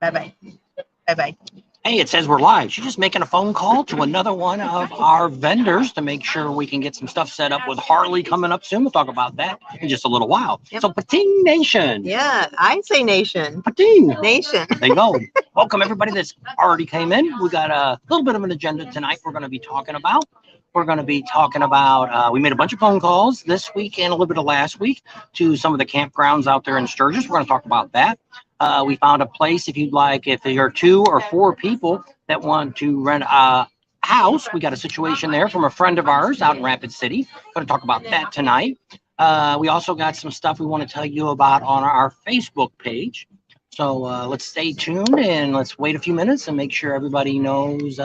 Bye-bye. Bye-bye. Hey, it says we're live. She's just making a phone call to another one of our vendors to make sure we can get some stuff set up with Harley coming up soon. We'll talk about that in just a little while. Yep. So, Pating Nation. Yeah, I say nation. Pating Nation. There you go. Welcome, everybody that's already came in. We got a little bit of an agenda tonight we're going to be talking about. We're going to be talking about, we made a bunch of phone calls this week and a little bit of last week to some of the campgrounds out there in Sturgis. We're going to talk about that. We found a place if you'd like, if there are 2 or 4 people that want to rent a house. We got a situation there from a friend of ours out in Rapid City. Going to talk about that tonight. We also got some stuff we want to tell you about on our Facebook page. So let's stay tuned and let's wait a few minutes and make sure everybody knows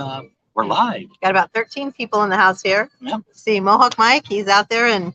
we're live. Got about 13 people in the house here. Yep. See Mohawk Mike, he's out there in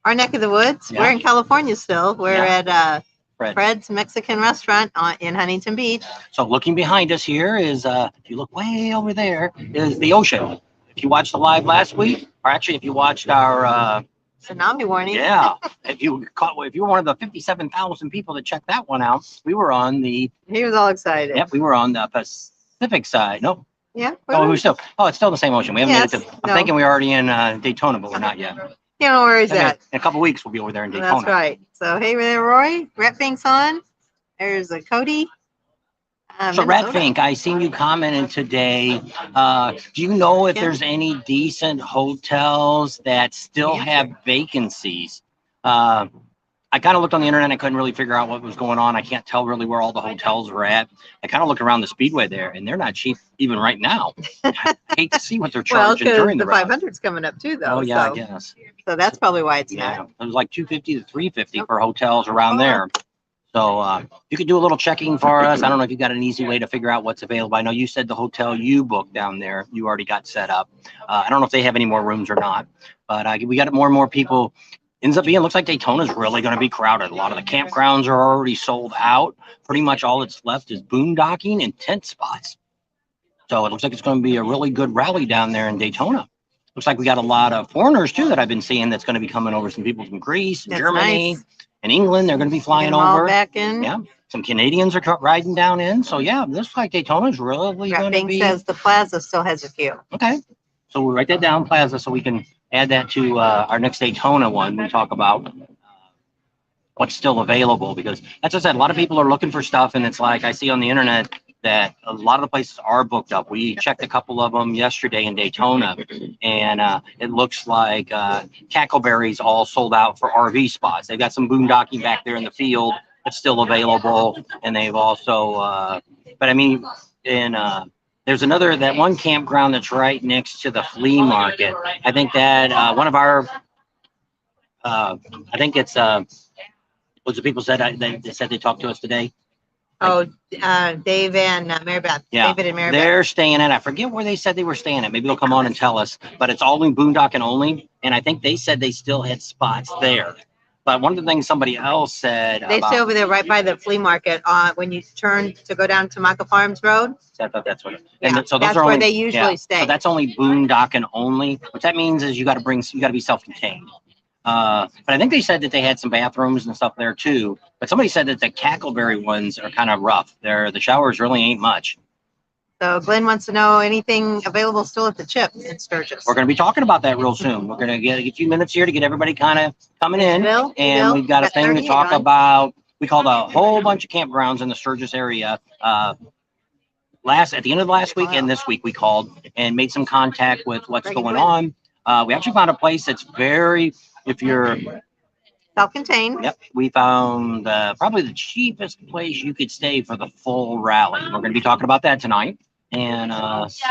our neck of the woods. Yeah. We're in California still. We're at Fred's Mexican restaurant in Huntington Beach. So looking behind us here is, if you look way over there, is the ocean. If you watched the live last week, or actually if you watched our tsunami warning. Yeah, if you were one of the 57,000 people that checked that one out, we were on the. He was all excited. Yep, we were on the Pacific side. Nope. Yeah. Oh, we're still. Oh, it's still the same ocean. We haven't made it to. I'm no. thinking we're already in Daytona, but we're not yet. You know where he's at. In a couple weeks, we'll be over there in Daytona. That's right. So hey there, Roy. Rat Pink's on. There's a Cody. So Rat Pink, I seen you commenting today. Do you know if there's any decent hotels that still have vacancies? I kind of looked on the internet. I couldn't really figure out what was going on. I can't tell really where all the hotels are at. I kind of looked around the Speedway there, and they're not cheap even right now. I hate to see what they're charging during the 500's coming up too, though. Oh yeah, I guess. So that's probably why it's not. It was like $250 to $350 for hotels around there. So you could do a little checking for us. I don't know if you got an easy way to figure out what's available. I know you said the hotel you booked down there, you already got set up. I don't know if they have any more rooms or not, but we got more and more people. Ends up being, looks like Daytona's really going to be crowded. A lot of the campgrounds are already sold out. Pretty much all that's left is boondocking and tent spots. So it looks like it's going to be a really good rally down there in Daytona. Looks like we got a lot of foreigners too that I've been seeing that's going to be coming over. Some people from Greece, Germany, nice. And England. They're going to be flying over. Back in. Yeah. Some Canadians are riding down in. So yeah, this looks like Daytona's really going to be. Says the Plaza still has a few. Okay. So we'll write that down, Plaza, so we can add that to our next Daytona one. We talk about what's still available, because as I said, a lot of people are looking for stuff, and it's like I see on the internet that a lot of the places are booked up. We checked a couple of them yesterday in Daytona, and it looks like Cackleberry's all sold out for RV spots. They've got some boondocking back there in the field that's still available, and they've also, but I mean, there's that one campground that's right next to the flea market. I think that one of our, I think it's, what's the people said, they said they talked to us today. Oh, Dave and Mary Beth. Yeah, David and Mary Beth. They're staying at, I forget where they said they were staying at. Maybe they'll come on and tell us, but it's all in boondocking only. And I think they said they still had spots there. But one of the things somebody else said, they stay over there right by the flea market when you turn to go down to Maka Farms Road. I thought that's what it, yeah, and so those that's are where only, they usually stay. So that's only boondocking only. What that means is you got to be self-contained. But I think they said that they had some bathrooms and stuff there too. But somebody said that the Cackleberry ones are kind of rough. The showers really ain't much. So Glenn wants to know anything available still at the Chip in Sturgis. We're going to be talking about that real soon. We're going to get a few minutes here to get everybody kind of coming in. And we've got a thing to talk about. We called a whole bunch of campgrounds in the Sturgis area. At the end of the last week and this week we called and made some contact with what's going on. We actually found a place that's if you're self-contained. Yep. We found probably the cheapest place you could stay for the full rally. We're going to be talking about that tonight and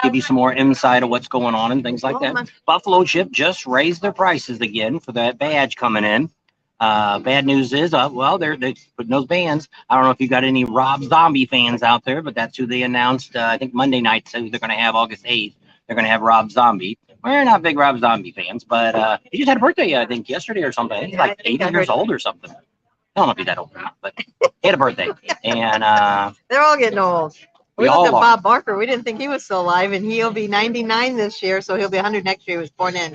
give you some more insight of what's going on and things like that. Buffalo Chip just raised their prices again for that badge coming in. Bad news is, well, they're putting those bands. I don't know if you got any Rob Zombie fans out there, but that's who they announced, I think Monday night, so they're going to have August 8th. They're going to have Rob Zombie. We're not big Rob Zombie fans, but he just had a birthday, I think, yesterday or something. He's like 80 years old or something. I don't know if he's that old or not, but he had a birthday. And they're all getting old. We looked at Bob Barker. We didn't think he was still alive, and he'll be 99 this year, so he'll be 100 next year. He was born in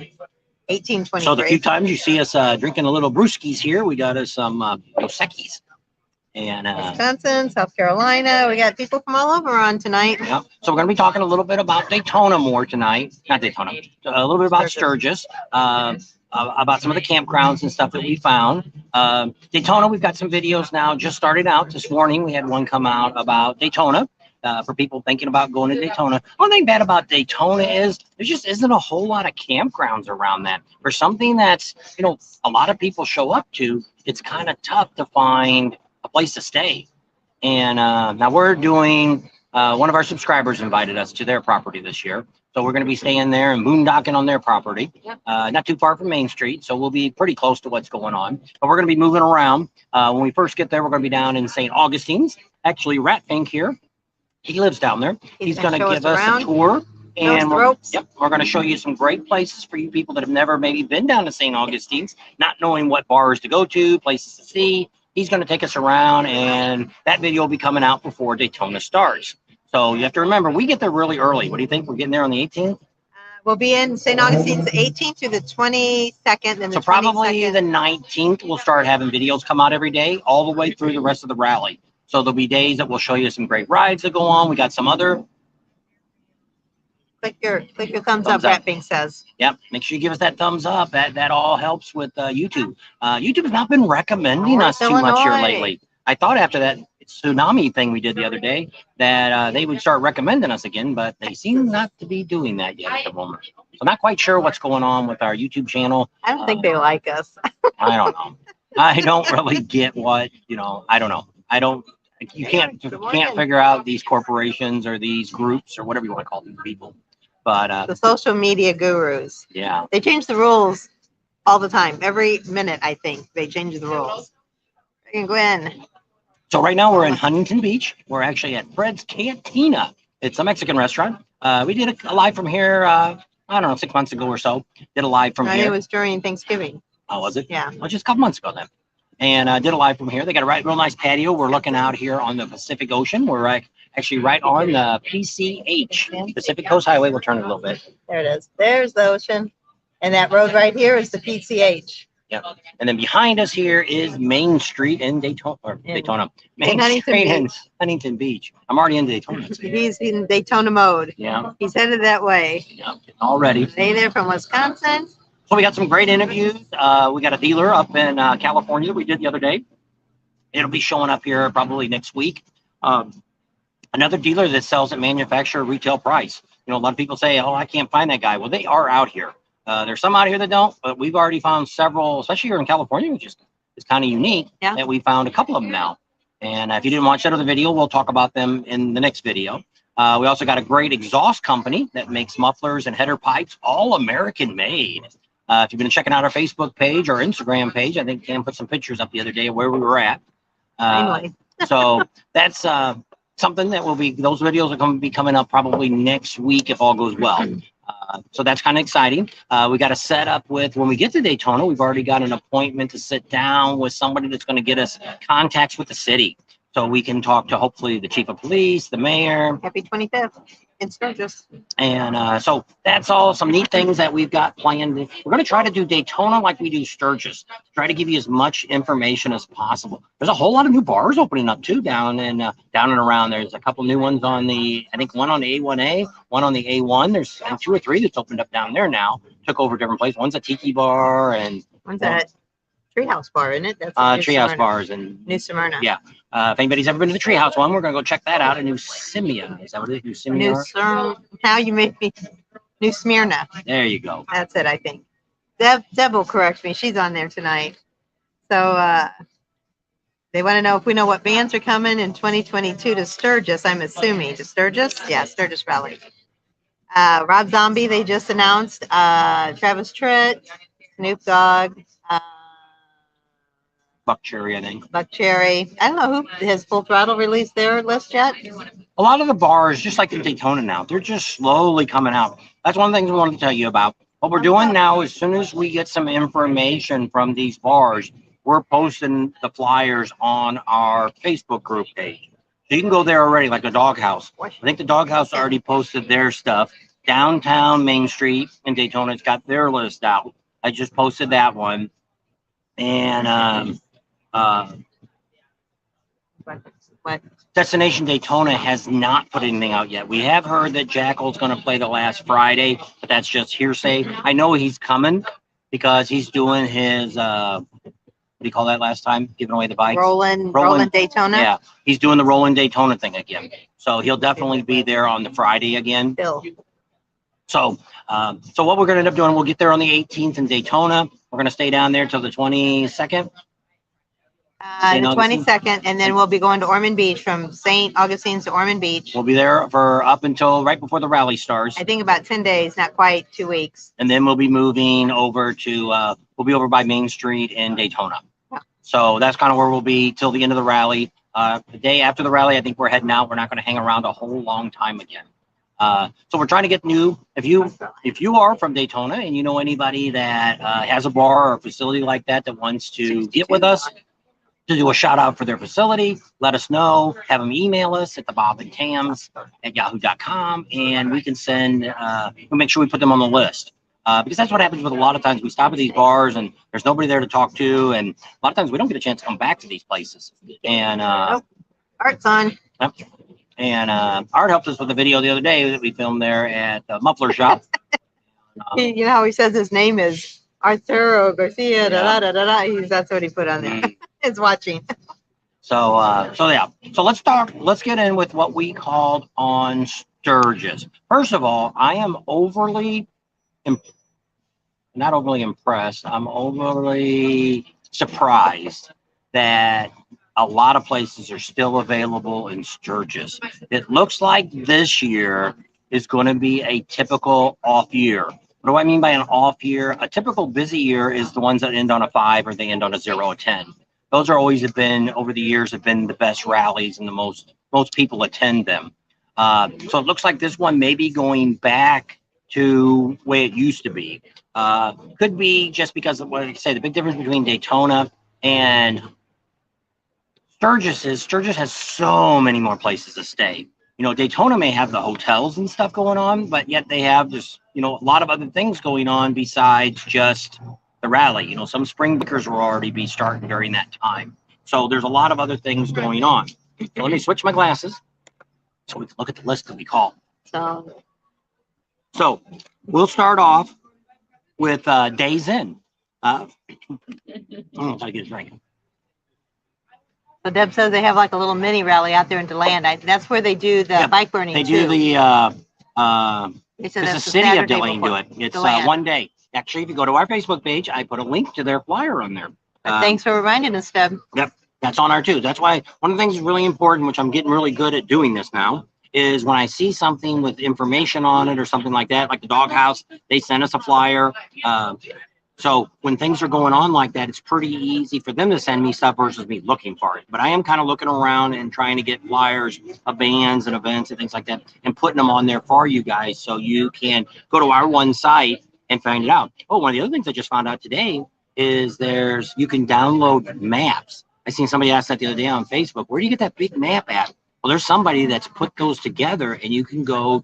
1823. So the few times you see us drinking a little brewskis here, we got us some Dos Equis. And Wisconsin, South Carolina. We got people from all over on tonight. yeah. So we're going to be talking a little bit about Daytona more tonight. Not Daytona, a little bit about Sturgis, about some of the campgrounds and stuff that we found. Daytona, we've got some videos now just started out this morning. We had one come out about Daytona. For people thinking about going to Daytona. One thing bad about Daytona is there just isn't a whole lot of campgrounds around that. For something that's, you know, a lot of people show up to, it's kind of tough to find a place to stay. And now we're doing, one of our subscribers invited us to their property this year. So we're going to be staying there and boondocking on their property, not too far from Main Street. So we'll be pretty close to what's going on. But we're going to be moving around. When we first get there, we're going to be down in St. Augustine's. Actually, Ratfink here, he lives down there. He's going to give us a tour. And we're going to show you some great places for you people that have never maybe been down to St. Augustine's, not knowing what bars to go to, places to see. He's going to take us around, and that video will be coming out before Daytona starts. So you have to remember, we get there really early. What do you think? We're getting there on the 18th? We'll be in St. Augustine's the 18th to the 22nd. And so probably the 19th, we'll start having videos come out every day, all the way through the rest of the rally. So there'll be days that we'll show you some great rides that go on. We got some other. Click your thumbs up, Ratfink says. Yep. Make sure you give us that thumbs up. That all helps with YouTube. YouTube has not been recommending us too much here lately. I thought after that tsunami thing we did the other day that they would start recommending us again, but they seem not to be doing that yet at the moment. So not quite sure what's going on with our YouTube channel. I don't think they like us. I don't know. I don't really get what, you know, I don't know. You can't figure out these corporations or these groups or whatever you want to call these people. But the social media gurus. Yeah. They change the rules all the time. Every minute, I think they change the rules. You can go in. So right now we're in Huntington Beach. We're actually at Fred's Cantina. It's a Mexican restaurant. We did a live from here, I don't know, 6 months ago or so. Did a live from here. It was during Thanksgiving. Oh, was it? Yeah. Well, just a couple months ago then. And did a live from here. They got a real nice patio. We're looking out here on the Pacific Ocean. We're actually right on the PCH, Pacific Coast Highway. We'll turn it a little bit. There it is. There's the ocean. And that road right here is the PCH. Yep. And then behind us here is Main Street in Daytona. Main Street in Huntington Beach. I'm already in Daytona. He's in Daytona mode. Yeah. He's headed that way. Yeah. Already. They there from Wisconsin. So we got some great interviews. We got a dealer up in California that we did the other day. It'll be showing up here probably next week. Another dealer that sells at manufacturer retail price. You know, a lot of people say, oh, I can't find that guy. Well, they are out here. There's some out here that don't, but we've already found several, especially here in California, which is kind of unique, that we found a couple of them now. And if you didn't watch that other video, we'll talk about them in the next video. We also got a great exhaust company that makes mufflers and header pipes, all American made. If you've been checking out our Facebook page or Instagram page, I think Cam put some pictures up the other day of where we were at. So that's something that will be, those videos are going to be coming up probably next week if all goes well. So that's kind of exciting. We got to set up with, when we get to Daytona, we've already got an appointment to sit down with somebody that's going to get us contacts with the city. So we can talk to hopefully the chief of police, the mayor. Happy 25th in Sturgis. And so that's all some neat things that we've got planned. We're going to try to do Daytona like we do Sturgis. Try to give you as much information as possible. There's a whole lot of new bars opening up too down and around. There's a couple new ones on the, I think one on the A1A, one on the A1. There's 2 or 3 that's opened up down there now. Took over different places. One's a tiki bar and one's that Treehouse Bar, isn't it? That's Treehouse Bars and New Smyrna. Yeah. If anybody's ever been to the Treehouse one, we're gonna go check that out. A New Simia. Is that what it is? New Simia? Now you made me. New Smyrna. There you go. That's it, I think. Deb will correct me. She's on there tonight. So they want to know if we know what bands are coming in 2022 to Sturgis. I'm assuming to Sturgis. Yeah, Sturgis Rally. Rob Zombie, they just announced. Travis Tritt, Snoop Dogg. Buck Cherry, I think. Buck Cherry. I don't know who has Full Throttle released their list yet. A lot of the bars, just like in Daytona now, they're just slowly coming out. That's one of the things we wanted to tell you about. What we're doing now, as soon as we get some information from these bars, we're posting the flyers on our Facebook group page. So you can go there already, like the Doghouse. I think the Doghouse already posted their stuff. Downtown Main Street in Daytona, it's got their list out. I just posted that one. And What? Destination Daytona has not put anything out yet. We have heard that Jackal's going to play the last Friday, but that's just hearsay. I know he's coming because he's doing his, what do you call that last time? Giving away the bikes? Rolling Daytona? Yeah, he's doing the rolling Daytona thing again. So he'll definitely be there on the Friday again. Bill. So what we're going to end up doing, we'll get there on the 18th in Daytona. We're going to stay down there till the 22nd. The 22nd, and then we'll be going to Ormond Beach from St. Augustine's to Ormond Beach. We'll be there for up until right before the rally starts. I think about 10 days, not quite 2 weeks. And then we'll be moving over to, we'll be over by Main Street in Daytona. Yeah. So that's kind of where we'll be till the end of the rally. The day after the rally, I think we're heading out. We're not going to hang around a whole long time again. So we're trying to get new. If you are from Daytona and you know anybody that has a bar or a facility like that that wants to get with us, to do a shout out for their facility, let us know, have them email us at thebobandtams@yahoo.com, and we can send, we'll make sure we put them on the list. Because that's what happens with a lot of times. We stop at these bars and there's nobody there to talk to, and a lot of times we don't get a chance to come back to these places. And Art's on. Yep. And Art helped us with the video the other day that we filmed there at the muffler shop. You know how he says his name is Arturo Garcia, that's what he put on there. It's watching. So yeah. So let's get in with what we called on Sturgis. First of all, I am not overly impressed. I'm overly surprised that a lot of places are still available in Sturgis. It looks like this year is going to be a typical off year. What do I mean by an off year? A typical busy year is the ones that end on a 5 or they end on a 0 or 10. Those are always have been, over the years, have been the best rallies and the most people attend them. So it looks like this one may be going back to the way it used to be. Could be just because of what I say, the big difference between Daytona and Sturgis is Sturgis has so many more places to stay. You know, Daytona may have the hotels and stuff going on, but yet they have just, a lot of other things going on besides just the rally. Some spring breakers will already be starting during that time. So there's a lot of other things going on. So let me switch my glasses so we can look at the list that we call. So we'll start off with Days In. I don't know if I get a drink. So Deb says they have like a little mini rally out there in DeLand. That's where they do the bike burning. They do the it's the city of DeLand do it. It's one day. Actually, if you go to our Facebook page, I put a link to their flyer on there. Thanks for reminding us, Deb. Yep, that's on our too. That's why one of the things that's really important, which I'm getting really good at doing this now, is when I see something with information on it or something like that, like the doghouse, they send us a flyer. So when things are going on like that, it's pretty easy for them to send me stuff versus me looking for it. But I am kind of looking around and trying to get flyers of bands and events and things like that and putting them on there for you guys so you can go to our one site and find it out. Oh, one of the other things I just found out today is you can download maps. I seen somebody ask that the other day on Facebook. Where do you get that big map at? Well, there's somebody that's put those together, and you can go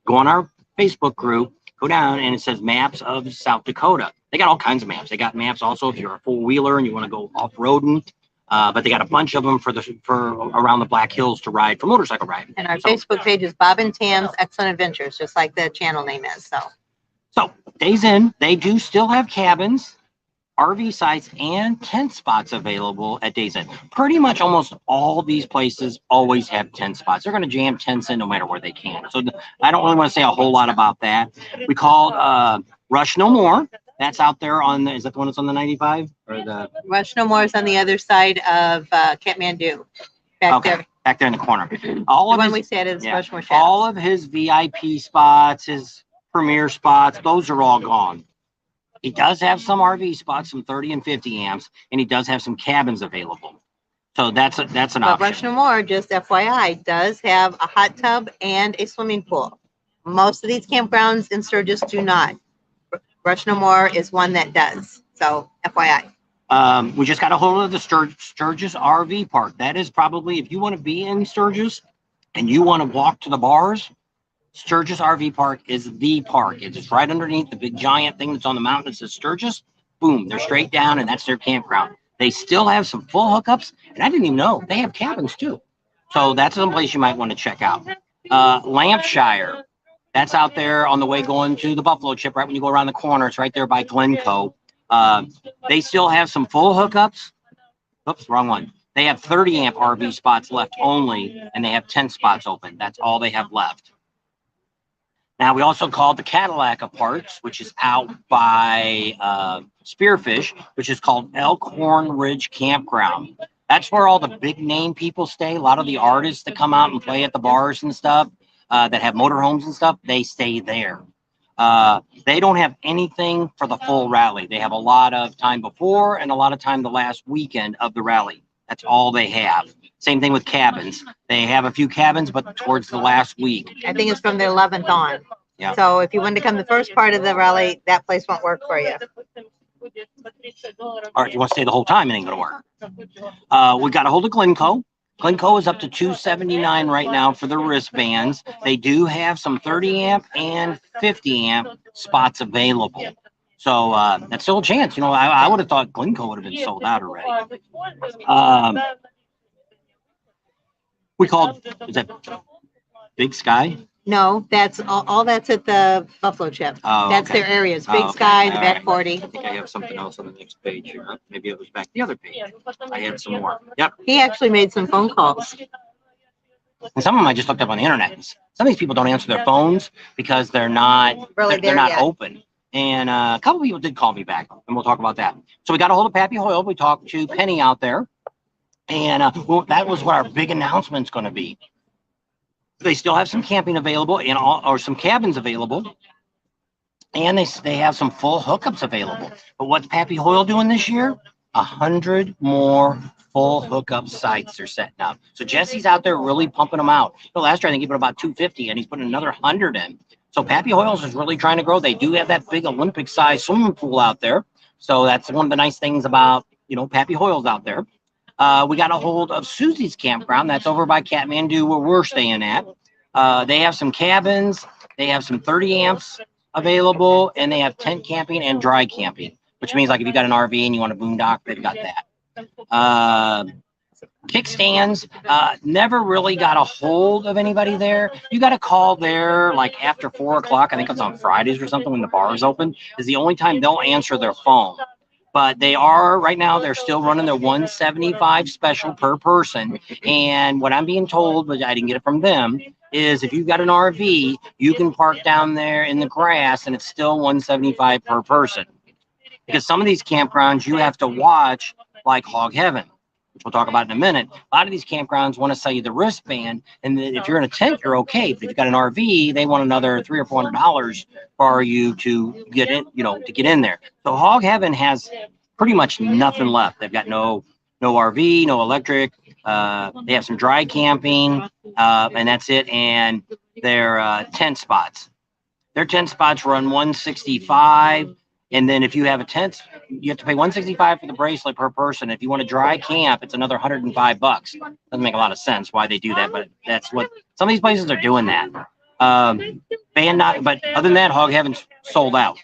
on our Facebook group, go down, and it says maps of South Dakota. They got all kinds of maps. They got maps also if you're a four-wheeler and you want to go off-roading. But they got a bunch of them for around the Black Hills to ride, for motorcycle riding. And our Facebook page is Bob and Tam's Excellent Adventures, just like the channel name is. So Days In, they do still have cabins, RV sites, and tent spots available at Days In. Pretty much almost all these places always have tent spots. They're going to jam tents in no matter where they can. So I don't really want to say a whole lot about that. We called Rush No More. That's out there is that the one that's on the 95? Or the Rush No More is on the other side of Kathmandu. Back there in the corner. We said is Rush More Shadows. All of his VIP spots, his premier spots, those are all gone. He does have some RV spots, some 30 and 50 amps, and he does have some cabins available. So that's an option. Rush No More, just FYI, does have a hot tub and a swimming pool. Most of these campgrounds in Sturgis do not. Rush No More is one that does. So FYI. We just got a hold of the Sturgis RV Park. That is probably, if you want to be in Sturgis and you want to walk to the bars, Sturgis RV Park is the park. It's just right underneath the big giant thing that's on the mountain that says Sturgis. Boom, they're straight down, and that's their campground. They still have some full hookups, and I didn't even know they have cabins too. So that's some place you might want to check out. Lampshire, that's out there on the way going to the Buffalo Chip, right when you go around the corner. It's right there by Glencoe. They still have some full hookups. Oops, wrong one. They have 30 amp RV spots left only, and they have 10 spots open. That's all they have left. Now, we also called the Cadillac of Parts, which is out by Spearfish, which is called Elkhorn Ridge Campground. That's where all the big name people stay. A lot of the artists that come out and play at the bars and stuff that have motorhomes and stuff, they stay there. They don't have anything for the full rally. They have a lot of time before and a lot of time the last weekend of the rally. That's all they have. Same thing with cabins. They have a few cabins, but towards the last week. I think it's from the 11th on. Yeah. So if you want to come the first part of the rally, that place won't work for you. Or if you want to stay the whole time, it ain't going to work. We got a hold of Glencoe. Glencoe is up to $279 right now for the wristbands. They do have some 30 amp and 50 amp spots available. So that's still a chance. You know, I would have thought Glencoe would have been sold out already. We called, is that Big Sky? No, that's all that's at the Buffalo Chip. Oh, That's okay. their areas. Big Oh, okay. Sky, the All back right. 40. I think I have something else on the next page here. Maybe it was back the other page. I had some more. Yep. He actually made some phone calls. And some of them I just looked up on the internet. Some of these people don't answer their phones because they're not Really they're not yet. open. And a couple of people did call me back, and we'll talk about that. So we got a hold of Pappy Hoyle. We talked to Penny out there, and well, that was what our big announcement's going to be. They still have some camping available and or some cabins available, and they have some full hookups available. But what's Pappy Hoyle doing this year? 100 more full hookup sites they're setting up. So Jesse's out there really pumping them out. You know, last year I think he put about 250, and he's putting another 100 in. So Pappy Hoyle's is really trying to grow. They do have that big Olympic-sized swimming pool out there. So that's one of the nice things about, you know, Pappy Hoyle's out there. We got a hold of Susie's Campground. That's over by Kathmandu where we're staying at. They have some cabins. They have some 30 amps available, and they have tent camping and dry camping, which means like if you got an RV and you want a boondock, they've got that. Kickstands, never really got a hold of anybody there. You got to call there like after 4 o'clock. I think it's on Fridays or something when the bar is open, is the only time they'll answer their phone. But they are right now, they're still running their 175 special per person. And what I'm being told, but I didn't get it from them, is if you've got an RV, you can park down there in the grass and it's still 175 per person. Because some of these campgrounds you have to watch, like Hog Heaven, which we'll talk about in a minute. A lot of these campgrounds want to sell you the wristband, and if you're in a tent, you're okay. But if you've got an RV, they want another $300 or $400 for you to get in, you know, to get in there. So Hog Heaven has pretty much nothing left. They've got no RV, no electric. They have some dry camping, and that's it. And their tent spots. Their tent spots run $165. And then if you have a tent, you have to pay $165 for the bracelet per person. If you want to dry camp, it's another $105. Doesn't make a lot of sense why they do that, but that's what some of these places are doing that. But other than that, Hog Heaven's sold out.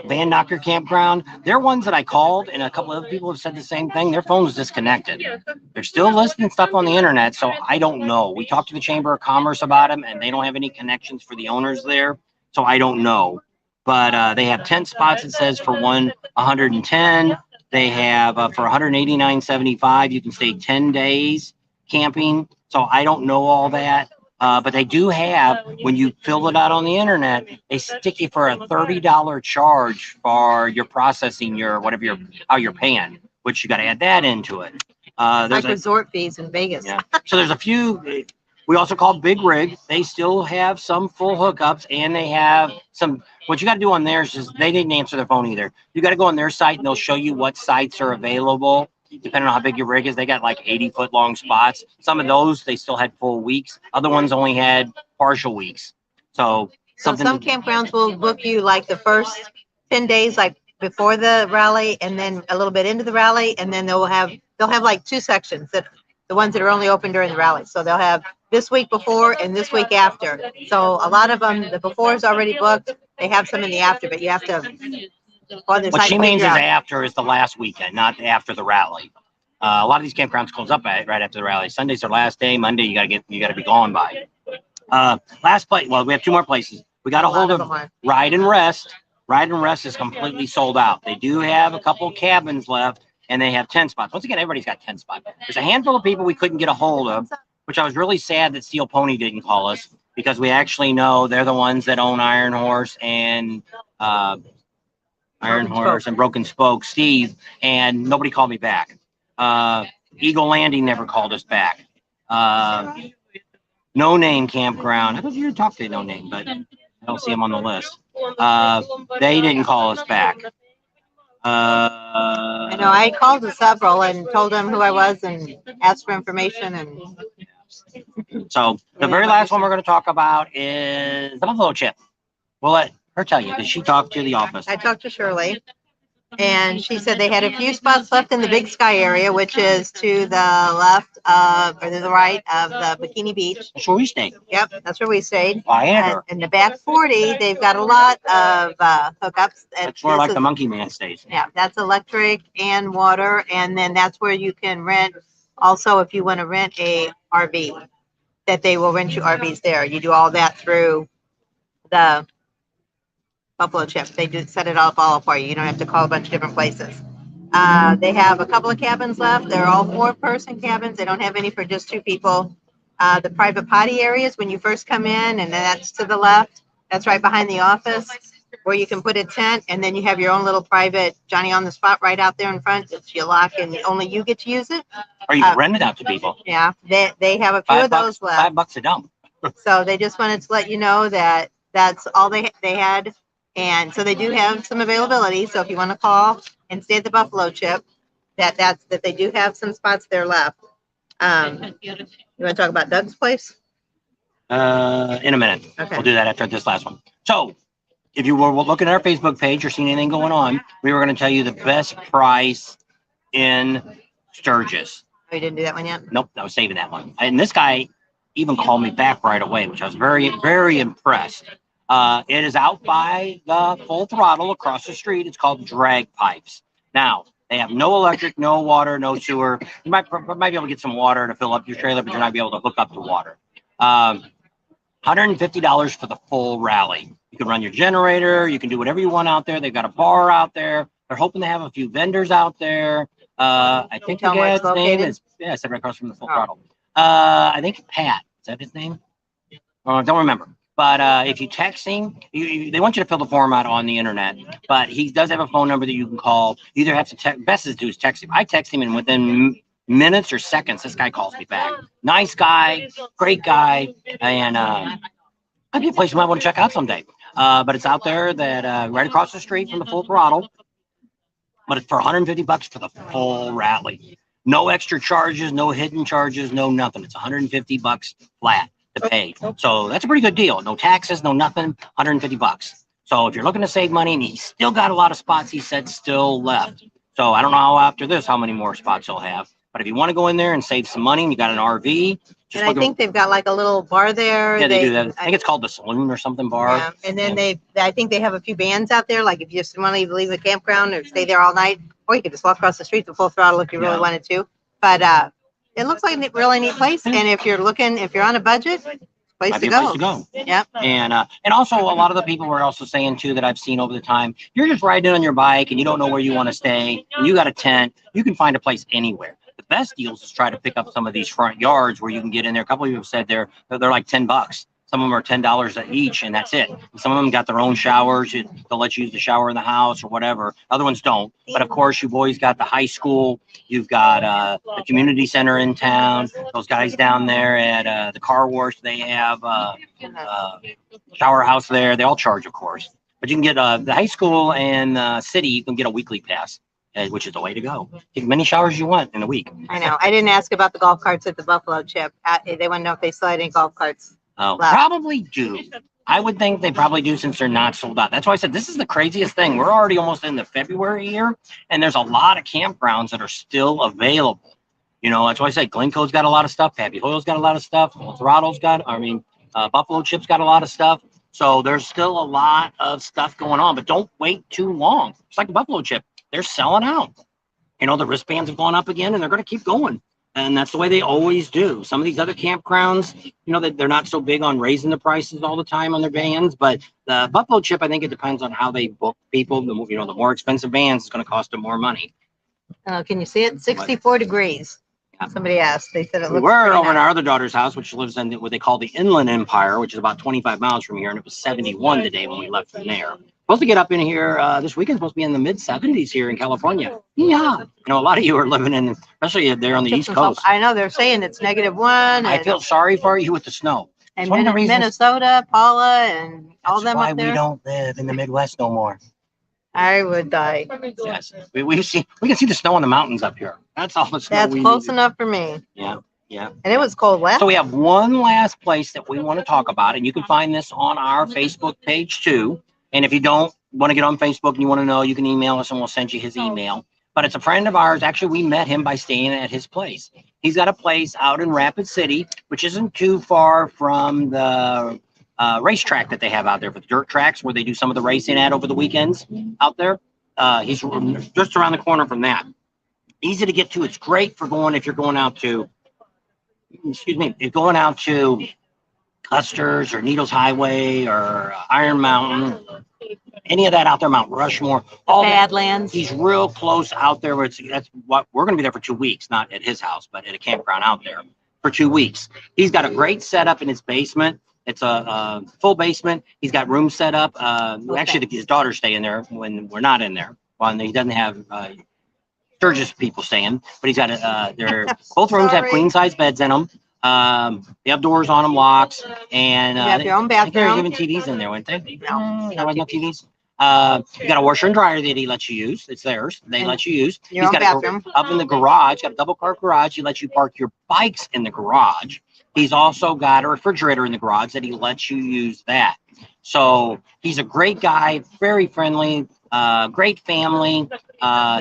Van Knocker Campground, they're ones that I called, and a couple of other people have said the same thing. Their phone's disconnected. They're still listing stuff on the internet, so I don't know. We talked to the Chamber of Commerce about them, and they don't have any connections for the owners there, so I don't know. But they have tent spots, it says, for 110. They have for $189.75. You can stay 10 days camping. So I don't know all that. But they do have, when you fill it out on the internet, they stick you for a $30 charge for your processing, your whatever how you're paying, which you got to add that into it. Like resort fees in Vegas. Yeah. So there's a few. We also call Big Rig. They still have some full hookups, and they have some. What you got to do on theirs is they didn't answer their phone either. You got to go on their site, and they'll show you what sites are available. Depending on how big your rig is, they got like 80-foot long spots. Some of those, they still had full weeks. Other ones only had partial weeks. So some campgrounds will book you like the first 10 days, like before the rally, and then a little bit into the rally, and then they'll have like two sections, that the ones that are only open during the rally. So they'll have this week before and this week after. So a lot of them, the before is already booked. They have some in the after, but you have to Or there's What not she a means is drought. after is the last weekend, not after the rally. A lot of these campgrounds close up right after the rally. Sunday's their last day. Monday, you gotta be gone by. Last place. Well, we have two more places. We got a hold of Ride and Rest. Ride and Rest is completely sold out. They do have a couple cabins left, and they have 10 spots. Once again, everybody's got 10 spots. There's a handful of people we couldn't get a hold of, which I was really sad that Steel Pony didn't call us, because we actually know they're the ones that own Iron Horse and Broken Spoke, Steve, and nobody called me back. Eagle Landing never called us back. No Name Campground. I thought you talked to No Name, but I don't see them on the list. They didn't call us back. I know I called to several and told them who I was and asked for information. And so the very last one we're going to talk about is the Buffalo Chip. We'll let her tell you, because she talked to the office. I talked to Shirley, and she said they had a few spots left in the Big Sky area, which is to the left of, or to the right of the Bikini Beach. That's where we stayed. Yep, that's where we stayed. And in the back 40, they've got a lot of hookups. That's where like the Monkey Man stays. Yeah, that's electric and water, and then that's where you can rent. Also, if you want to rent a RV, that they will rent you RVs there. You do all that through the Buffalo Chip. They do set it up all for you. You don't have to call a bunch of different places. They have a couple of cabins left. They're all 4-person cabins. They don't have any for just 2 people. The private potty areas when you first come in, and then that's to the left. That's right behind the office, where you can put a tent, and then you have your own little private Johnny on the spot right out there in front. It's you lock, and only you get to use it. Or you can rent it out to people. Yeah, they have a few of those left. $5 a dump. So they just wanted to let you know that that's all they had. And so they do have some availability. So if you want to call and stay at the Buffalo Chip, that they do have some spots there left. You want to talk about Doug's place? In a minute. Okay. We'll do that after this last one. So if you were looking at our Facebook page or seeing anything going on, we were going to tell you the best price in Sturgis. Oh, you didn't do that one yet? Nope, I was saving that one. And this guy even called me back right away, which I was very, very impressed. It is out by the Full Throttle across the street. It's called Drag Pipes. Now, they have no electric, no water, no sewer. You might be able to get some water to fill up your trailer, but you're not be able to hook up to water. $150 for the full rally. You can run your generator. You can do whatever you want out there. They've got a bar out there. They're hoping to have a few vendors out there. I think the guy's name is, I said right across from the Full Throttle. I think Pat. Is that his name? Don't remember. But if you text him, they want you to fill the form out on the internet. But he does have a phone number that you can call. You either have to text. Best is to do is text him. I text him, and within minutes or seconds, this guy calls me back. Nice guy, great guy, and might be a place you might want to check out someday. But it's out there that right across the street from the Full Throttle. But it's for $150 for the full rally. No extra charges, no hidden charges, no nothing. It's $150 flat to pay. So that's a pretty good deal. No taxes, no nothing, $150. So if you're looking to save money, and he's still got a lot of spots, he said, still left. So I don't know how after this, how many more spots he'll have. But if you want to go in there and save some money, and you got an RV. And I think they've got like a little bar there. Yeah, they do that. I think it's called the Saloon or something bar. Yeah. And then I think they have a few bands out there. Like if you just want to leave the campground or stay there all night, or you could just walk across the street to Full Throttle if you really wanted to. But it looks like a really neat place. And if you're on a budget, place to go. Yep. And also a lot of the people were also saying too that I've seen over the time, you're just riding on your bike and you don't know where you want to stay. And you got a tent. You can find a place anywhere. The best deals is try to pick up some of these front yards where you can get in there. A couple of you have said they're like $10. Some of them are $10 each, and that's it. And some of them got their own showers. They'll let you use the shower in the house or whatever. Other ones don't. But of course, you've always got the high school. You've got the community center in town. Those guys down there at the car wash, they have shower house there. They all charge, of course. But you can get the high school and city. You can get a weekly pass, which is the way to go. Take as many showers as you want in a week. I know. I didn't ask about the golf carts at the Buffalo Chip. They want to know if they still had any golf carts. Oh, probably do. I would think they probably do since they're not sold out. That's why I said this is the craziest thing. We're already almost in the February here, and there's a lot of campgrounds that are still available. You know, that's why I said Glencoe's got a lot of stuff. Happy Hoyle's got a lot of stuff. Throttle's got, Buffalo Chip's got a lot of stuff. So there's still a lot of stuff going on, but don't wait too long. It's like the buffalo chip. They're selling out. You know, the wristbands have gone up again and they're going to keep going. And that's the way they always do. Some of these other campgrounds, you know, they're not so big on raising the prices all the time on their bands. But the buffalo chip, I think it depends on how they book people. You know, the more expensive bands, it's going to cost them more money. Can you see it? 64 degrees. Somebody asked. They said it We looks were pretty over in nice. our other daughter's house, which lives in what they call the Inland Empire, which is about 25 miles from here, and it was 71 today when we left from there. Supposed to get up in here this weekend. Supposed to be in the mid 70s here in California. Yeah, you know, a lot of you are living in, especially there on the East Coast. I know they're saying it's -1. I feel sorry for you with the snow. And one of the reasons- Minnesota, Paula, and all them why up there. we don't live in the Midwest no more. I would die. Yes, we can see the snow on the mountains up here. That's all the snow. That's close enough for me. Yeah, yeah. And it was cold last. So we have one last place that we want to talk about, and you can find this on our Facebook page too. And if you don't want to get on Facebook and you want to know, you can email us and we'll send you his email. But it's a friend of ours. Actually, we met him by staying at his place. He's got a place out in Rapid City, which isn't too far from the racetrack that they have out there for the dirt tracks where they do some of the racing at over the weekends out there. He's just around the corner from that. Easy to get to. It's great for going if you're going out to, excuse me, if you're going out to Custer's or Needles Highway or Iron Mountain, any of that out there, Mount Rushmore, all Badlands. He's real close out there. Where that's what we're going to be there for 2 weeks, not at his house, but at a campground out there for 2 weeks. He's got a great setup in his basement. It's a full basement. He's got rooms set up. Actually, his daughters stay in there when we're not in there. Well, he doesn't have Sturgis people staying, but he's got both rooms have queen size beds in them. They have doors on them, locks, and you have your own I think there's bathroom. even TVs in there, weren't they? No, There was no TVs. You got a washer and dryer that he lets you use. It's theirs. They And let you use. your He's own got bathroom. up in the garage. Got a double car garage. He lets you park your bikes in the garage. He's also got a refrigerator in the garage that he lets you use that. So he's a great guy, very friendly, great family.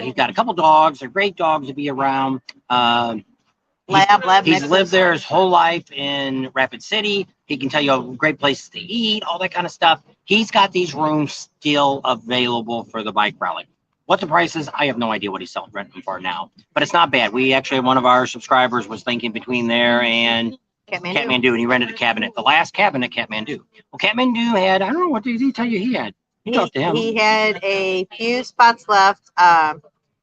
He's got a couple dogs. They're great dogs to be around. Lab He's mixes. lived there his whole life in Rapid City. He can tell you great places to eat, all that kind of stuff. He's got these rooms still available for the bike rally. What the price is, I have no idea what he's selling renting for now, but it's not bad. We actually, one of our subscribers was thinking between there and Kathmandu, and he rented a cabin at the last cabin at Kathmandu. Well, Kathmandu had, I don't know, what did he tell you he had? You talked to him. He had a few spots left,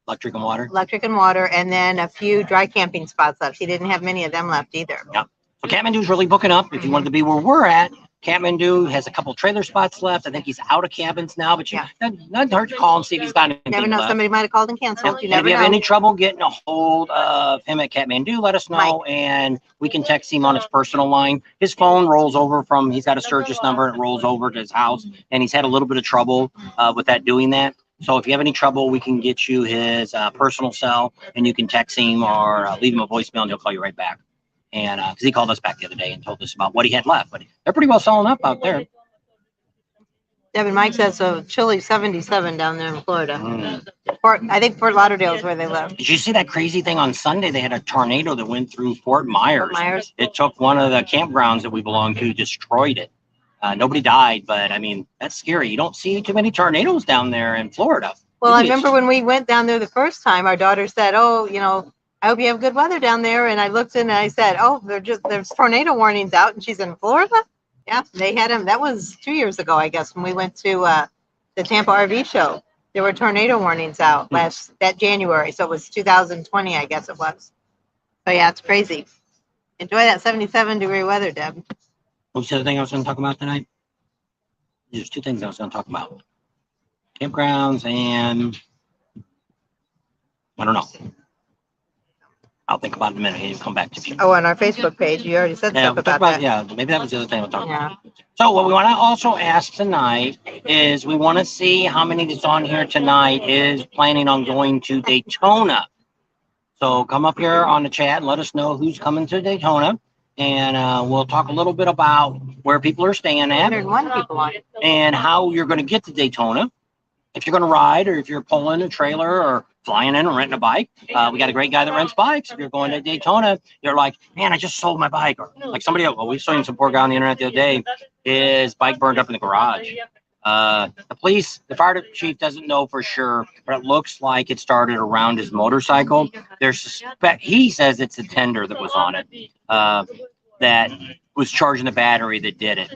Electric and water. electric and water, and then a few dry camping spots left. He didn't have many of them left either. Yeah. So Kathmandu's really booking up. If you wanted to be where we're at, Kathmandu has a couple trailer spots left. I think he's out of cabins now, but not hard to call and see if he's got anything Never know. left. Somebody might have called and canceled. And You if never you have know. any trouble getting a hold of him at Kathmandu, let us know, and we can text him on his personal line. His phone rolls over from, he's got a Sturgis number, and it rolls over to his house, and he's had a little bit of trouble with doing that. So if you have any trouble, we can get you his personal cell, and you can text him or leave him a voicemail, and he'll call you right back. And because he called us back the other day and told us about what he had left, but they're pretty well selling up out there. Devin Mike says so. Chilly 77 down there in Florida. Mm. I think Fort Lauderdale is where they live. Did you see that crazy thing on Sunday? They had a tornado that went through Fort Myers. It took one of the campgrounds that we belong to, destroyed it. Nobody died, but I mean, that's scary. You don't see too many tornadoes down there in Florida. Well, I remember when we went down there the first time, our daughter said, "Oh, you know, I hope you have good weather down there." And I looked in and I said, "Oh, there's tornado warnings out." And she's in Florida. Yeah, they had them. That was 2 years ago, I guess, when we went to the Tampa RV show. There were tornado warnings out that January. So it was 2020, I guess it was. So yeah, it's crazy. Enjoy that 77-degree weather, Deb. What's the other thing I was going to talk about tonight? There's two things I was going to talk about. Campgrounds and I don't know. I'll think about it in a minute and come back to you. Oh, on our Facebook page, you already said stuff about that. Yeah, maybe that was the other thing we'll talk about. So what we want to also ask tonight is we want to see how many that's on here tonight is planning on going to Daytona. So come up here on the chat and let us know who's coming to Daytona. And we'll talk a little bit about where people are staying at 101 people on it. and how you're going to get to Daytona. If you're going to ride or if you're pulling a trailer or flying in and renting a bike, we got a great guy that rents bikes. If you're going to Daytona, you're like, man, I just sold my bike. Or like somebody else, we saw some poor guy on the internet the other day. his bike burned up in the garage. The fire chief doesn't know for sure, but it looks like it started around his motorcycle. He says it's a tender that was on it, that was charging the battery that did it.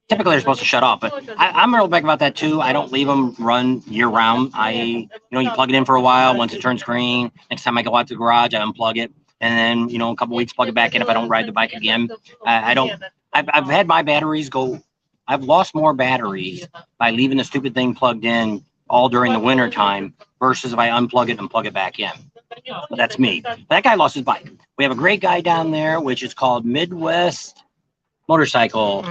Typically, they're supposed to shut off, but I'm real big about that too. I don't leave them run year round. You plug it in for a while. Once it turns green, next time I go out to the garage, I unplug it, and then a couple weeks plug it back in if I don't ride the bike again. I don't. I've had my batteries go. I've lost more batteries by leaving the stupid thing plugged in all during the winter time versus if I unplug it and plug it back in. But that's me. But that guy lost his bike. We have a great guy down there, which is called Midwest Motorcycle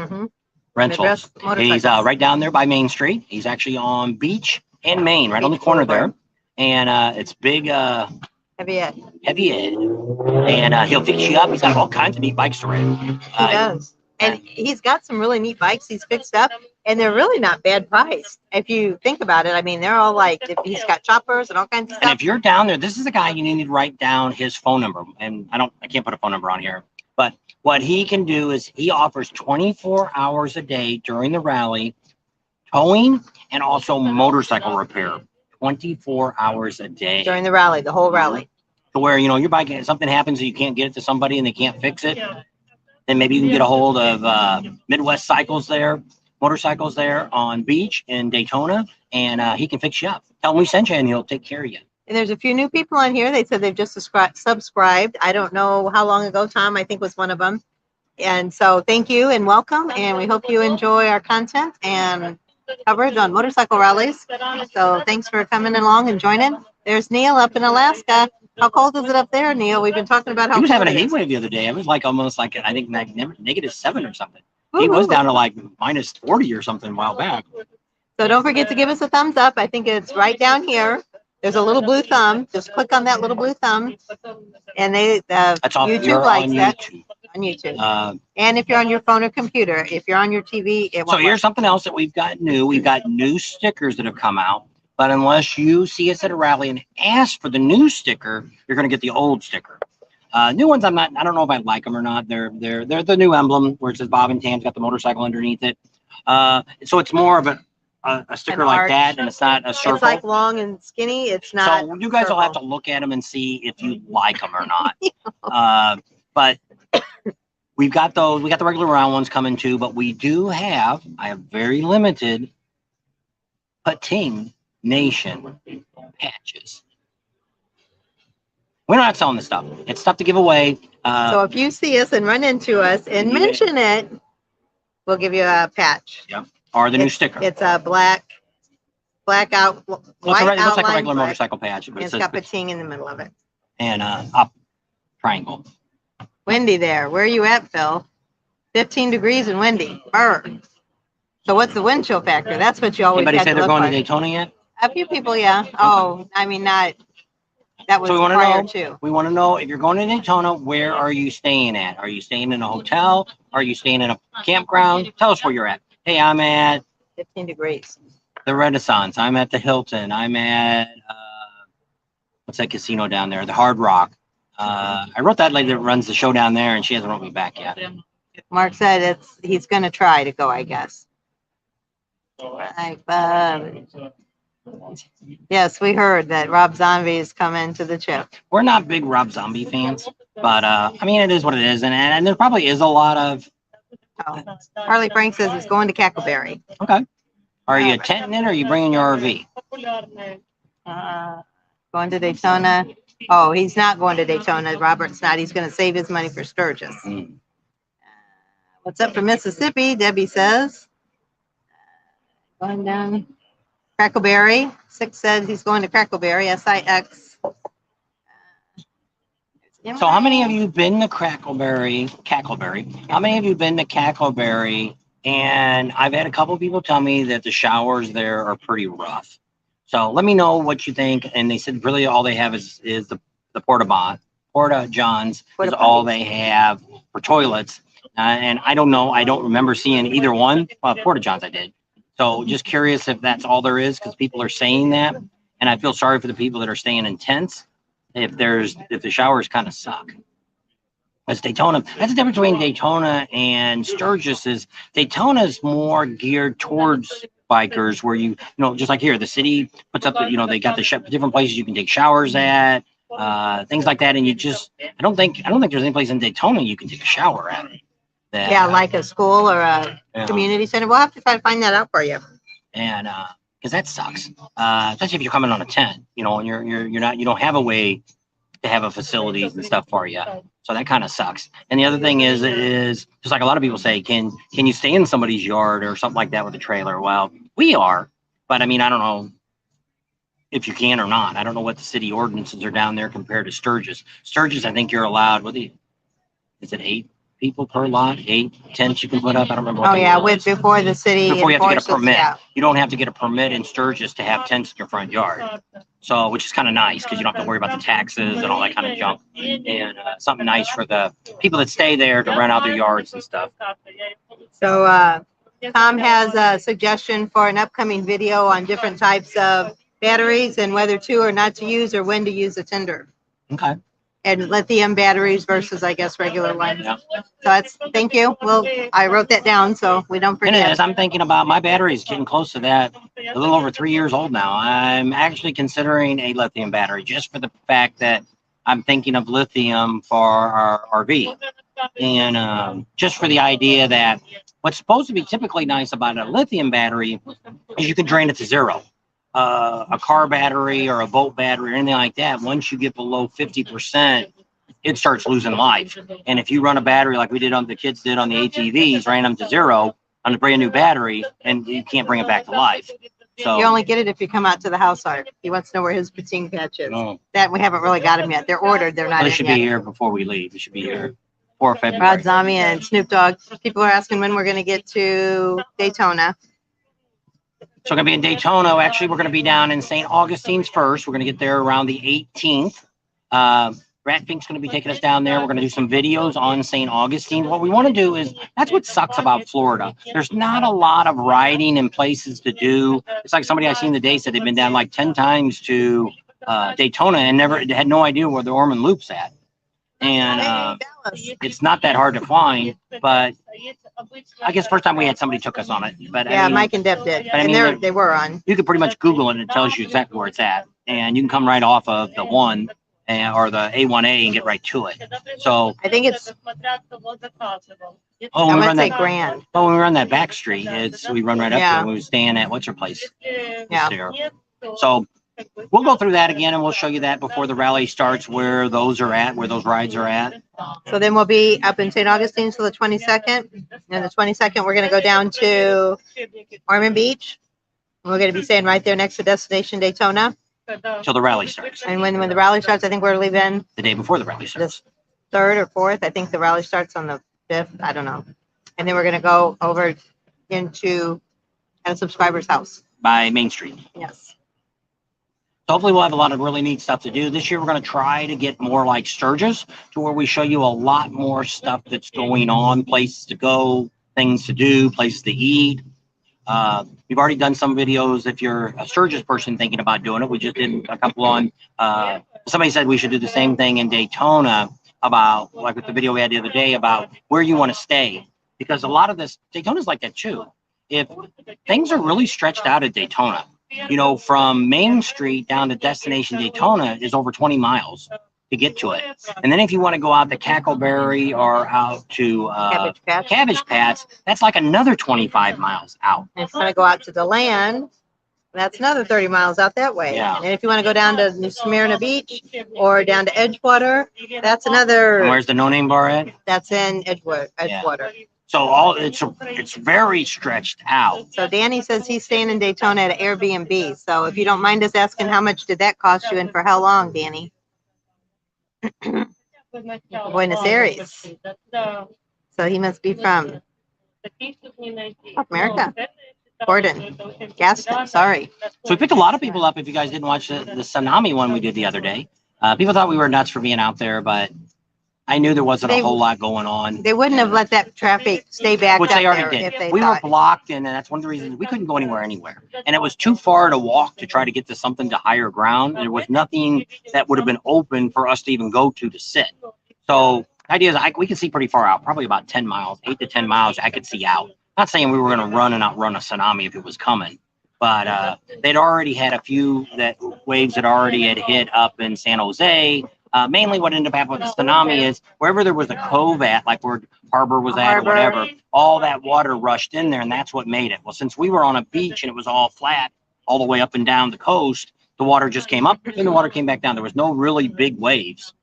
Rentals. He's right down there by Main Street. He's actually on Beach and Main, right on the corner there. And it's big, heavy Ed. And he'll fix you up. He's got all kinds of neat bikes to rent. He does. And he's got some really neat bikes he's fixed up, and they're really not bad priced. If you think about it, I mean, they're all like, he's got choppers and all kinds of stuff. And if you're down there, this is the guy you need to write down his phone number. And I can't put a phone number on here, but what he can do is he offers 24 hours a day during the rally, towing and also motorcycle repair, 24 hours a day. During the rally, the whole rally. To where, your bike, something happens and you can't get it to somebody and they can't fix it. Then maybe you can get a hold of Midwest Motorcycles there on Beach in Daytona, and he can fix you up. Tell him we sent you and he'll take care of you. And there's a few new people on here. They said they've just subscribed. I don't know how long ago. Tom, I think, was one of them. And so thank you and welcome. And we hope you enjoy our content and coverage on motorcycle rallies. So thanks for coming along and joining. There's Neil up in Alaska. How cold is it up there, Neil? We've been talking about how he was having a heat wave the other day. It was like almost like, I think, -7 or something. He was down to like -40 or something a while back. So don't forget to give us a thumbs up. I think it's right down here. There's a little blue thumb. Just click on that little blue thumb. And that's all YouTube likes that. YouTube. On YouTube. And if you're on your phone or computer, if you're on your TV, it won't So here's work. something else that we've got new. We've got new stickers that have come out. But unless you see us at a rally and ask for the new sticker, you're going to get the old sticker. New ones, I don't know if I like them or not. They're the new emblem where it says Bob and Tam's got the motorcycle underneath it. So it's more of a sticker like that, and it's not a circle. It's like long and skinny. It's not. So you guys will have to look at them and see if you like them or not. But we've got those. We got the regular round ones coming too. But we do have. I have very limited Pating Nation patches. We're not selling this stuff. It's stuff to give away. So if you see us and run into us and mention it, we'll give you a patch. Yep. Or the new sticker. It's a black out, white it looks like a outline regular flag, motorcycle patch. But and it's got Pating in the middle of it. And up triangle. Windy there. Where are you at, Phil? 15 degrees and windy. Brr. So what's the wind chill factor? That's what you always Anybody have say to they're look going like. to Daytona yet? A few people, yeah. Oh, I mean, not. That was So we want prior to know. to. We want to know if you're going to Daytona, where are you staying at? Are you staying in a hotel? Are you staying in a campground? Tell us where you're at. Hey, I'm at 15 degrees. the Renaissance. I'm at the Hilton. I'm at what's that casino down there? The Hard Rock. I wrote that lady that runs the show down there, and she hasn't wrote me back yet. Mark said he's going to try to go, I guess. Like, yes, we heard that Rob Zombie is coming to the chip. We're not big Rob Zombie fans, but I mean, it is what it is, and there probably is a lot of. Oh. Harley Frank says he's going to Cackleberry. Okay. Are you tenting it, or are you bringing your RV? Going to Daytona. Oh, he's not going to Daytona. Robert's not. He's going to save his money for Sturgis. What's up from Mississippi? Debbie says. Going down. Crackleberry. 6 said he's going to Crackleberry. SIX. So how many of you been to Cackleberry? How many of you been to Cackleberry? And I've had a couple of people tell me that the showers there are pretty rough. So let me know what you think. And they said really all they have is the Porta Johns is all they have for toilets. And I don't know. I don't remember seeing either one. Well, Porta Johns I did. So just curious if that's all there is, because people are saying that. And I feel sorry for the people that are staying in tents if the showers kind of suck. That's Daytona. That's the difference between Daytona and Sturgis. Is Daytona's more geared towards bikers, where you know, just like here, the city puts up, they got the different places you can take showers at, things like that. And you just, I don't think there's any place in Daytona you can take a shower at. That, Yeah, like a school or a community center. We'll have to try to find that out for you. And because that sucks, especially if you're coming on a tent, and you don't have a way to have a facilities and stuff for you. So that kind of sucks. And the other thing is just like a lot of people say, can you stay in somebody's yard or something like that with a trailer? Well, we are, but I mean, I don't know if you can or not. I don't know what the city ordinances are down there compared to Sturgis. Sturgis, I think you're allowed, is it 8 people per lot, 8 tents you can put up? I don't remember. Oh yeah, before the city. Before you have to get a permit. Yeah. You don't have to get a permit in Sturgis to have tents in your front yard. So, which is kind of nice because you don't have to worry about the taxes and all that kind of junk. And something nice for the people that stay there to rent out their yards and stuff. So Tom has a suggestion for an upcoming video on different types of batteries and whether to or not to use or when to use a tender. Okay. And lithium batteries versus, I guess, regular ones. Yeah. So thank you. Well, I wrote that down so we don't forget. And as I'm thinking about my batteries getting close to that, a little over 3 years old now, I'm actually considering a lithium battery just for the fact that I'm thinking of lithium for our RV. And just for the idea that what's supposed to be typically nice about a lithium battery is you can drain it to zero. A car battery or a boat battery or anything like that, once you get below 50%, it starts losing life. And if you run a battery like the kids did on the ATVs, ran them to zero on a brand new battery, and you can't bring it back to life. So you only get it if you come out to the house art. He wants to know where his poutine patch is. That we haven't really got them yet. They're ordered. They're not. They should be here before we leave. They should be here for February. Rod Zombie and Snoop Dogg. People are asking when we're going to get to Daytona. So we're going to be in Daytona. Actually, we're going to be down in St. Augustine's first. We're going to get there around the 18th. Rat Pink's going to be taking us down there. We're going to do some videos on St. Augustine. What we want to do is, that's what sucks about Florida. There's not a lot of riding and places to do. It's like somebody I seen today said they've been down like 10 times to Daytona and had no idea where the Ormond Loop's at. And it's not that hard to find, but I guess first time we had somebody took us on it. But yeah, Mike and Deb did. And they were on. You could pretty much Google it and it tells you exactly where it's at. And you can come right off of the 1 or the A1A and get right to it. So I think it's when we run that Grand. Oh, when we run that back street, we run right up there and we were staying at what's her place? Yeah. So we'll go through that again and we'll show you that before the rally starts, where those rides are at. So then we'll be up in St. Augustine till the 22nd. And the 22nd, we're going to go down to Ormond Beach. We're going to be staying right there next to Destination Daytona. Till the rally starts. And when the rally starts, I think we're leaving the day before the rally starts. The 3rd or 4th. I think the rally starts on the 5th. I don't know. And then we're going to go over into a subscriber's house. By Main Street. Yes. So hopefully we'll have a lot of really neat stuff to do. This year we're going to try to get more like Sturgis, to where we show you a lot more stuff that's going on, places to go, things to do, places to eat. We've already done some videos if you're a Sturgis person thinking about doing it. We just did a couple on, somebody said we should do the same thing in Daytona, about like with the video we had the other day about where you want to stay. Because a lot of this, Daytona's like that too. If things are really stretched out at Daytona, from Main Street down to Destination Daytona is over 20 miles to get to it. And then if you want to go out to Cackleberry or out to Cabbage Patch, that's like another 25 miles out. And if you want to go out to the land, that's another 30 miles out that way. Yeah. And if you want to go down to New Smyrna Beach or down to Edgewater, that's another. And where's the No Name Bar at? That's in Edgewater. Yeah. So it's very stretched out. So Danny says he's staying in Daytona at an Airbnb. So if you don't mind us asking, how much did that cost you and for how long, Danny? Buenos Aires. So he must be from South America. Gordon. Gaston, sorry. So we picked a lot of people up. If you guys didn't watch the tsunami one we did the other day, people thought we were nuts for being out there, but I knew there wasn't a whole lot going on. They wouldn't have let that traffic stay back. Which they already did. We were blocked, and that's one of the reasons we couldn't go anywhere. And it was too far to walk to try to get to something to higher ground. There was nothing that would have been open for us to even go to sit. So The idea is we can see pretty far out, probably about 10 miles, 8 to 10 miles. I could see out. Not saying we were going to run and outrun a tsunami if it was coming, but they'd already had a few waves that already had hit up in San Jose. Mainly what ended up happening with the tsunami is wherever there was a cove at, like where Harbor was at or whatever, all that water rushed in there, and that's what made it. Well, since we were on a beach and it was all flat all the way up and down the coast, the water just came up and the water came back down. There was no really big waves.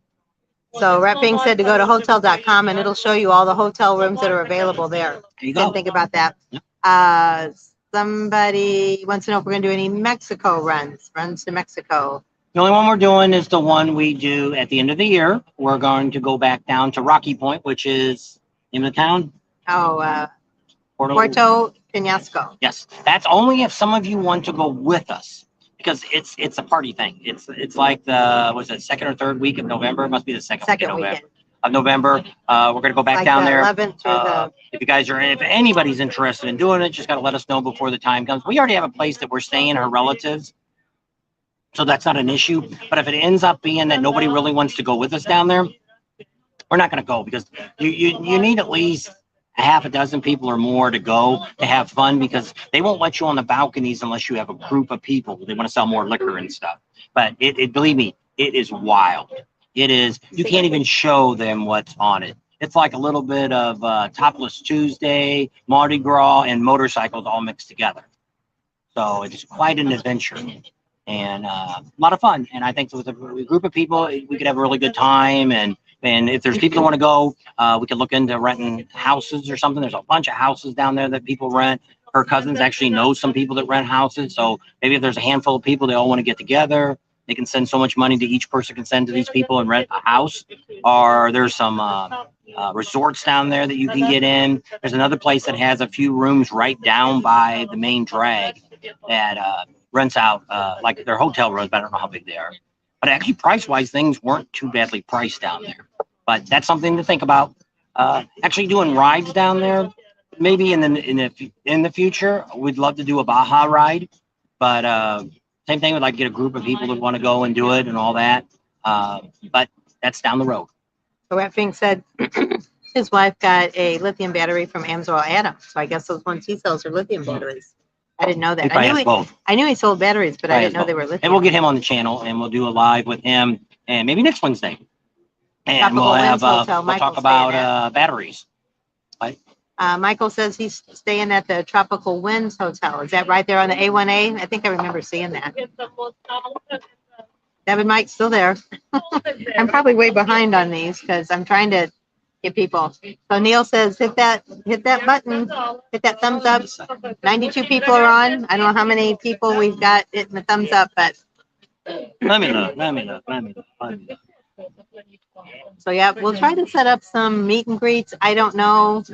So Rep being said to go to hotel.com and it'll show you all the hotel rooms that are available there. There you Didn't go. think about that. Yep. Somebody wants to know if we're going to do any Mexico runs to Mexico. The only one we're doing is the one we do at the end of the year. We're going to go back down to Rocky Point, which is in the town. Puerto Penasco. Yes, that's only if some of you want to go with us, because it's a party thing. It's like the second or third week of November. It must be the second week of November. We're gonna go back Like down the there. 11th through If anybody's interested in doing it, just gotta let us know before the time comes. We already have a place that we're staying, her relatives, so that's not an issue. But if it ends up being that nobody really wants to go with us down there, we're not gonna go, because you need at least a half a dozen people or more to go to have fun, because they won't let you on the balconies unless you have a group of people. They want to sell more liquor and stuff. But believe me, it is wild. It is. You can't even show them what's on it. It's like a little bit of Topless Tuesday, Mardi Gras, and motorcycles all mixed together. So it's quite an adventure and a lot of fun. And I think with a group of people, we could have a really good time. And if there's people that want to go, we could look into renting houses or something. There's a bunch of houses down there that people rent. Her cousins actually know some people that rent houses. So maybe if there's a handful of people, they all want to get together. They can send so much money to each person can send to these people and rent a house. Or there's some resorts down there that you can get in. There's another place that has a few rooms right down by the main drag that rents out like their hotel rooms, but I don't know how big they are. But actually, price-wise, things weren't too badly priced down there. But that's something to think about. Actually, doing rides down there, maybe in the future, we'd love to do a Baja ride. But same thing, we'd like to get a group of people that want to go and do it and all that. But that's down the road. So that being said, his wife got a lithium battery from Amsoil Adams. So I guess those ones he sells are lithium batteries. I didn't know that. I knew he sold batteries, but I didn't know they were lithium. And we'll get him on the channel, and we'll do a live with him, and maybe next Wednesday. And we'll talk about batteries. Right? Michael says he's staying at the Tropical Winds Hotel. Is that right there on the A1A? I think I remember seeing that. Devin Mike's still there. I'm probably way behind on these because I'm trying to get people. So Neil says, hit that button, hit that thumbs up. 92 people are on. I don't know how many people we've got hitting the thumbs up, but let me look. So yeah, we'll try to set up some meet and greets. I don't know.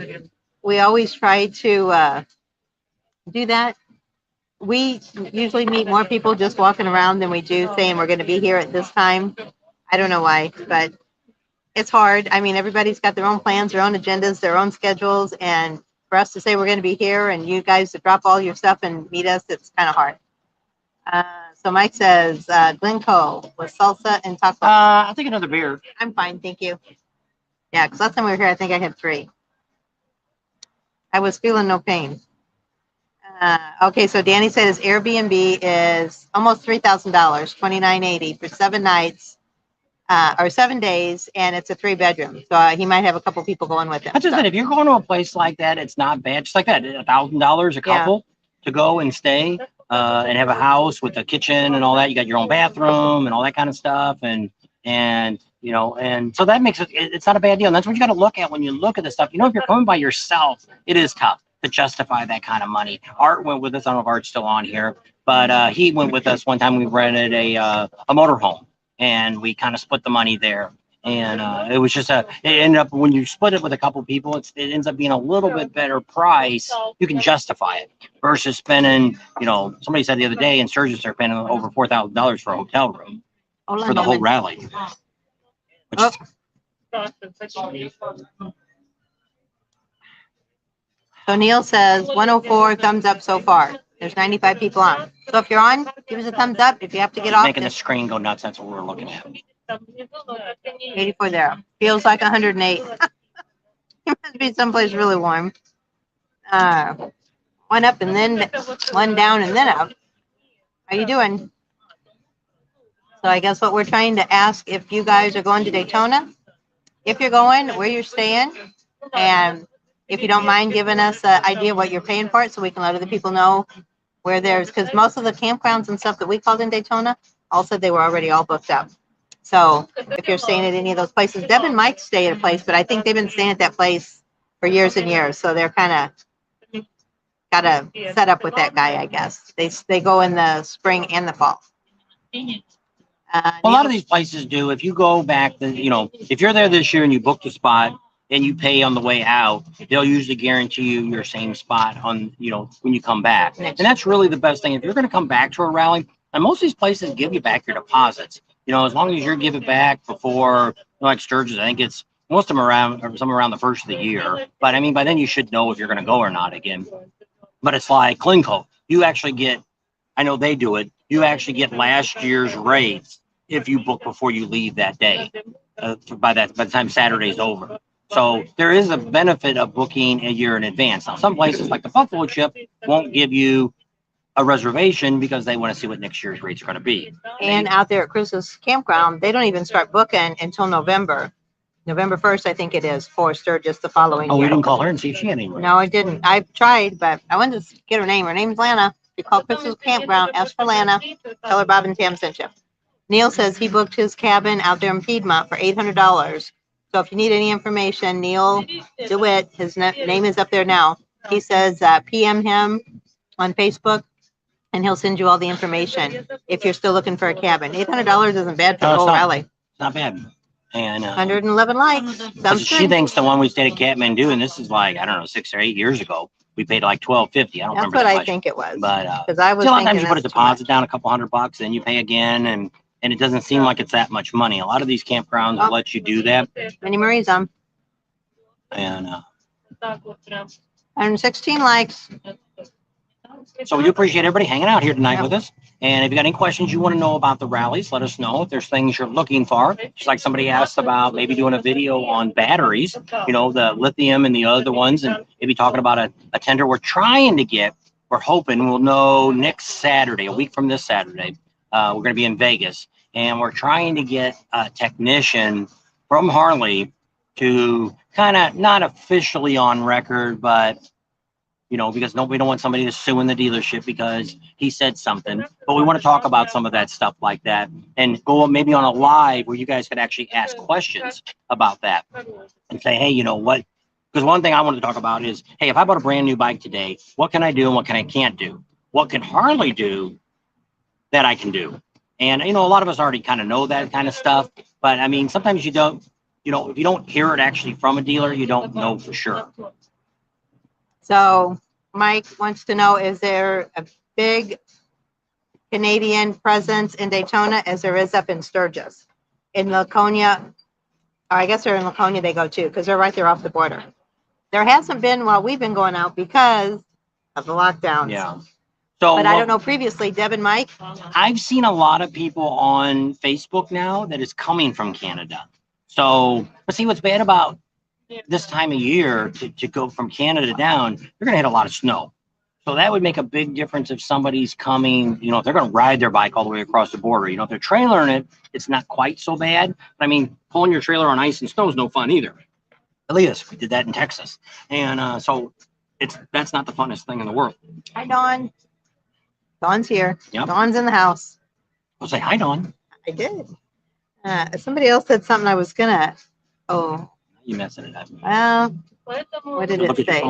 We always try to do that. We usually meet more people just walking around than we do saying we're going to be here at this time. I don't know why, but it's hard. I mean, everybody's got their own plans, their own agendas, their own schedules. And for us to say we're going to be here and you guys to drop all your stuff and meet us, it's kind of hard. So Mike says, Glencoe with salsa and tacos. I'll take another beer. I'm fine, thank you. Yeah, because last time we were here, I think I had 3. I was feeling no pain. Okay, so Danny said his Airbnb is almost $3,000, $2,980 for 7 nights or 7 days, and it's a 3-bedroom. So he might have a couple people going with him. That's just it. If you're going to a place like that, it's not bad. Just like that, $1,000 a couple to go and stay and have a house with a kitchen and all that. You got your own bathroom and all that kind of stuff, and you know, and so that makes it's not a bad deal. And that's what you got to look at when you look at this stuff. You know, if you're coming by yourself, it is tough to justify that kind of money. Art went with us. I don't know if Art's still on here, but he went with us one time. We rented a motorhome, and we kind of split the money there. And it was just it ended up, when you split it with a couple people, it ends up being a little bit better price. You can justify it versus spending, you know, somebody said the other day in Sturgis they're paying over $4,000 for a hotel room for the whole rally. So Neil says 104 thumbs up so far. There's 95 people on. So if you're on, give us a thumbs up. If you have to get off, making the screen go nuts. That's what we're looking at. 84 there. Feels like 108. It must be someplace really warm. One up and then one down and then up. How you doing? So I guess what we're trying to ask, if you guys are going to Daytona, if you're going, where you're staying, and if you don't mind giving us an idea what you're paying for it, so we can let other people know where there's, because most of the campgrounds and stuff that we called in Daytona all said they were already all booked up. So if you're staying at any of those places, Deb and Mike stay at a place, but I think they've been staying at that place for years and years, so they're kind of got to set up with that guy, I guess. They go in the spring and the fall. Well, a lot of these places do. If you go back, if you're there this year and you booked a spot and you pay on the way out, they'll usually guarantee you your same spot on, when you come back. And that's really the best thing. If you're going to come back to a rally, and most of these places give you back your deposits, as long as you give it back before, like Sturgis, I think it's most of them around the first of the year. But I mean, by then you should know if you're going to go or not again. But it's like Clinco. You actually get, I know they do it, you actually get last year's rates if you book before you leave that day, by the time Saturday's over. So there is a benefit of booking a year in advance. Now, some places like the Buffalo Chip won't give you a reservation because they want to see what next year's rates are going to be. And out there at Chris's campground, they don't even start booking until November 1st, I think it is, for Sturgis the following year. We didn't call her and see if she had any rates. No, I didn't. I tried, but I wanted to get her name. Her name's Lana. If you call Chris's campground, ask for Lana. Tell her Bob and Tam sent you. Neil says he booked his cabin out there in Piedmont for $800. So if you need any information, Neil DeWitt, his name is up there now. He says PM him on Facebook, and he'll send you all the information if you're still looking for a cabin. $800 isn't bad for the whole rally. Not bad. And 111 likes. She thinks the one we stayed at Kathmandu, and this is like, I don't know, 6 or 8 years ago, we paid like $12.50. I don't remember. That's what I think it was. But because I was a lot of times thinking you put a deposit down, a couple $100, then you pay again, and it doesn't seem like it's that much money. A lot of these campgrounds will let you do that. Minnie Marie's on. And 116 likes. So we appreciate everybody hanging out here tonight with us. And if you got any questions you want to know about the rallies, let us know. If there's things you're looking for, just like somebody asked about maybe doing a video on batteries, the lithium and the other ones, and maybe talking about a tender we're trying to get. We're hoping we'll know next Saturday, a week from this Saturday. We're going to be in Vegas, and we're trying to get a technician from Harley to kind of not officially on record, but because we don't want somebody to sue in the dealership because he said something. But we want to talk about some of that stuff like that and go maybe on a live where you guys could actually ask questions about that and say, hey, what? Because one thing I wanted to talk about is, hey, if I bought a brand new bike today, what can I do and what can I can't do? What can Harley do that I can do? And, a lot of us already kind of know that kind of stuff. But, I mean, sometimes you don't, if you don't hear it actually from a dealer, you don't know for sure. So Mike wants to know, is there a big Canadian presence in Daytona as there is up in Sturgis? In Laconia, or I guess they're in Laconia they go to, because they're right there off the border. There hasn't been while we've been going out because of the lockdowns. Yeah. So, but I don't know previously, Deb and Mike? I've seen a lot of people on Facebook now that is coming from Canada. So, but see what's bad about this time of year to go from Canada down, you're going to hit a lot of snow. So that would make a big difference if somebody's coming, if they're going to ride their bike all the way across the border. If they're trailering it, it's not quite so bad. But I mean, pulling your trailer on ice and snow is no fun either. At least we did that in Texas. And so that's not the funnest thing in the world. Hi, Dawn. Dawn's here. Yep. Dawn's in the house. I'll say hi, Dawn. I did. Somebody else said something I was going to, You messing it up. What did it say?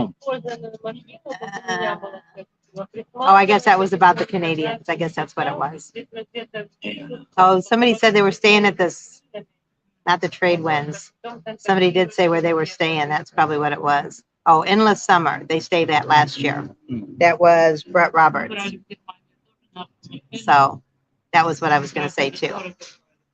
I guess that was about the Canadians. I guess that's what it was. Oh, somebody said they were staying at this, not the Trade Winds. Somebody did say where they were staying. That's probably what it was. Oh, Endless Summer. They stayed at last year. That was Brett Roberts. So that was what I was going to say too.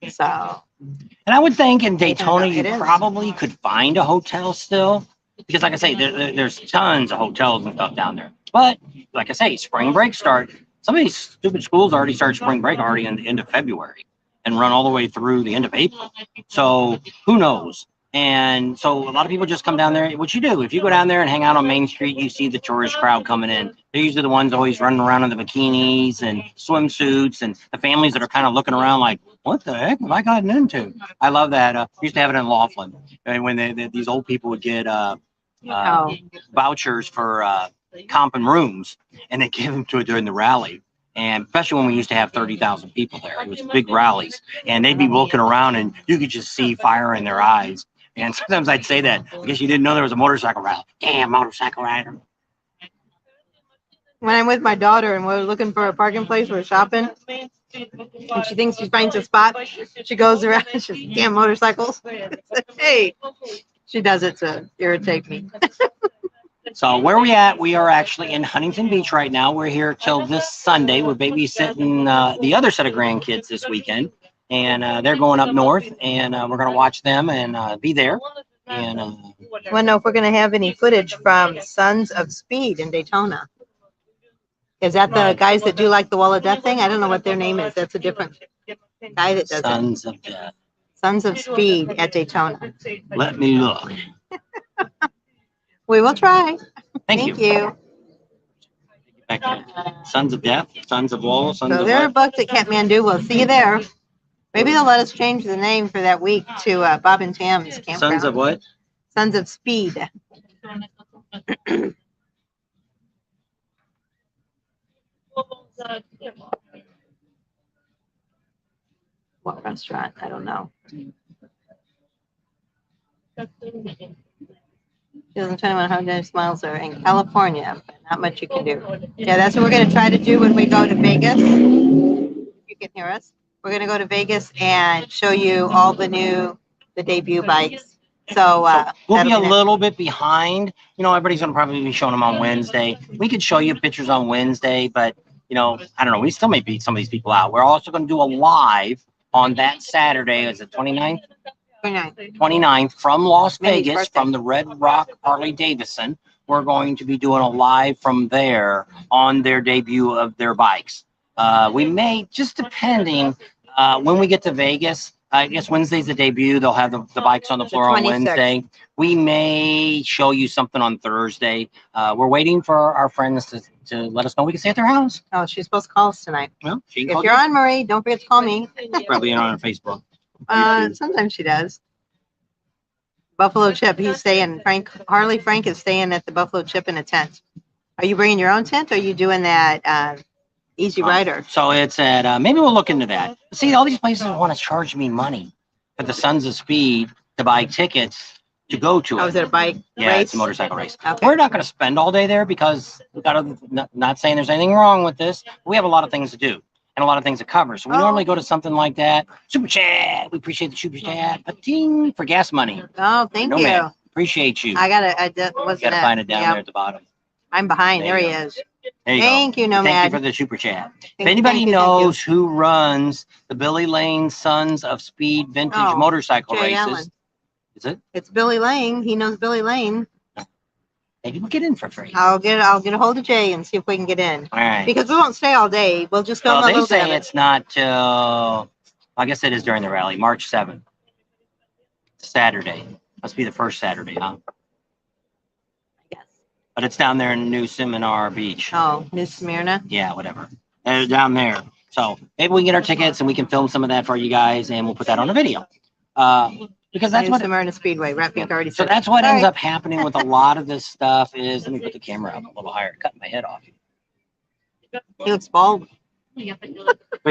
So. And I would think in Daytona, you probably could find a hotel still. Because like I say, there's tons of hotels and stuff down there. But like I say, spring break start. Some of these stupid schools already start spring break already in the end of February. and run all the way through the end of April. So who knows? And so a lot of people just come down there. What you do, if you go down there and hang out on Main Street, you see the tourist crowd coming in. They're usually the ones always running around in the bikinis and swimsuits, and the families that are kind of looking around like, what the heck have I gotten into? I love that. We used to have it in Laughlin, and when these old people would get vouchers for comping rooms, and they give them to it during the rally. And especially when we used to have 30,000 people there, it was big rallies, and they'd be looking around, and you could just see fire in their eyes. And sometimes I'd say that, I guess you didn't know there was a motorcycle rally. Damn, motorcycle rider. When I'm with my daughter and we're looking for a parking place, we're shopping, and she thinks she finds a spot, she goes around, she's like, damn motorcycles. Hey, she does it to irritate me. So where we at? We are actually in Huntington Beach right now. We're here till this Sunday. We're babysitting the other set of grandkids this weekend. And they're going up north, and we're going to watch them and be there. And I want to know if we're going to have any footage from Sons of Speed in Daytona. Is that the guys that do like the Wall of Death thing? I don't know what their name is. That's a different guy that does Sons of Death. Sons of Speed at Daytona. Let me look. We will try. Thank you. Back to Sons of Death, Sons of Wall, Sons So of they're what? booked at Kathmandu. We'll see you there. Maybe they'll let us change the name for that week to Bob and Tam's campground. Sons of what? Sons of Speed. What restaurant? I don't know. 2021 Hard Smiles are in California, but not much you can do. Yeah, that's what we're going to try to do when we go to Vegas. You can hear us. We're going to go to Vegas and show you all the debut bikes. So we'll be a little bit behind. You know, everybody's going to probably be showing them on Wednesday. We could show you pictures on Wednesday, but, you know, I don't know. We still may beat some of these people out. We're also going to do a live on that Saturday. Is it 29th? 29th from Las Vegas, from the Red Rock Harley Davidson. We're going to be doing a live from there on their debut of their bikes. We may, just depending, when we get to Vegas, I guess Wednesday's the debut. They'll have the bikes on the floor on Wednesday. We may show you something on Thursday. We're waiting for our friends to let us know we can stay at their house. Oh, she's supposed to call us tonight. Well, if you're on, Marie, don't forget to call me. Probably on Facebook. Sometimes she does. Buffalo Chip, he's staying. Harley Frank is staying at the Buffalo Chip in a tent. Are you bringing your own tent, or are you doing that Easy Rider? So it's at, maybe we'll look into that. See, all these places want to charge me money for the Sons of Speed to buy tickets to go to it. Oh, is it a bike race? Yeah, it's a motorcycle race. Okay. We're not going to spend all day there because we got to, not saying there's anything wrong with this. But we have a lot of things to do and a lot of things to cover. So we normally go to something like that. Super chat. We appreciate the super chat. Pating for gas money. Oh, thank you. Man, appreciate you. I gotta find it down there at the bottom. I'm behind. There he is. There you Thank you, Nomad. Thank you for the super chat. If anybody knows who runs the Billy Lane Sons of Speed vintage motorcycle Jay races, Allen. is it? It's Billy Lane. He knows Billy Lane. Maybe we'll get in for free. I'll get a hold of Jay and see if we can get in. All right. Because we won't stay all day. We'll just film a little bit. They say it's not till, I guess it is during the rally, March 7th. Saturday. Must be the first Saturday, huh? Yes. But it's down there in New Seminar Beach. Oh, New Smyrna? Yeah, whatever. They're down there. So maybe we can get our tickets and we can film some of that for you guys and we'll put that on a video. Because that's New what Smyrna Speedway. Rapid already so said that's what ends up happening with a lot of this stuff is, let me put the camera up a little higher, cutting my head off. He looks bald. Wait, you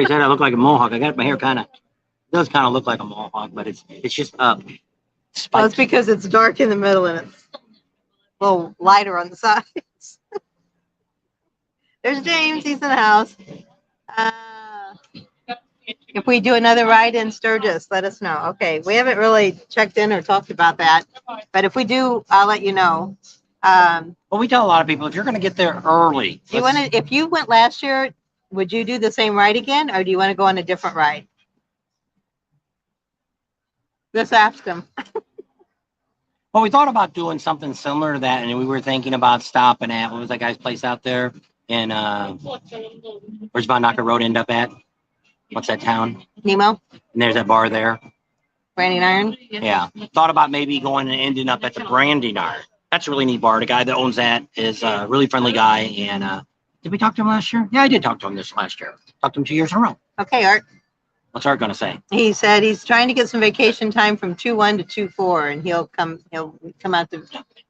said I look like a mohawk. I got my hair does kind of look like a mohawk, but it's just up. Well, it's because it's dark in the middle and it's a little lighter on the sides. There's James. He's in the house. If we do another ride in Sturgis, let us know. Okay, we haven't really checked in or talked about that, but if we do, I'll let you know. Well, we tell a lot of people if you're going to get there early. Do you want to? If you went last year, would you do the same ride again, or do you want to go on a different ride? Just ask them. Well, we thought about doing something similar to that, and we were thinking about stopping at, what was that guy's place out there in where's Von Knocker Road end up at? what's that town? Nemo, And there's that bar there. Branding Iron. Yeah. Thought about maybe going and ending up at the Branding Iron. That's a really neat bar. The guy that owns that is a really friendly guy. And did we talk to him last year? Yeah, I did talk to him this last year. Talked to him 2 years in a row. Okay, Art. What's Art going to say? He said he's trying to get some vacation time from 2/1 to 2/4, and he'll come out to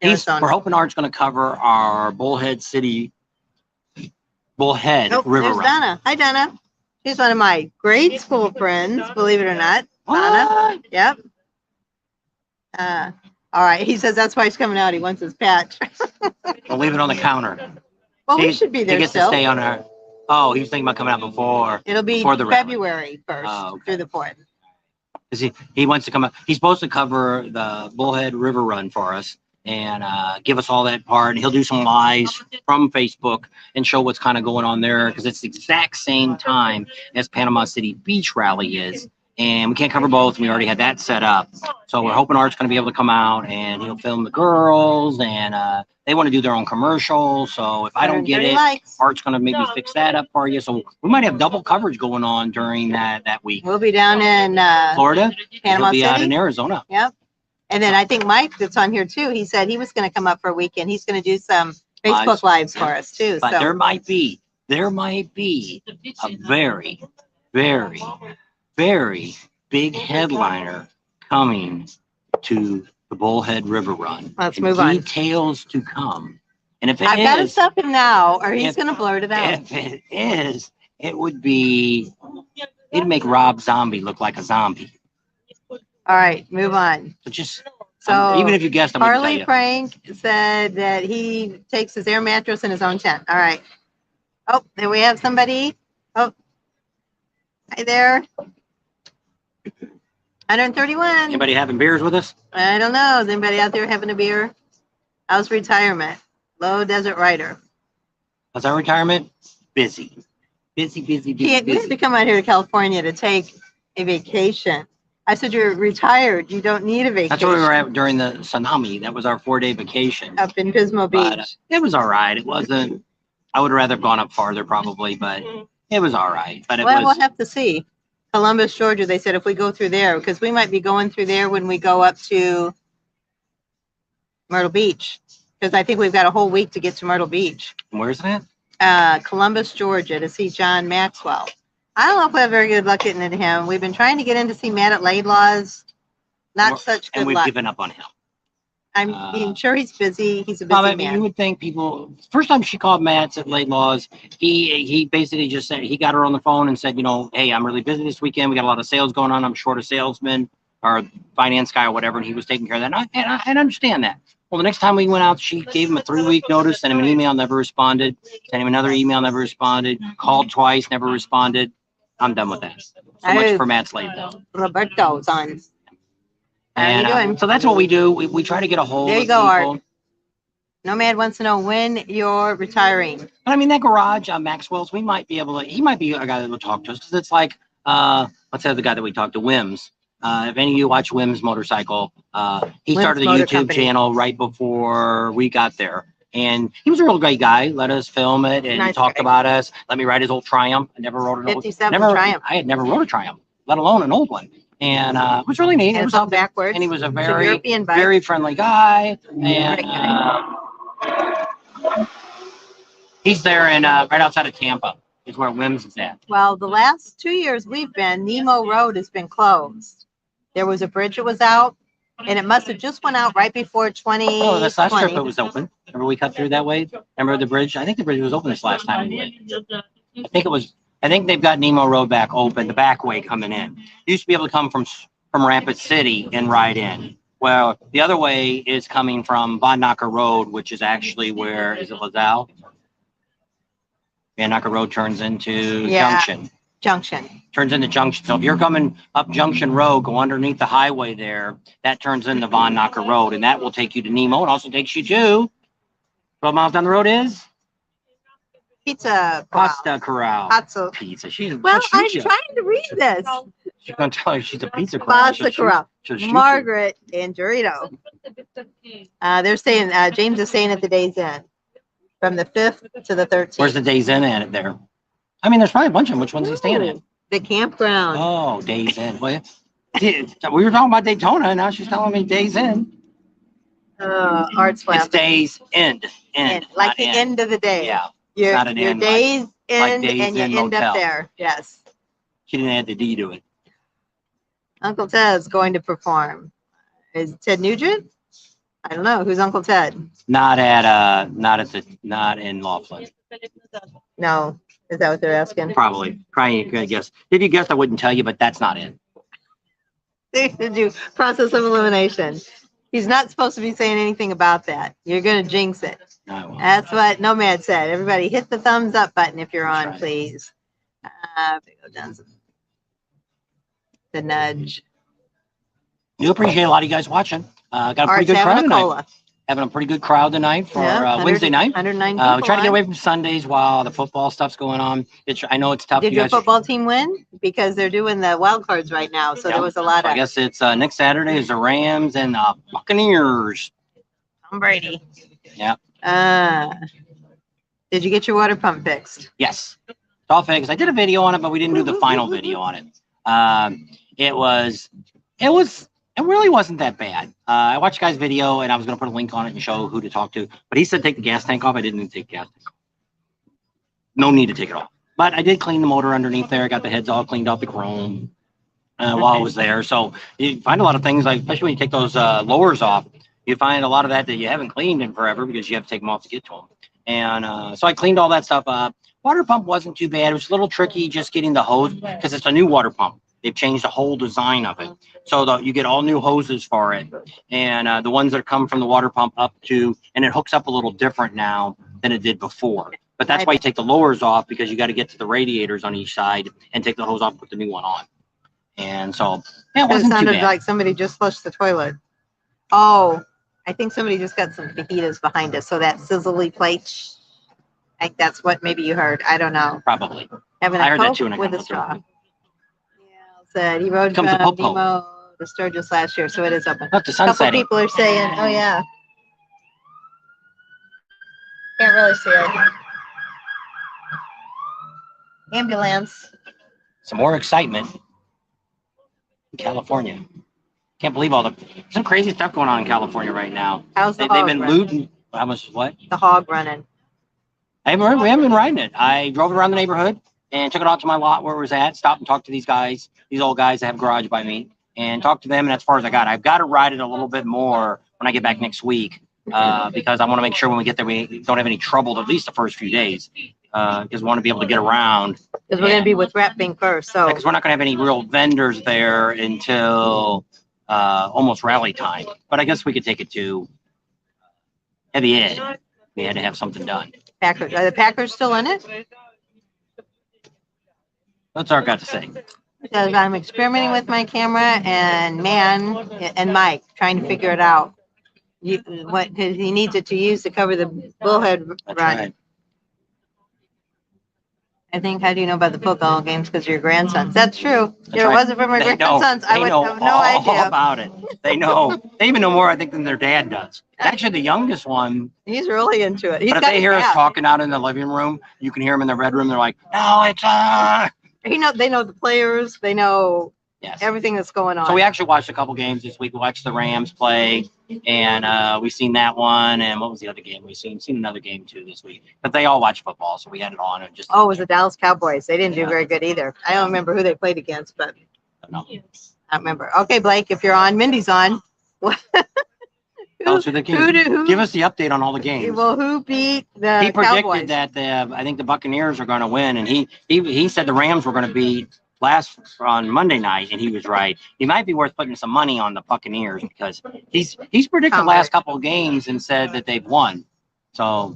Arizona. We're hoping Art's going to cover our Bullhead River There's Run. Donna. Hi, Donna. She's one of my grade school friends, believe it or not. Donna. What? Yep. All right. He says that's why he's coming out. He wants his patch. We'll leave it on the counter. Well, we should be there He gets still. to stay on our. Oh, he was thinking about coming out before. It'll be before the rally. February 1st Okay. through the 4th. Because he wants to come up. He's supposed to cover the Bullhead River Run for us and give us all that part. And he'll do some lives from Facebook and show what's kind of going on there because it's the exact same time as Panama City Beach Rally is. And we can't cover both. We already had that set up. So we're hoping Art's going to be able to come out and he'll film the girls and they want to do their own commercial. So if I don't get it, likes. Art's going to maybe fix that up for you. So we might have double coverage going on during that week. We'll be down in Florida, Panama he'll be City. out in Arizona. Yep. And then I think Mike that's on here too, he said he was going to come up for a weekend. He's going to do some Facebook lives for us too. But So there might be a very, very, very big headliner coming to the Bullhead River Run. Let's And move on. Details to come. And if it I've got to is, stop him now or he's if- going to blurt it out. if it is, it'd make Rob Zombie look like a zombie. All right, move on. So just, So even if you guessed, I'm going to tell Harley you. Frank said that he takes his air mattress in his own tent. All right. Oh, there we have somebody. Oh, hi there. 131. Anybody having beers with us? I don't know. Is anybody out there having a beer? How's retirement? Low Desert Rider. How's our retirement? Busy. Busy. You had to come out here to California to take a vacation. I said, you're retired. You don't need a vacation. That's where we were at during the tsunami. That was our 4-day vacation. Up in Pismo But, Beach. it was all right. It wasn't, I would have rather gone up farther probably, but it was all right. But it Well, was, we'll have to see. Columbus, Georgia, they said if we go through there, because we might be going through there when we go up to Myrtle Beach. Because I think we've got a whole week to get to Myrtle Beach. where's that? Columbus, Georgia, to see John Maxwell. I don't know if we have very good luck getting into him. We've been trying to get in to see Matt at Laidlaw's. Not such And good we've luck. given up on him. I'm sure he's busy. He's a Well, busy I mean, you man. would think people, first time she called Matt's at Laidlaw's, he basically just said, he got her on the phone and said, hey, I'm really busy this weekend. We got a lot of sales going on. I'm short a salesman or finance guy or whatever. And he was taking care of that. And I understand that. Well, the next time we went out, she gave him a 3-week notice, sent him an email, never responded. Sent him another email, never responded. Called twice, never responded. I'm done with that. So much for Matt's Laidlaw. Roberto's on. How are you And doing? so that's what we do. We try to get a hold There you of go, people. Art. Nomad wants to know when you're retiring. But I mean, that garage on Maxwell's, we might be able to, he might be a guy that will talk to us. Cause it's like, let's say the guy that we talked to, Wims. If any of you watch Wims Motorcycle, he Wims started a Motor YouTube Company. channel right before we got there. And he was a real great guy. Let us film it and he Nice talked guy. about us. Let me ride his old Triumph. I never rode an old 57 never, Triumph. I had never rode a Triumph, let alone an old one. And it was really neat. And It it's was all backwards. and he was a It's a very, European bike. very friendly guy. Great And guy. he's there in right outside of Tampa is where Wims is at. Well, the last 2 years we've been, Nemo Road has been closed. There was a bridge that was out, and it must have just went out right before 2020. Oh, this last trip it was open. Remember we cut through that way? Remember the bridge? I think the bridge was open this last time. I think it was. I think they've got Nemo Road back open, the back way coming in. You used to be able to come from Rapid City and ride in. Well, the other way is coming from Von Knocker Road, which is actually where is it LaSalle? Van Knocker Road turns into Yeah. Junction. Turns into Junction. So if you're coming up Junction Road, go underneath the highway there, that turns into Von Knocker Road, and that will take you to Nemo. It also takes you to 12 miles down the road is Pizza. Pasta Corral. Pizza. Pizza. She's Well, she'll I'm shoot you. trying to read this. She's gonna tell you she's a pizza corral. Pasta Corral. She'll shoot you. Margaret and Dorito. They're saying, James is saying at the day's end, from the 5th to the 13th. Where's the Days Inn at it there? I mean, there's probably a bunch of them. Which one's he staying at? The campground. Oh, Days Inn. Well, we were talking about Daytona, and now she's telling me Days Inn. Arts It's Lab. Days End. End, like the end of the day. Yeah. Your, not an your end, days like end Days and you Inn end Motel. up there. Yes. She didn't add the D to it. Uncle Ted's going to perform. Is Ted Nugent? I don't know. Who's Uncle Ted? Not in Laughlin. No. Is that what they're asking? Probably gonna guess. If you guessed, I wouldn't tell you, but that's not it. They should do process of elimination. He's not supposed to be saying anything about that. You're going to jinx it. No, I won't. That's what Nomad said. Everybody hit the thumbs up button if you're That's on, right. please. Go down the nudge. We appreciate a lot of you guys watching. Got a pretty Art's good crowd having a tonight. cola. Having a pretty good crowd tonight for Wednesday night. 109 We people try to get on. away from Sundays while the football stuff's going on. I know it's tough. Did you your guys, football team win? Because they're doing the wild cards right now, so Yeah. there was a lot I of guess it's next Saturday is the Rams and Buccaneers. Tom Brady. Yeah. Did you get your water pump fixed? Yes. It's all fixed. I did a video on it, but we didn't do the final video on it. It really wasn't that bad. I watched the guy's video and I was going to put a link on it and show who to talk to, but he said take the gas tank off. I didn't need to take the gas tank off. No need to take it off. But I did clean the motor underneath there. I got the heads all cleaned off the chrome while I was there. So you find a lot of things, like especially when you take those lowers off, you find a lot of that you haven't cleaned in forever because you have to take them off to get to them. And so I cleaned all that stuff up. Water pump wasn't too bad. It was a little tricky just getting the hose because it's a new water pump. They've changed the whole design of it. So you get all new hoses for it. And the ones that come from the water pump up to, and it hooks up a little different now than it did before. But that's why you take the lowers off, because you got to get to the radiators on each side and take the hose off, put the new one on. And so yeah, it It wasn't too sounded bad. like somebody just flushed the toilet. Oh, I think somebody just got some fajitas behind us. So that sizzly plate, I think that's what maybe you heard. I don't know. Probably. Having I a heard that Coke too when I with got a up there. straw. Said he rode Comes a Popo. Demo to Sturgis last year, so it is open. Not the A couple sunset. people are saying, "Oh yeah." Can't really see it. Ambulance. Some more excitement in California. Can't believe there's some crazy stuff going on in California right now. How's the They've hog been running? looting. How much? What? The hog running. We haven't been riding it. I drove it around the neighborhood and took it out to my lot where it was at. Stopped and talked to these guys, these old guys that have a garage by me, and talked to them. And as far as I got, I've got to ride it a little bit more when I get back next week because I want to make sure when we get there we don't have any trouble at least the first few days because we want to be able to get around. Because we're going to be with wrapping first, so Because we're not going to have any real vendors there until almost rally time. But I guess we could take it to Heavy Ed. We had to have something done. Packers. Are the Packers still in it? That's all I got to say. Because I'm experimenting with my camera and Mike trying to figure it out. What he needs it to use to cover the bullhead That's run. right. I think, how do you know about the football games? Because your grandsons. That's true. If it right. wasn't for my They grandsons, I would know have no all idea. about it. They know. They even know more, I think, than their dad does. Actually, the youngest one. He's really into it. He's But if got they hear us his talking out in the living room, you can hear them in the red room. They're like, "No, it's They know the players. They know yes." everything that's going on. So we actually watched a couple games this week. We watched the Rams play, and we've seen that one. And what was the other game? We've seen another game too this week. But they all watch football, so we had it on and just. Oh, it was the Dallas Cowboys. They didn't do Yeah. very good either. I don't remember who they played against, but No. I don't remember. Okay, Blake, if you're on, Mindy's on. Tell us who the game. Give us the update on all the games. Well, who beat the He predicted Cowboys? that I think the Buccaneers are going to win, and he said the Rams were going to beat on Monday night, and he was right. He might be worth putting some money on the Buccaneers because he's predicted the last couple of games and said that they've won. So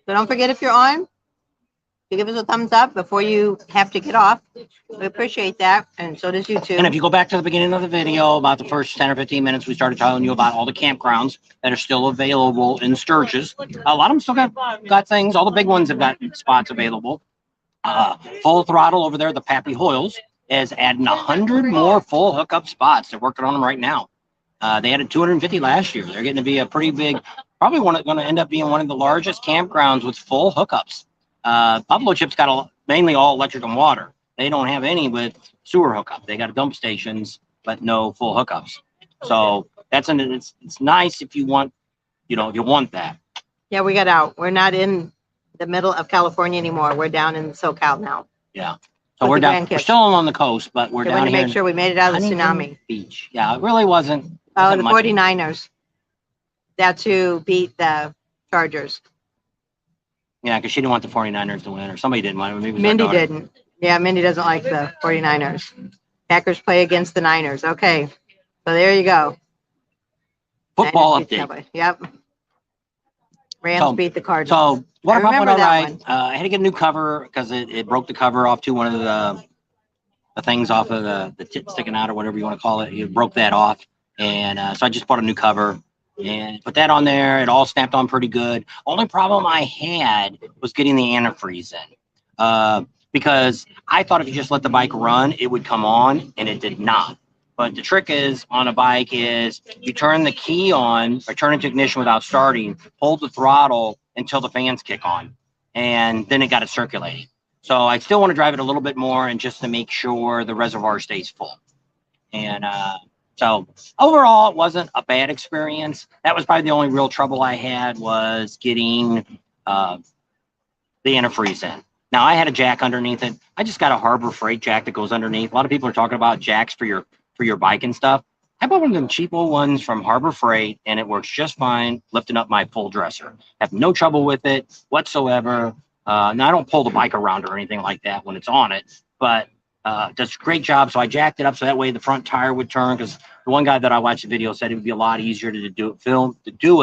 don't forget, if you're on, to give us a thumbs up before you have to get off. We appreciate that, and so does YouTube. and if you go back to the beginning of the video, about the first 10 or 15 minutes, we started telling you about all the campgrounds that are still available in Sturgis. A lot of them still got things. All the big ones have got spots available. Full Throttle over there, the Pappy Hoyles, is adding 100 more full hookup spots. They're working on them right now. They added 250 last year. They're getting to be a pretty big, probably going to end up being one of the largest campgrounds with full hookups. Buffalo Chip's got mainly all electric and water. They don't have any with sewer hookup. They got dump stations, but no full hookups. So it's nice if you want, you want that. Yeah, we got out. We're not in the middle of California anymore. We're down in SoCal now. Yeah. So With we're the down. grandkids. We're still on the coast, but we're They down wanted to here make sure we made it out of the tsunami. Beach. Yeah, it really wasn't. Oh, wasn't the much. 49ers. That's who beat the Chargers. Yeah, because she didn't want the 49ers to win, or somebody didn't want it. Maybe it was our Mindy daughter. didn't. Yeah, Mindy doesn't like the 49ers. Packers play against the Niners. Okay. So there you go. Football Niners beat the update. Cowboys. Yep. Rams beat the Cardinals. So water pump went remember all that right. one. I had to get a new cover because it broke the cover off to one of the things off of the tip sticking out or whatever you want to call it. It broke that off, and so I just bought a new cover and put that on there. It all snapped on pretty good. Only problem I had was getting the antifreeze in, because I thought if you just let the bike run, it would come on, and it did not. But the trick is on a bike is you turn the key on or turn into ignition without starting, hold the throttle until the fans kick on, and then it got it circulating. So I still want to drive it a little bit more and just to make sure the reservoir stays full. And so overall, it wasn't a bad experience. That was probably the only real trouble I had was getting the antifreeze in. Now I had a jack underneath it. I just got a Harbor Freight jack that goes underneath. A lot of people are talking about jacks for your bike and stuff. I bought one of them cheap old ones from Harbor Freight, and it works just fine lifting up my full dresser. Have no trouble with it whatsoever. Now I don't pull the bike around or anything like that when it's on it, but does a great job. So I jacked it up so that way the front tire would turn, because the one guy that I watched the video said it would be a lot easier to do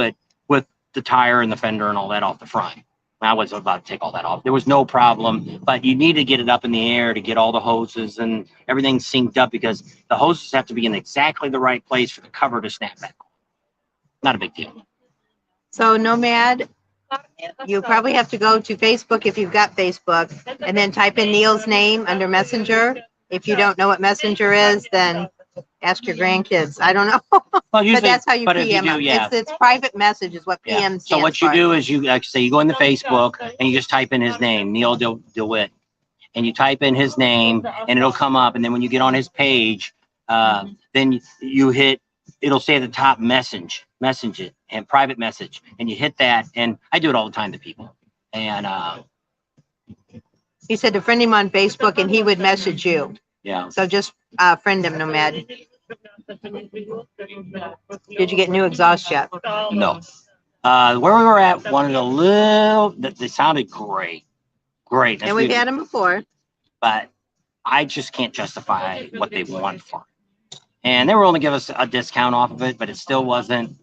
it with the tire and the fender and all that off the front. I was about to take all that off. There was no problem, but you need to get it up in the air to get all the hoses and everything synced up, because the hoses have to be in exactly the right place for the cover to snap back on. Not a big deal. So Nomad, you probably have to go to Facebook if you've got Facebook, and then type in Neil's name under Messenger. If you don't know what Messenger is, then ask your grandkids. I don't know. Well, usually, But that's how you but if PM do, them. yeah. It's private message is what Yeah. PM stands So what you for. do is you, like say, you go into Facebook and you just type in his name, Neil DeWitt, and you type in his name and it'll come up. And then when you get on his page, then you hit, it'll say at the top message it and private message, and you hit that. And I do it all the time to people. And He said to friend him on Facebook and he would message you. yeah. So just friend him, Nomad. Did you get new exhaust yet? No. Where we were at wanted a little, they sounded great. Great. And we've had them before. But I just can't justify what they want for it. And they were only give us a discount off of it, but it still wasn't,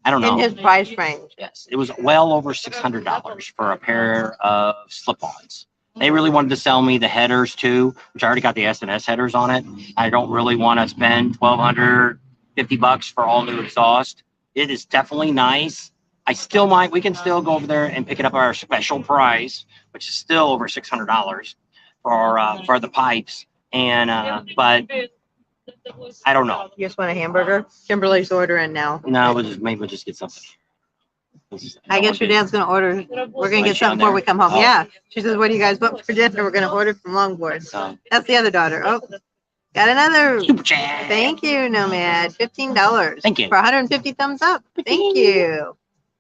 I don't know. In his price range. Yes, it was well over $600 for a pair of slip-ons. They really wanted to sell me the headers too, which I already got the S&S headers on it. I don't really want to spend $1,250 for all new exhaust. It is definitely nice. We can still go over there and pick it up at our special price, which is still over $600 for the pipes. And but I don't know. You just want a hamburger? Kimberly's ordering now. No, maybe we'll just get something. I guess your dad's gonna order. We're gonna get something before we come home. Oh. Yeah. She says, "What do you guys want for dinner?" We're gonna order from Longboard. So, That's the other daughter. Oh, got another. super chat. Thank you, Nomad. $15. Thank you. For 150 thumbs up. Thank you.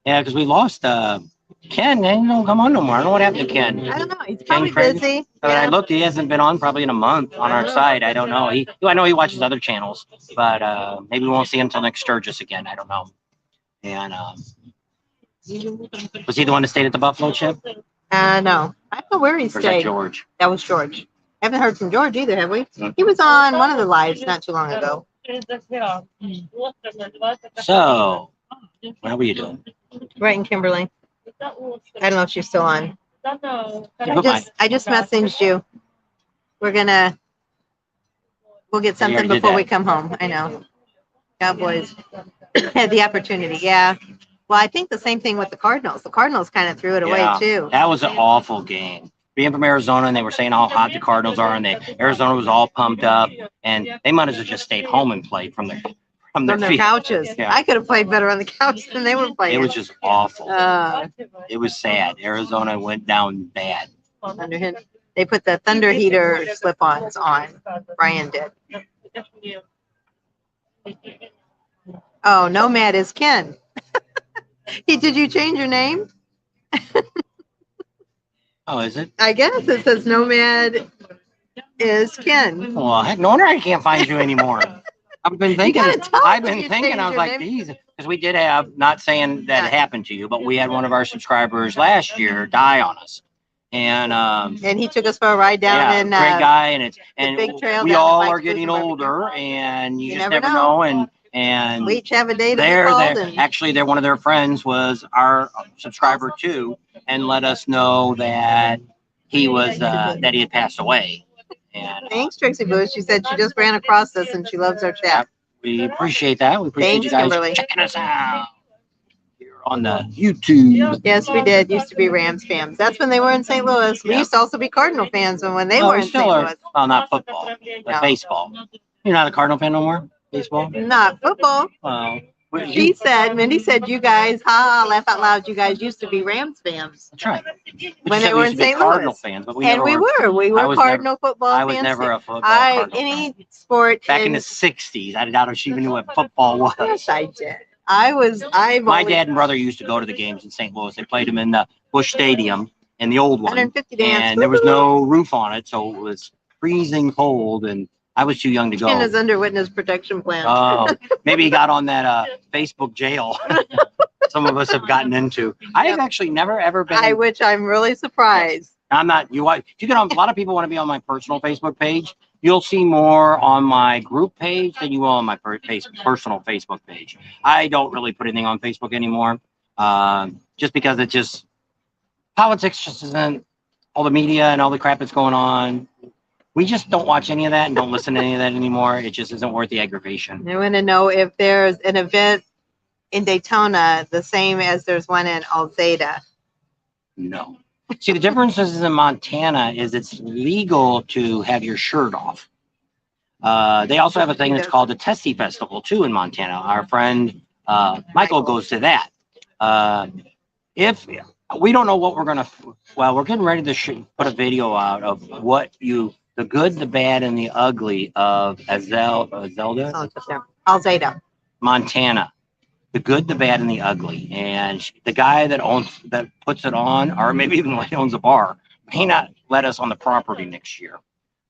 Yeah, because we lost Ken. He don't come on no more. I don't know what happened to Ken. I don't know. He's probably Craig. busy. I Yeah. looked. He hasn't been on probably in a month on our side. I don't know. I know he watches other channels, but maybe we won't see him until next Sturgis again. I don't know. And was he the one that stayed at the Buffalo Chip? No. I don't know where he Or is that stayed. George? That was George. Haven't heard from George either, have we? No. He was on one of the lives not too long ago. So, what were you doing? Right in Kimberly. I don't know if she's still on. I just messaged you. We'll get something already did before that. we come home. I know. Cowboys had the opportunity. Yeah. Well, I think the same thing with the Cardinals. The Cardinals kind of threw it away Yeah, too. That was an awful game. Being from Arizona, and they were saying how hot the Cardinals are, and Arizona was all pumped up, and they might as well just stayed home and played from the from From their feet. couches. Yeah. I could have played better on the couch than they were playing. It was just awful. Uh, It was sad. Arizona went down bad. they put the thunder heater slip-ons on. Brian did. Oh, Nomad is Ken. Did you change your name? Oh, is it? I guess it says Nomad is Ken. Well, heck, no wonder I can't find you anymore. I've been thinking. gotta tell I've us been you thinking. I was changed like, your these, because we did have. Not saying that it happened to you, but we had one of our subscribers last year die on us, and he took us for a ride down yeah, in great guy, and it's big trail we down all at are Mike's getting Barbecue. older, and you just never never know. And we each have a date they're called there. and Actually, they're one of their friends was our subscriber too, and let us know that he was that he had passed away. And thanks, Trixie Boo. She said she just ran across us and she loves our chat. we appreciate that. We appreciate Thanks, you guys Kimberly. checking us out here on the YouTube. Yes, we did. Used to be Rams fans. That's when they were in St. Louis. We Yeah. used to also be Cardinal fans when they were we in still St. are. Louis. Well, not football, but No. baseball. You're not a Cardinal fan no more? Baseball? Not football. Well, Mindy said, you guys, laugh out loud, you guys used to be Rams fans. That's right. When they were in St. Cardinal Louis. fans, but we And never we were Cardinal football fans. I was never a football Cardinal any fan. sport. Back in the 60s, I doubt if she even knew what football was. Yes, I did. My dad and brother used to go to the games in St. Louis. They played them in the Busch Stadium, in the old one. 150 dance. And there was no roof on it, so it was freezing cold, and I was too young to go. Ken is under witness protection plan. Oh, maybe he got on that Facebook jail. Some of us have gotten into. I have actually never ever been. Which I'm really surprised. I'm not. You get on. A lot of people want to be on my personal Facebook page. You'll see more on my group page than you will on my personal Facebook page. I don't really put anything on Facebook anymore, just because it just politics just isn't all the media and all the crap that's going on. We just don't watch any of that and don't listen to any of that anymore. It just isn't worth the aggravation. I want to know if there's an event in Daytona the same as there's one in Alzada. No. See, the difference is in Montana is it's legal to have your shirt off. They also have a thing that's called the Tessie Festival too in Montana. Our friend Michael goes to that. If we don't know what we're gonna, we're getting ready to put a video out of the good, the bad, and the ugly of Alzada, Montana. The good, the bad, and the ugly. And the guy that puts it on, or maybe even he owns a bar, may not let us on the property next year.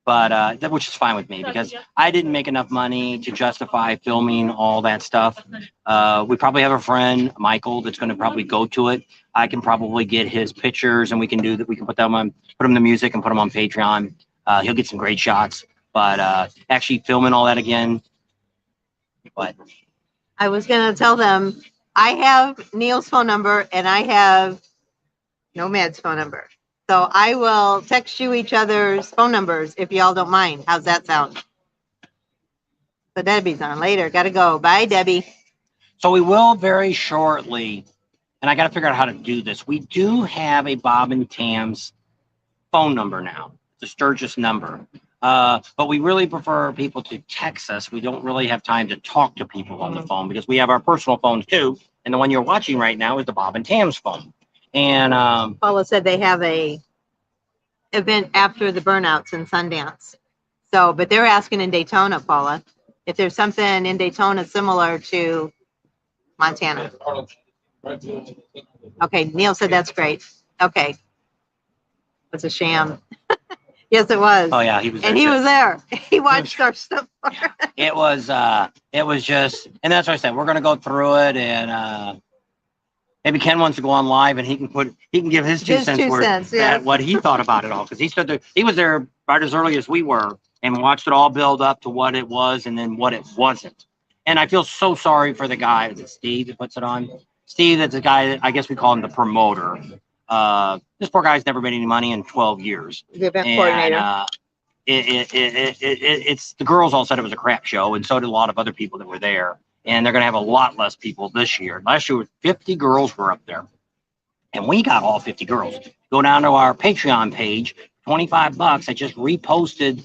But which is fine with me because I didn't make enough money to justify filming all that stuff. We probably have a friend, Michael, that's going to probably go to it. I can probably get his pictures and we can do that. We can put them the music and put them on Patreon. He'll get some great shots, but actually filming all that again. But I was going to tell them I have Neil's phone number and I have Nomad's phone number. So I will text you each other's phone numbers if y'all don't mind. How's that sound? So Debbie's on later. Got to go. Bye, Debbie. So we will very shortly, and I got to figure out how to do this. We do have a Bob and Tam's phone number now, the Sturgis number. But we really prefer people to text us. We don't really have time to talk to people on the phone because we have our personal phones too. And the one you're watching right now is the Bob and Tam's phone. And Paula said they have a event after the burnouts in Sundance. So, but they're asking in Daytona, Paula, if there's something in Daytona similar to Montana. Okay, Neil said that's great. Okay. It's a sham. Yes, it was. Oh yeah, he was there. And he was there. He watched our stuff. It was just, and that's what I said. We're gonna go through it, and maybe Ken wants to go on live, and he can give his two cents worth at what he thought about it all, because he stood there. He was there right as early as we were, and watched it all build up to what it was, and then what it wasn't. And I feel so sorry for the guy. Is it Steve that puts it on? Steve, that's a guy that I guess we call him the promoter. This poor guy's never made any money in 12 years. The event coordinator. It's the girls all said it was a crap show, and so did a lot of other people that were there. And they're going to have a lot less people this year. Last year, 50 girls were up there, and we got all 50 girls. Go down to our Patreon page, $25. I just reposted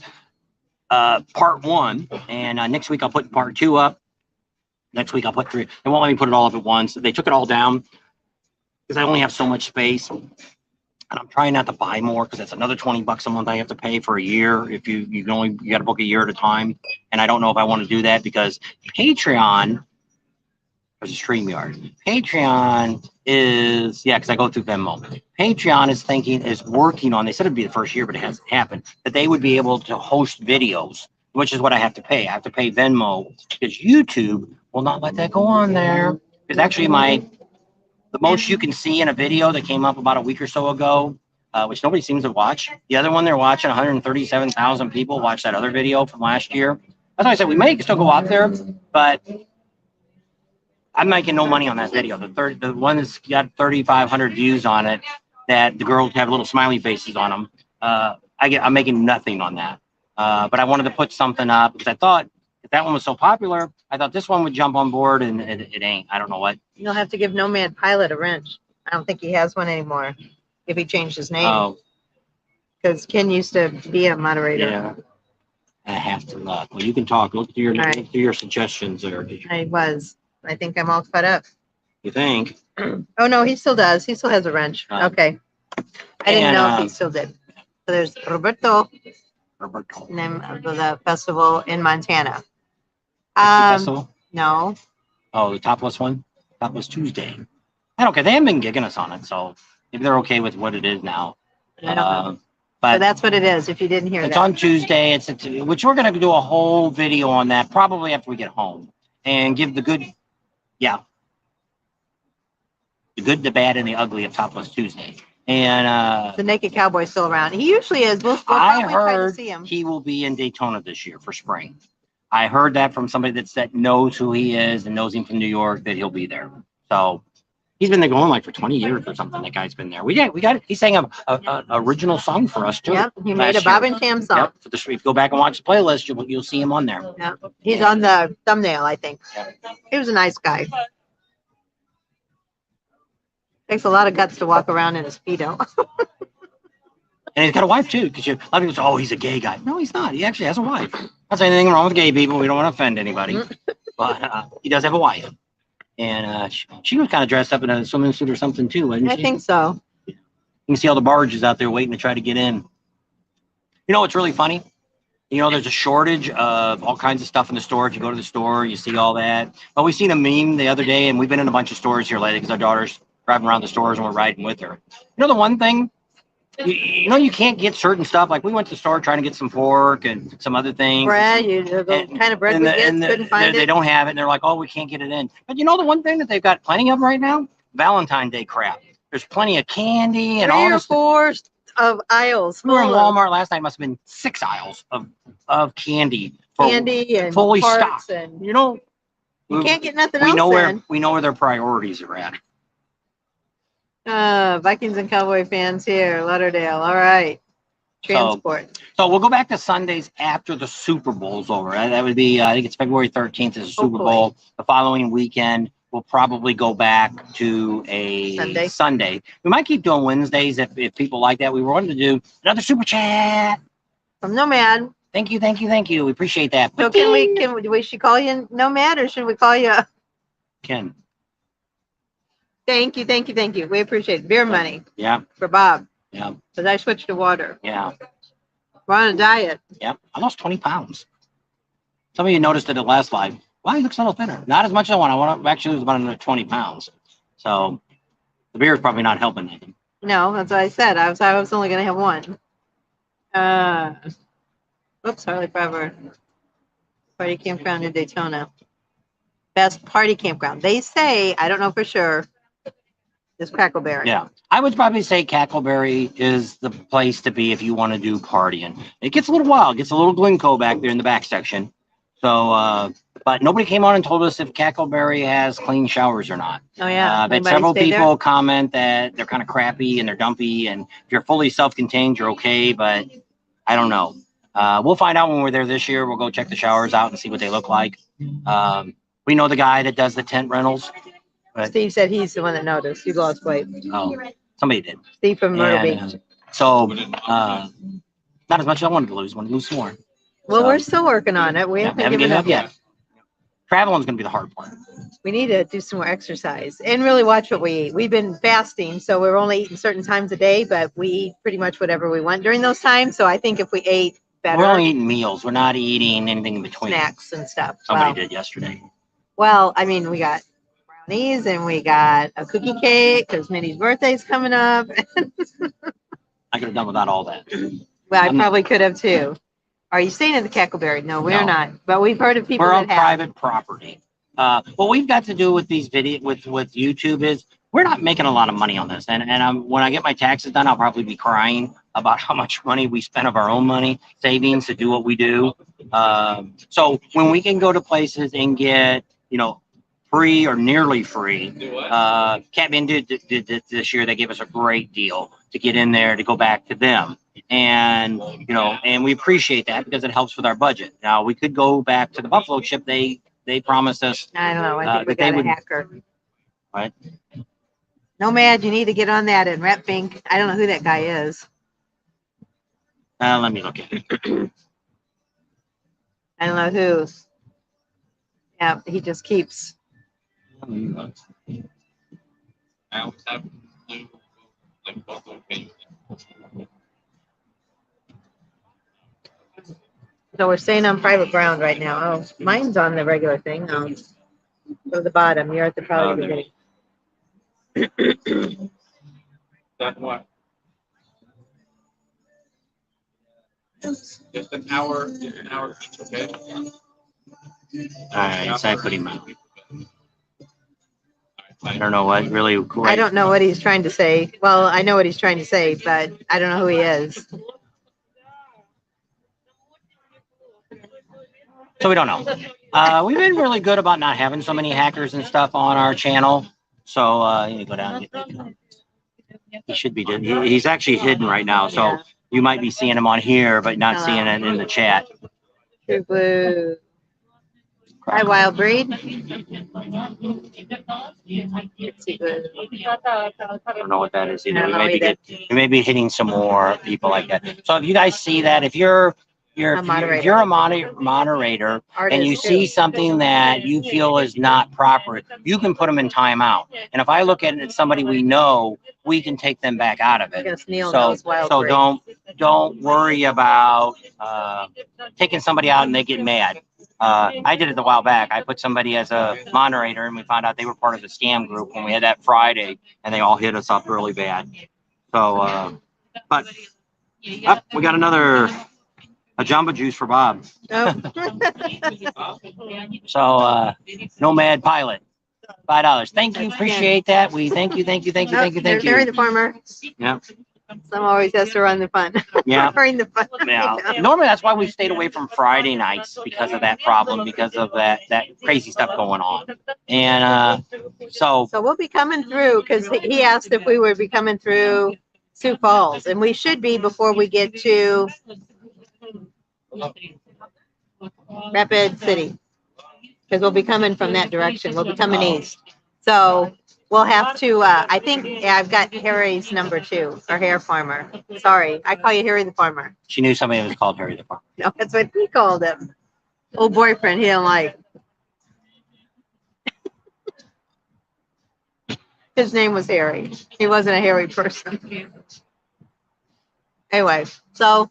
part 1, and next week I'll put part 2 up. next week I'll put 3. They won't let me put it all up at once. They took it all down because I only have so much space. And I'm trying not to buy more because that's another $20 a month I have to pay for a year. If you got to book a year at a time. And I don't know if I want to do that because Patreon, there's a StreamYard. Patreon is, because I go through Venmo. Patreon is working on, they said it'd be the first year, but it hasn't happened, that they would be able to host videos, which is what I have to pay. I have to pay Venmo because YouTube will not let that go on there. Because actually the most you can see in a video that came up about a week or so ago, which nobody seems to watch. The other one they're watching, 137,000 people watched that other video from last year. That's why I said we may still go out there, but I'm making no money on that video. The one that's got 3,500 views on it, that the girls have little smiley faces on them. I'm making nothing on that. But I wanted to put something up because I thought if that one was so popular, I thought this one would jump on board, and it ain't. I don't know what. You'll have to give Nomad Pilot a wrench. I don't think he has one anymore if he changed his name. Oh, because Ken used to be a moderator. yeah. I have to look. Well, you can talk. Look through Right. look through your suggestions there. I was. I think I'm all caught up. You think? Oh, no, he still does. He still has a wrench. Okay. I didn't know if he still did. So there's Roberto, name of the festival in Montana. Festival? No. Oh, the Topless one? Topless Tuesday. I don't care. They haven't been gigging us on it, so maybe they're okay with what it is now. I don't know. But So that's what it is, if you didn't hear it's that. on Tuesday. Which we're going to do a whole video on that probably after we get home and give the good, the good, the bad, and the ugly of Topless Tuesday. And the Naked Cowboy's still around. He usually is. We'll I probably try to heard see him. he will be in Daytona this year for spring. I heard that from somebody that knows who he is and knows him from New York, that he'll be there. So he's been there going like for 20 years or something. That guy's been there. We got. He sang a original song for us too. Yep, he made a Bob and Tam song. Yep. If you go back and watch the playlist, you'll see him on there. Yeah, he's on the thumbnail, I think. He was a nice guy. Takes a lot of guts to walk around in a Speedo. And he's got a wife too, because a lot of people say, "Oh, he's a gay guy." No, he's not. He actually has a wife. Not saying anything wrong with gay people. We don't want to offend anybody, but he does have a wife, and she was kind of dressed up in a swimming suit or something too, wasn't she? I think so. You can see all the barges out there waiting to try to get in. You know what's really funny? You know, there's a shortage of all kinds of stuff in the store. If you go to the store, you see all that. But we seen a meme the other day, and we've been in a bunch of stores here lately because our daughter's driving around the stores and we're riding with her. You know, the one thing, you know, you can't get certain stuff. Like we went to the store trying to get some pork and some other things. Bread, the kind of bread we get, couldn't find it. They don't have it, and they're like, "Oh, we can't get it in." But you know, the one thing that they've got plenty of right now, Valentine's Day crap. There's plenty of candy and all this. 3 or 4 of aisles. We were in Walmart last night. Must have been 6 aisles of candy. Candy and fully parts stocked. And you know, you can't get nothing else. We know where their priorities are at. Vikings and Cowboy fans here, Lauderdale. All right. Transport. So we'll go back to Sundays after the Super Bowl's over. That would be, I think it's February 13th is the Super Bowl. The following weekend, we'll probably go back to a Sunday. We might keep doing Wednesdays if people like that. We wanted to do another Super Chat. From Nomad. Thank you. We appreciate that. So we should call you Nomad, or should we call you Ken? Thank you. We appreciate it. Beer money. Yeah. For Bob. Yeah. Because I switched to water. Yeah. We're on a diet. Yeah. I lost 20 pounds. Some of you noticed it at last live. Why he looks a little thinner? Not as much as I want. I want to actually lose about another 20 pounds. So the beer is probably not helping anything. No, that's what I said. I was only going to have one. Oops, Harley Forever. Party campground in Daytona. Best party campground. They say, I don't know for sure, is Crackleberry. Yeah. I would probably say Cackleberry is the place to be if you want to do partying. It gets a little wild. It gets a little Glencoe back there in the back section. So, but nobody came on and told us if Cackleberry has clean showers or not. Oh, yeah. But several people comment that they're kind of crappy and they're dumpy. And if you're fully self-contained, you're okay. But I don't know. We'll find out when we're there this year. We'll go check the showers out and see what they look like. We know the guy that does the tent rentals. But, Steve said he's the one that noticed. You lost weight. Oh, somebody did. Steve from Myrtle Beach. So, not as much as I wanted to lose. I wanted to lose some more. Well, so, we're still working on it. We haven't given up yet. Traveling's going to be the hard part. We need to do some more exercise and really watch what we eat. We've been fasting, so we're only eating certain times a day, but we eat pretty much whatever we want during those times. So I think if we ate better, We're only eating meals. We're not eating anything in between. Snacks and stuff. Somebody did yesterday. Well, I mean, we got brownies and we got a cookie cake because Minnie's birthday's coming up. I could have done without all that. Well, I probably could have too. Are you staying at the Cackleberry? No, we're not. But we've heard of people We're that on have. private property. What we've got to do with these video with YouTube is we're not making a lot of money on this. And when I get my taxes done, I'll probably be crying about how much money we spend of our own money savings to do what we do. So when we can go to places and get, you know, free or nearly free, Catman did this year. They gave us a great deal to get in there to go back to them. And, you know, and we appreciate that because it helps with our budget. Now we could go back to the Buffalo ship. They promised us. I don't know. I think we that they got a would- hacker. Right. Nomad, you need to get on that and Rep Bink. I don't know who that guy is. Let me look at it. I don't know who. Yeah, he just keeps. So we're staying on private ground right now. Oh, mine's on the regular thing. Oh, go to the bottom. You're at the probably beginning. That what? Just an hour each, okay? All right, so I put him out. I don't know what really. Great. I don't know what he's trying to say. Well, I know what he's trying to say, but I don't know who he is. So we don't know. We've been really good about not having so many hackers and stuff on our channel. So you go down. And get he should be. He's actually hidden right now. So Yeah. you might be seeing him on here, but not seeing it in the chat. True Blue. Hi, Wild Breed. I don't know what that is either. I don't know either. We may be hitting some more people like that. So if you guys see that, if you're a moderator and you see something that you feel is not proper, you can put them in timeout. And if I look at it as somebody we know, we can take them back out of I it. guess Neil So knows Wild Breed. don't worry about taking somebody out and they get mad. I did it a while back. I put somebody as a moderator and we found out they were part of the scam group when we had that Friday and they all hit us up really bad. So, but we got a Jamba Juice for Bob. Oh. So, Nomad Pilot, $5. Thank you. Appreciate that. We thank you. Thank you. Harry the Farmer. Yeah. Some always has to run the fun. Yeah. Run the fun. Yeah. Normally that's why we stayed away from Friday nights because of that problem, because of that crazy stuff going on. And so we'll be coming through because he asked if we would be coming through Sioux Falls, and we should be before we get to Rapid City, because we'll be coming from that direction. We'll be coming east. So we'll have to, I think I've got Harry's number too, or Hair Farmer. Sorry, I call you Harry the Farmer. she knew somebody was called Harry the Farmer. No, that's what he called him. Old boyfriend, he don't like. His name was Harry. He wasn't a hairy person. Anyway, so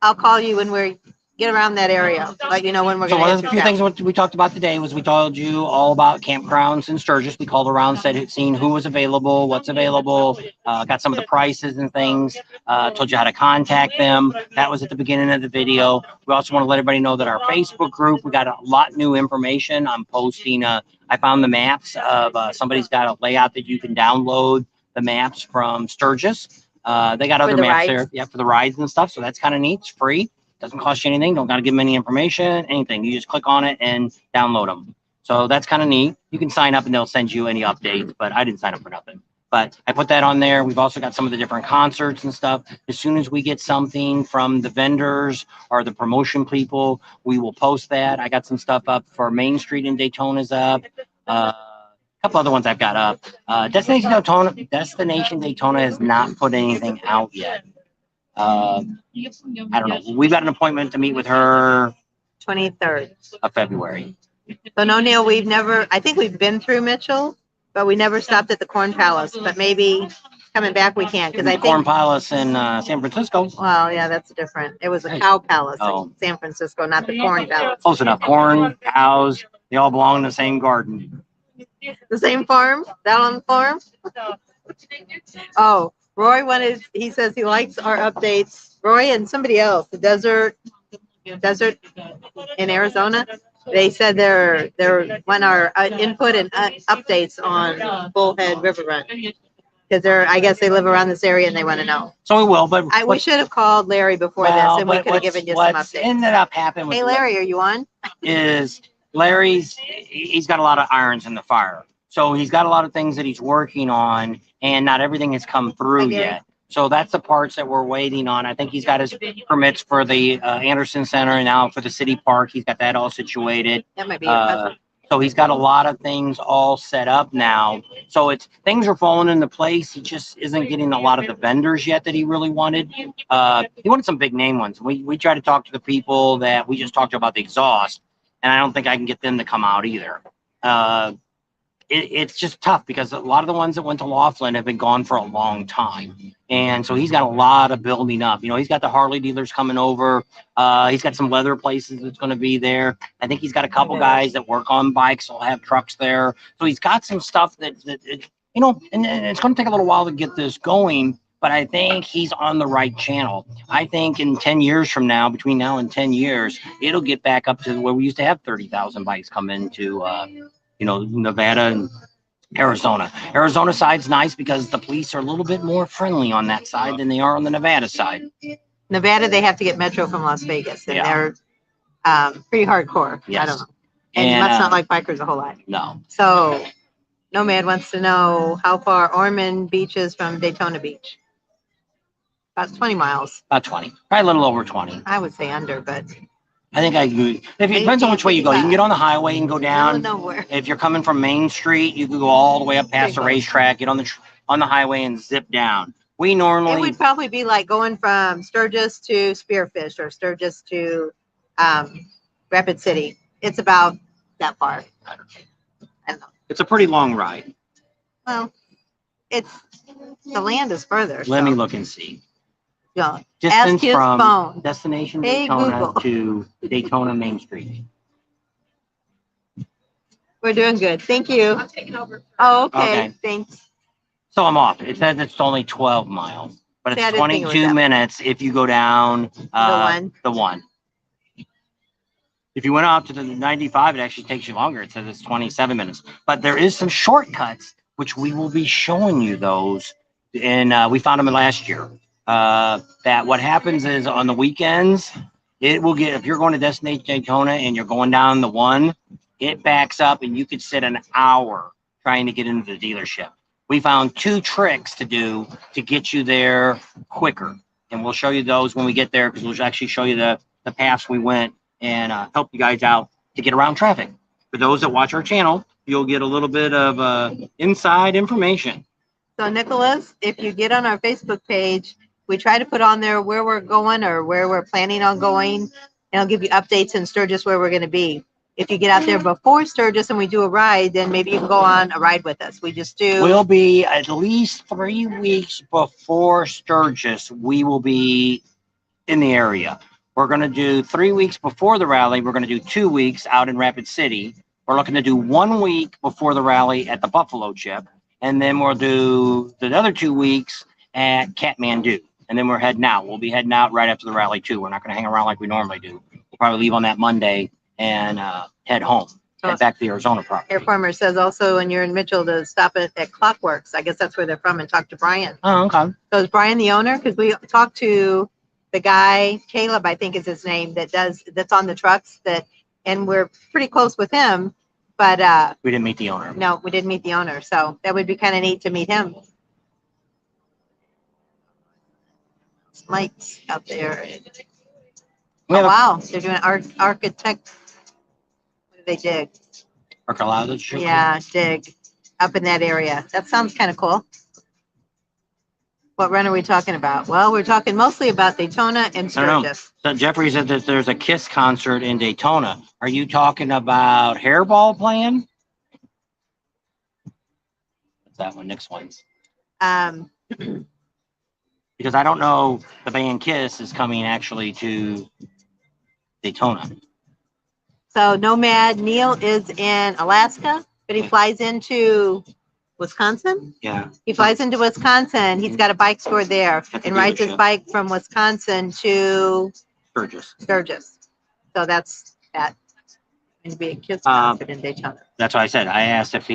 I'll call you when we get around that area. Let you know when we're So going one to of the few things what we talked about today was we told you all about campgrounds in Sturgis. We called around, seen who was available, what's available, got some of the prices and things, told you how to contact them. That was at the beginning of the video. We also want to let everybody know that our Facebook group, we got a lot new information. I'm posting, I found the maps of somebody's got a layout that you can download the maps from Sturgis. They got other the maps rides? there, yeah, for the rides and stuff. So that's kind of neat. It's free. Doesn't cost you anything. Don't got to give them any information, anything. You just click on it and download them. So that's kind of neat. You can sign up and they'll send you any updates, but I didn't sign up for nothing. But I put that on there. We've also got some of the different concerts and stuff. As soon as we get something from the vendors or the promotion people, we will post that. I got some stuff up for Main Street in Daytona's up. A couple other ones I've got up. Destination Daytona has not put anything out yet. I don't know. We've got an appointment to meet with her 23rd. of February. So no, Neil, we've never, I think we've been through Mitchell, but we never stopped at the Corn Palace. But maybe coming back we can, because I Corn think, Palace in San Francisco. well, yeah, that's different. It was a cow palace Oh. in San Francisco, not the Corn Palace. Close enough. Corn, cows, they all belong in the same garden. The same farm? That on the farm? Oh, Roy wanted, he says he likes our updates. Roy and somebody else, the desert in Arizona. They said they're want our input and updates on Bullhead River Run, because I guess they live around this area and they want to know. So we will, but We should have called Larry before this, and we could have given you some what's updates. ended up happening Hey, with Larry, are you on? is he's got a lot of irons in the fire. So he's got a lot of things that he's working on, and not everything has come through Hi, Gary. yet. So that's the parts that we're waiting on. I think he's got his permits for the Anderson Center, and now for the city park. He's got that all situated. That might be a puzzle. So he's got a lot of things all set up now. So things are falling into place. He just isn't getting a lot of the vendors yet that he really wanted. He wanted some big name ones. We try to talk to the people that we just talked about the exhaust, and I don't think I can get them to come out either. It's just tough because a lot of the ones that went to Laughlin have been gone for a long time. And so he's got a lot of building up. You know, he's got the Harley dealers coming over. He's got some leather places that's going to be there. I think he's got a couple guys that work on bikes. Will have trucks there. So he's got some stuff that you know, and it's going to take a little while to get this going. But I think he's on the right channel. I think in 10 years from now, between now and 10 years, it'll get back up to where we used to have 30,000 bikes come into you know, Nevada and Arizona. Arizona side's nice because the police are a little bit more friendly on that side than they are on the Nevada side. Nevada, they have to get Metro from Las Vegas, and Yeah. they're pretty hardcore. Yes. I don't know. And must not like bikers a whole lot. No. So Nomad wants to know how far Ormond Beach is from Daytona Beach. About 20 miles. About 20. Probably a little over 20. I would say under, but I think it depends on which way you go. You can get on the highway and go down. nowhere. If you're coming from Main Street, you can go all the way up past the Pretty close. racetrack, get on the highway and zip down. We It normally would probably be like going from Sturgis to Spearfish or Sturgis to Rapid City. It's about that far. I don't know. it's a pretty long ride. Well, the land is further. Let me so, look and see. yeah. Distance Ask his from phone. destination Hey, Daytona Google. to Daytona Main Street. We're doing good. Thank you. I'm taking over. Oh, okay. Okay. Thanks. So I'm off. It says it's only 12 miles, but See, I it's didn't think it was 22 that minutes if you go down the one. If you went out to the 95, it actually takes you longer. It says it's 27 minutes, but there is some shortcuts, which we will be showing you those. And we found them last year. That what happens is on the weekends, it will get, if you're going to Destination Daytona and you're going down the one, it backs up and you could sit an hour trying to get into the dealership. We found 2 tricks to do to get you there quicker. And we'll show you those when we get there, because we'll actually show you the paths we went and help you guys out to get around traffic. For those that watch our channel, you'll get a little bit of inside information. So Nicholas, if you get on our Facebook page, we try to put on there where we're going or where we're planning on going. And I'll give you updates in Sturgis where we're going to be. If you get out there before Sturgis and we do a ride, then maybe you can go on a ride with us. We just do. We'll be at least 3 weeks before Sturgis. We will be in the area. We're going to do 3 weeks before the rally. We're going to do 2 weeks out in Rapid City. We're looking to do 1 week before the rally at the Buffalo Chip. And then we'll do the other 2 weeks at Kathmandu. And then we're heading out. We'll be heading out right after the rally too. We're not going to hang around like we normally do. We'll probably leave on that Monday and head home. Head back to the Arizona property. Air Farmer says also when you're in Mitchell to stop at Clockworks. I guess that's where they're from, and talk to Brian. Oh, okay. So is Brian the owner? Because we talked to the guy, Caleb, I think is his name, that's on the trucks and we're pretty close with him. But We didn't meet the owner. no, we didn't meet the owner. So that would be kind of neat to meet him. Lights out there. We Oh, have wow, they're doing architect. What do they dig? archaeology. Yeah, dig up in that area. That sounds kind of cool. What run are we talking about? Well, we're talking mostly about Daytona and I don't know. Sturgis. So Jeffrey said that there's a Kiss concert in Daytona. Are you talking about Hairball playing? What's that one? Next one. Because I don't know the band Kiss is coming actually to Daytona. So Nomad Neil is in Alaska, but he flies into Wisconsin. Yeah. He flies into Wisconsin. He's got a bike store there At the and rides his dealership. bike from Wisconsin to Sturgis. Sturgis. So that's that. Going to be a Kiss concert in Daytona. That's why I said, I asked if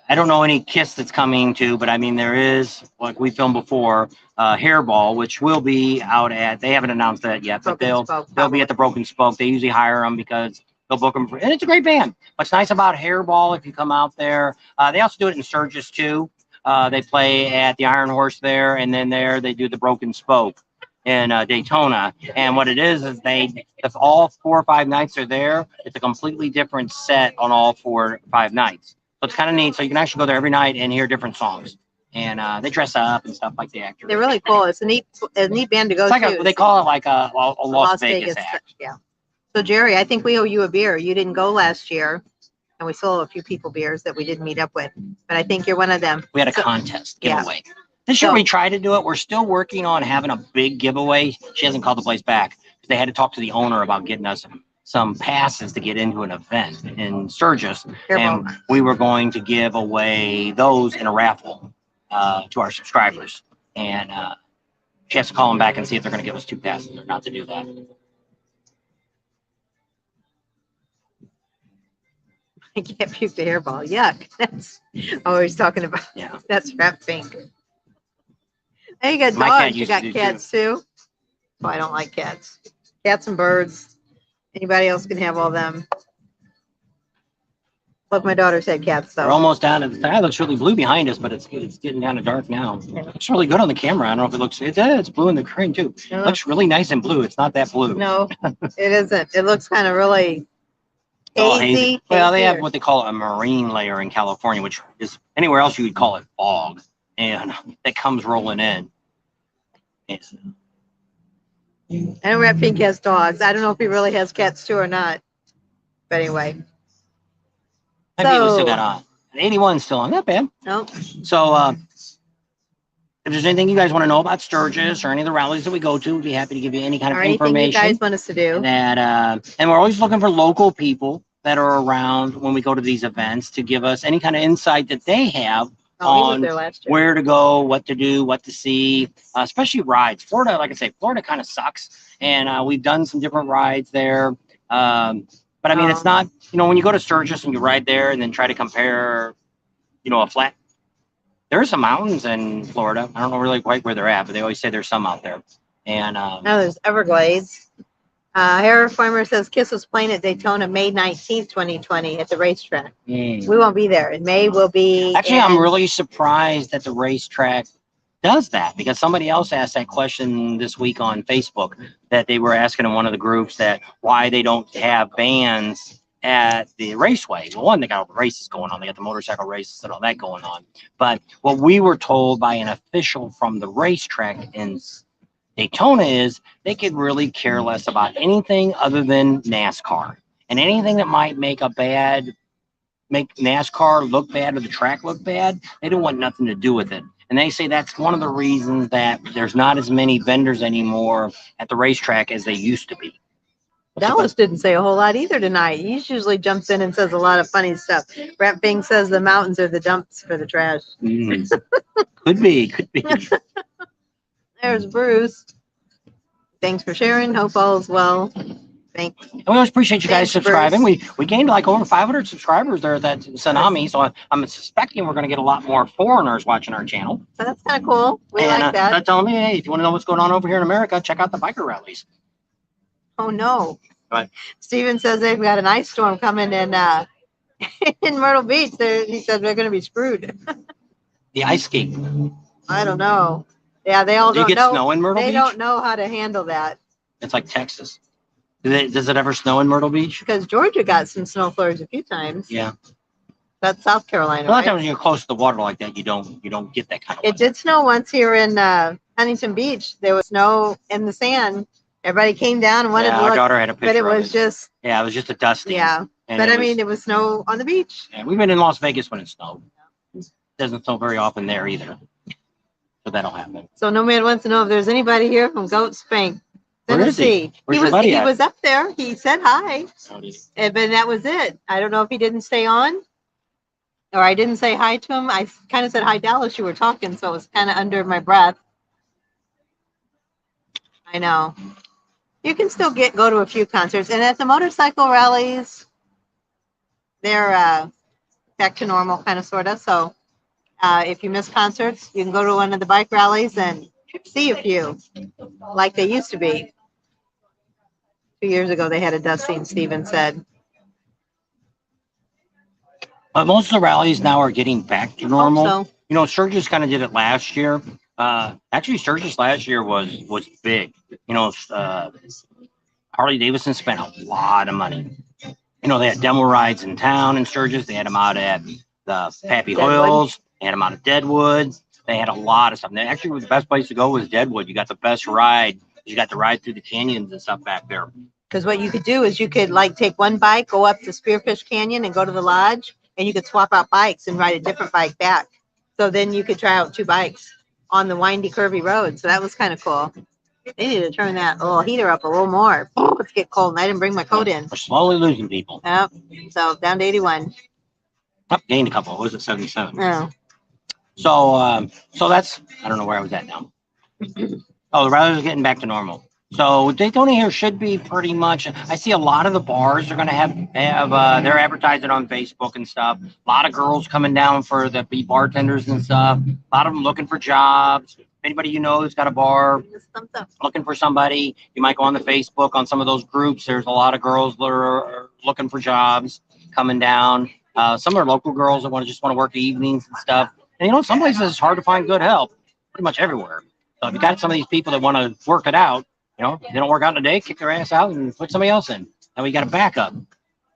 I don't know any Kiss that's coming to, but I mean, there is, like we filmed before, Hairball, which will be out at, they haven't announced that yet, but Broken Spoke, they'll be at the Broken Spoke. They usually hire them because they'll book them and it's a great band. What's nice about Hairball, if you come out there, they also do it in Sturgis too. They play at the Iron Horse there, and then there they do the Broken Spoke in Daytona. And what it is if all 4 or 5 nights are there, it's a completely different set on all 4 or 5 nights. So it's kind of neat. So you can actually go there every night and hear different songs. And they dress up and stuff like the actors. They're really cool. It's a neat band to go It's like to. they call it like a Las Vegas act. Yeah. So Jerry, I think we owe you a beer. You didn't go last year, and we sold a few people beers that we didn't meet up with. But I think you're one of them. We had a contest yeah. giveaway. This year we tried to do it. We're still working on having a big giveaway. She hasn't called the place back. They had to talk to the owner about getting us some passes to get into an event in Sturgis. And we were going to give away those in a raffle to our subscribers. And she has to call them back and see if they're going to give us 2 passes or not to do that. I can't puke the hairball. Yuck. That's always talking about. Yeah. That's Rep Pink. Hey, you got My cat dogs. You used to got do cats too. Oh, I don't like cats. Cats and birds. Anybody else can have all them. Look, my daughter said cats though. We're almost down to the sky. It looks really blue behind us, but it's getting kind of dark now. It looks really good on the camera. I don't know if it looks. It's blue in the screen too. It looks really nice and blue. It's not that blue. No, it isn't. It looks kind of really hazy. Well, they have what they call a marine layer in California, which is anywhere else you would call it fog, and it comes rolling in. It's, I know Rep Pink has dogs. I don't know if he really has cats too or not. But anyway. maybe we still got 81 still on. Not bad. Nope. So if there's anything you guys want to know about Sturgis or any of the rallies that we go to, we'd be happy to give you any kind of information. You guys want us to do. That and we're always looking for local people that are around when we go to these events to give us any kind of insight that they have on where to go, what to do, what to see, especially rides. Florida, like I say, Florida kind of sucks. And we've done some different rides there. But I mean, it's not, when you go to Sturgis and you ride there and then try to compare, a flat, there's some mountains in Florida. I don't know really quite where they're at, but they always say there's some out there. And now there's Everglades. Hair Farmer says Kiss was playing at Daytona May 19th, 2020 at the racetrack. We won't be there. In May, we'll be. Actually, I'm really surprised that the racetrack does that, because somebody else asked that question this week on Facebook, that they were asking in one of the groups that why they don't have bands at the raceway. Well, one, they got all the races going on. They got the motorcycle races and all that going on. But what we were told by an official from the racetrack in Daytona is they could really care less about anything other than NASCAR, and anything that might make NASCAR look bad or the track look bad, they don't want nothing to do with it. And they say that's one of the reasons that there's not as many vendors anymore at the racetrack as they used to be. Dallas didn't say a whole lot either tonight. He usually jumps in and says a lot of funny stuff. Rap Bing says the mountains are the dumps for the trash. Could be. There's Bruce. Thanks for sharing. Hope all is well. Thanks. And we always appreciate you guys subscribing. We gained like over 500 subscribers there at that Tsunami, so I'm suspecting we're going to get a lot more foreigners watching our channel. So that's kind of cool. We like that. They're telling me, hey, if you want to know what's going on over here in America, check out the biker rallies. Oh no. Right. Steven says they've got an ice storm coming in Myrtle Beach. He said they're going to be screwed. The ice skate. I don't know. Yeah, they all don't know. Do you get snow in Myrtle Beach? They don't know how to handle that. It's like Texas. Does it ever snow in Myrtle Beach? Because Georgia got some snow flurries a few times. Yeah. That's South Carolina, A lot of right? times when you're close to the water like that, you don't get that kind of It weather. did snow once here in Huntington Beach. There was snow in the sand. Everybody came down and wanted Yeah, to our look, daughter had a but picture it of was it. just, Yeah, it was just a dusting. yeah. And But it I was, mean, it was snow on the beach. yeah, we've been in Las Vegas when it snowed. It doesn't snow very often there either. So that'll happen. So Nomad wants to know if there's anybody here from Goat Spank, Where is he? Tennessee. Where's your buddy He at? was up there. He said hi, Oh, did he? but that was it. I don't know if he didn't stay on, or I didn't say hi to him. I kind of said hi, Dallas. You were talking, so it was kind of under my breath. I know. You can still go to a few concerts, and at the motorcycle rallies, they're back to normal, kind of, sort of. So if you miss concerts, you can go to one of the bike rallies and see a few, like they used to be. 2 years ago, they had a dusting, Steven said. But most of the rallies now are getting back to normal. So You know, Sturgis kind of did it last year. Actually, Sturgis last year was big. You know, Harley Davidson spent a lot of money. You know, they had demo rides in town in Sturgis. They had them out at the Pappy Hoyles. They had them out at Deadwood. They had a lot of stuff. And actually, the best place to go was Deadwood. You got the best ride. You got to ride through the canyons and stuff back there. because what you could do is you could like take one bike, go up to Spearfish Canyon and go to the lodge, and you could swap out bikes and ride a different bike back. So then you could try out two bikes on the windy, curvy road. So that was kind of cool. They need to turn that little heater up a little more. Oh, it's get cold, and I didn't bring my coat in. We're slowly losing people. Yep. So down to 81. Up, gained a couple. What was it, 77? Oh. So that's, I don't know where I was at now. Oh, the rallies are getting back to normal. So Daytona here should be pretty much. I see a lot of the bars are going to have they're advertising on Facebook and stuff. A lot of girls coming down for the be bartenders and stuff. A lot of them looking for jobs. Anybody you know who's got a bar Thumbs up. looking for somebody, you might go on the Facebook on some of those groups. There's a lot of girls that are looking for jobs coming down. Some are local girls that just want to work the evenings and stuff. And you know, some places it's hard to find good help. Pretty much everywhere. So if you got some of these people that want to work it out, you know, if they don't work out in a day, kick their ass out and put somebody else in. That way you got a backup.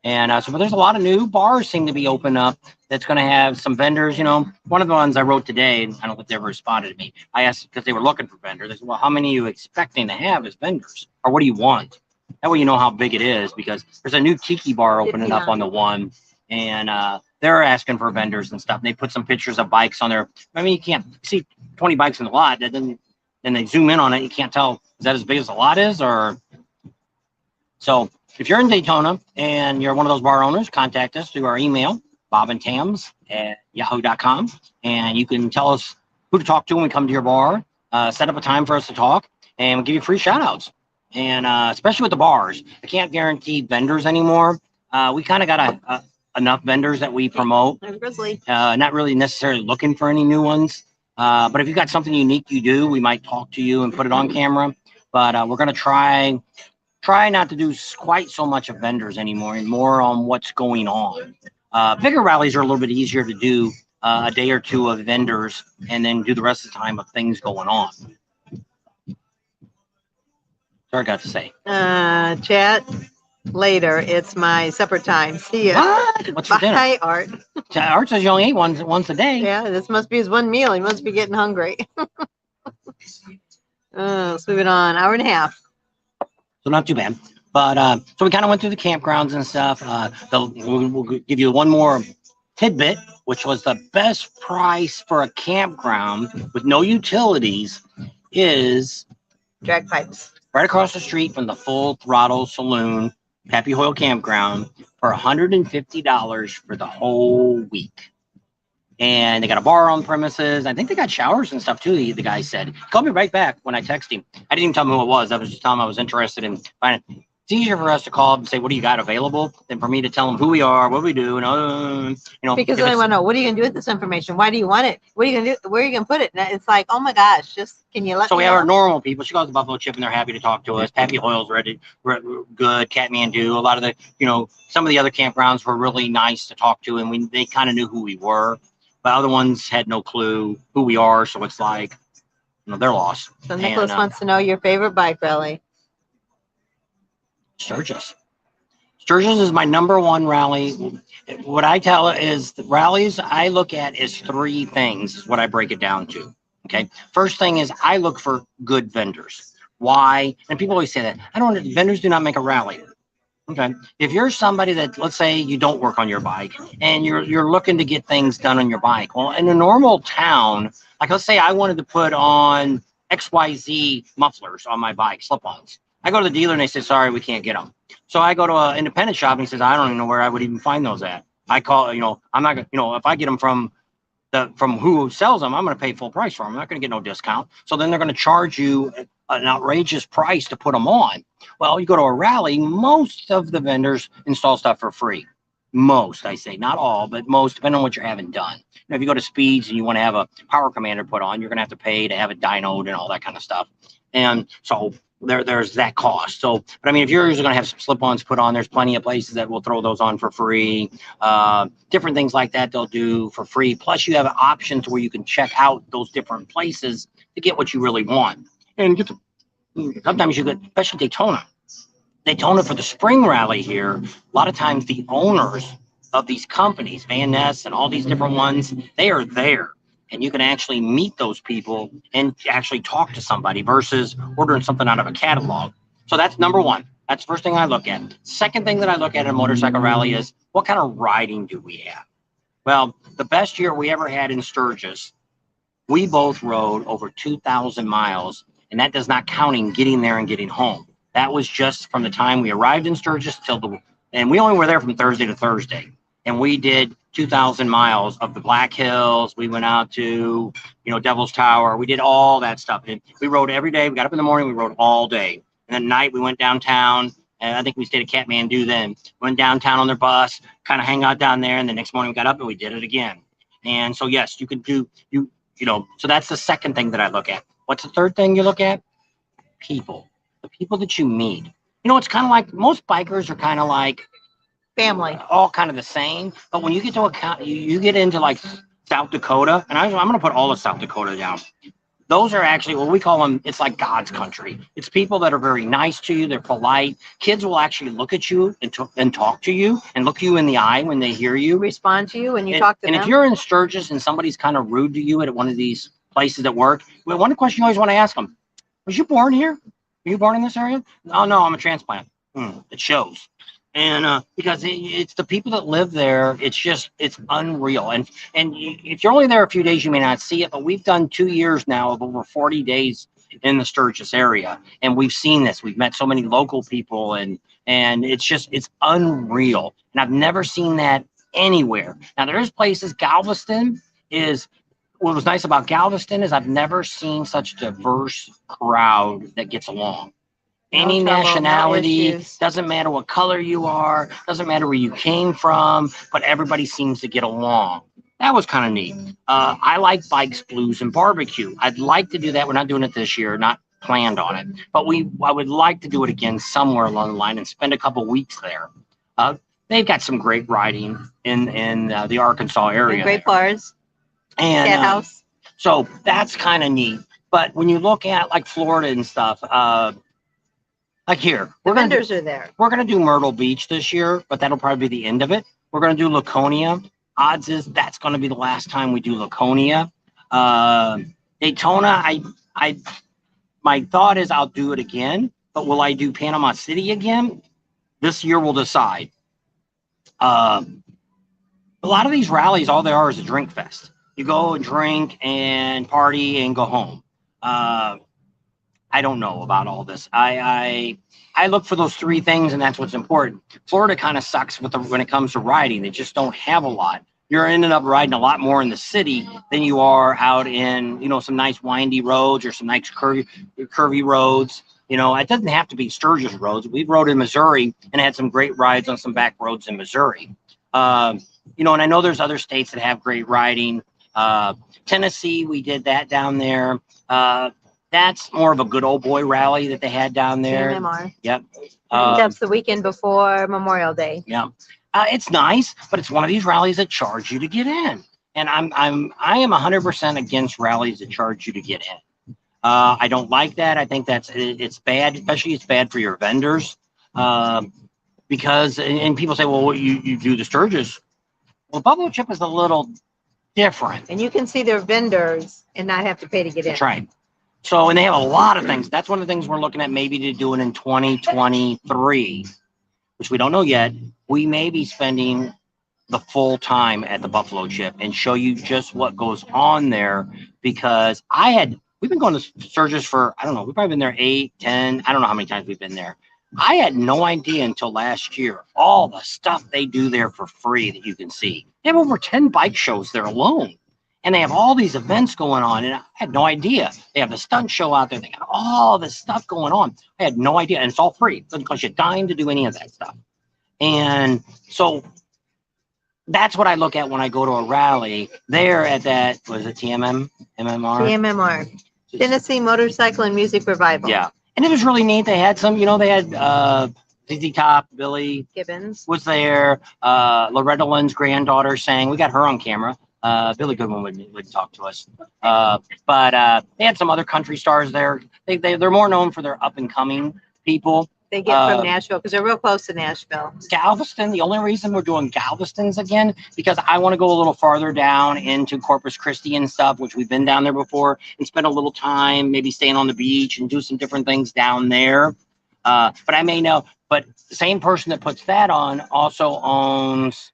And but there's a lot of new bars seem to be open up that's going to have some vendors. You know, one of the ones I wrote today, and I don't think they ever responded to me. I asked because they were looking for vendors. They said, well, how many are you expecting to have as vendors? Or what do you want? That way you know how big it is, because there's a new tiki bar opening up on the one. And they're asking for vendors and stuff. And they put some pictures of bikes on there. I mean, you can't see 20 bikes in the lot. Then they zoom in on it. You can't tell, is that as big as the lot is? Or so if you're in Daytona and you're one of those bar owners, contact us through our email, bobandtams@yahoo.com. And you can tell us who to talk to when we come to your bar. Set up a time for us to talk, and we'll give you free shout outs. And especially with the bars, I can't guarantee vendors anymore. We kind of got enough vendors that we promote. Not really necessarily looking for any new ones. But if you've got something unique you do, we might talk to you and put it on camera. But we're going to try not to do quite so much of vendors anymore and more on what's going on. Bigger rallies are a little bit easier to do a day or two of vendors and then do the rest of the time of things going on. That's what I got to say. Chat. Later, it's my supper time. See ya. What? What's for dinner? Bye, Art. Art says you only eat once a day. Yeah, this must be his one meal. He must be getting hungry. Let's move it on. Hour and a half. So not too bad. But so we kind of went through the campgrounds and stuff. We'll give you one more tidbit, which was the best price for a campground with no utilities is Drag pipes. right across the street from the Full Throttle Saloon, Pappy Hoyle Campground, for $150 for the whole week. And they got a bar on premises. I think they got showers and stuff too, the guy said. He called me right back when I texted him. I didn't even tell him who it was. I was just telling him I was interested in finding. It's easier for us to call and say, what do you got available, than for me to tell them who we are, what we do, and you know. Because then I want to know, what are you going to do with this information? Why do you want it? What are you going to do? Where are you going to put it? And it's like, oh my gosh, just can you let So me we have know? our normal people. She goes to Buffalo Chip and they're happy to talk to us. Pappy Hoyle's ready, good. Kathmandu, a lot of the, you know, some of the other campgrounds were really nice to talk to, and they kind of knew who we were. But other ones had no clue who we are, so it's like, you know, they're lost. So Nicholas wants to know your favorite bike rally. Sturgis. Sturgis is my #1 rally. What I tell is the rallies I look at is 3 things, is what I break it down to. Okay. First thing is I look for good vendors. Why? And people always say that. I don't, vendors do not make a rally. Okay. If you're somebody that, let's say you don't work on your bike and you're looking to get things done on your bike. Well, in a normal town, like let's say I wanted to put on XYZ mufflers on my bike, slip-ons. I go to the dealer and they say, sorry, we can't get them. So I go to an independent shop and he says, I don't even know where I would even find those at. I call, I'm not gonna, if I get them from who sells them, I'm going to pay full price for them. I'm not going to get no discount. So then they're going to charge you an outrageous price to put them on. Well, you go to a rally, most of the vendors install stuff for free. Most, I say, not all, but most, depending on what you're having done. If you go to Speeds and you want to have a power commander put on, you're going to have to pay to have it dynoed and all that kind of stuff. And so there's that cost. So, but I mean, if you're going to have some slip-ons put on, there's plenty of places that will throw those on for free. Different things like that they'll do for free. Plus, you have options where you can check out those different places to get what you really want. And sometimes you get, especially Daytona. Daytona for the spring rally here, a lot of times the owners of these companies, Van Ness and all these different ones, they are there. And you can actually meet those people and actually talk to somebody versus ordering something out of a catalog. So that's #1. That's the first thing I look at. Second thing that I look at in a motorcycle rally is what kind of riding do we have? Well, the best year we ever had in Sturgis, we both rode over 2,000 miles, and that does not counting getting there and getting home. That was just from the time we arrived in Sturgis and we only were there from Thursday to Thursday. And we did 2,000 miles of the Black Hills. We went out to, Devil's Tower. We did all that stuff. And we rode every day. We got up in the morning. We rode all day. And at night we went downtown. And I think we stayed at Kathmandu then. Went downtown on their bus, kind of hang out down there. And the next morning we got up and we did it again. And so, yes, you can do, so that's the second thing that I look at. What's the third thing you look at? People. The people that you meet. It's kind of like most bikers are kind of like, Family. All kind of the same, but when you get to you get into like South Dakota, and I'm going to put all of South Dakota down. Those are actually what we call them. It's like God's country. It's people that are very nice to you. They're polite. Kids will actually look at you and talk to you and look you in the eye when they hear you. Respond to you when you talk to them. And if you're in Sturgis and somebody's kind of rude to you at one of these places at work, one question you always want to ask them: was you born here? Were you born in this area? Oh no, I'm a transplant. It shows. And because it's the people that live there, it's unreal. And if you're only there a few days, you may not see it, but we've done 2 years now of over 40 days in the Sturgis area, and we've seen this. We've met so many local people, and it's unreal. And I've never seen that anywhere. Now there's places. Galveston is. What was nice about Galveston is I've never seen such a diverse crowd that gets along. Any nationality, doesn't matter what color you are, doesn't matter where you came from, but everybody seems to get along. That was kind of neat. I like bikes, blues, and barbecue. I'd like to do that. We're not doing it this year, not planned on it, but I would like to do it again somewhere along the line and spend a couple weeks there. They've got some great riding in the Arkansas area. Great bars. And house. So that's kind of neat. But when you look at like Florida and stuff, like here, vendors are there. We're going to do Myrtle Beach this year, but that'll probably be the end of it. We're going to do Laconia. Odds is that's going to be the last time we do Laconia. Daytona, my thought is I'll do it again, but will I do Panama City again? This year we'll decide. A lot of these rallies, all they are is a drink fest. You go and drink and party and go home. I don't know about all this. I look for those 3 things, and that's what's important. Florida kind of sucks when it comes to riding. They just don't have a lot. You're ending up riding a lot more in the city than you are out in, some nice windy roads or some nice curvy roads. It doesn't have to be Sturgis roads. We've rode in Missouri and had some great rides on some back roads in Missouri. And I know there's other states that have great riding. Tennessee, we did that down there. That's more of a good old boy rally that they had down there. MMR. Yep. That's the weekend before Memorial Day. Yeah. It's nice, but it's one of these rallies that charge you to get in. And I am 100% against rallies that charge you to get in. I don't like that. I think it's bad, especially it's bad for your vendors. because, and people say, well, you do the Sturgis. Well, Buffalo Chip is a little different. And you can see their vendors and not have to pay to get in. That's right. So, and they have a lot of things. That's one of the things we're looking at maybe to do it in 2023, which we don't know yet. We may be spending the full time at the Buffalo Chip and show you just what goes on there, because we've been going to Sturgis for, I don't know, we've probably been there 8, 10, I don't know how many times we've been there. I had no idea until last year all the stuff they do there for free that you can see. They have over 10 bike shows there alone. And they have all these events going on, and I had no idea. They have the stunt show out there. They got all this stuff going on. I had no idea, and it's all free. It doesn't cost you a dime to do any of that stuff. And so that's what I look at when I go to a rally. There at that, was it MMR? TMMR, Tennessee Motorcycle and Music Revival. Yeah, and it was really neat. They had some, they had ZZ Top, Billy Gibbons was there. Loretta Lynn's granddaughter sang. We got her on camera. Billy Goodwin would talk to us. But they had some other country stars there. They're more known for their up and coming people. they get from Nashville because they're real close to Nashville. Galveston, the only reason we're doing Galveston's again, because I want to go a little farther down into Corpus Christi and stuff, which we've been down there before, and spend a little time maybe staying on the beach and do some different things down there. But I may know, but the same person that puts that on also owns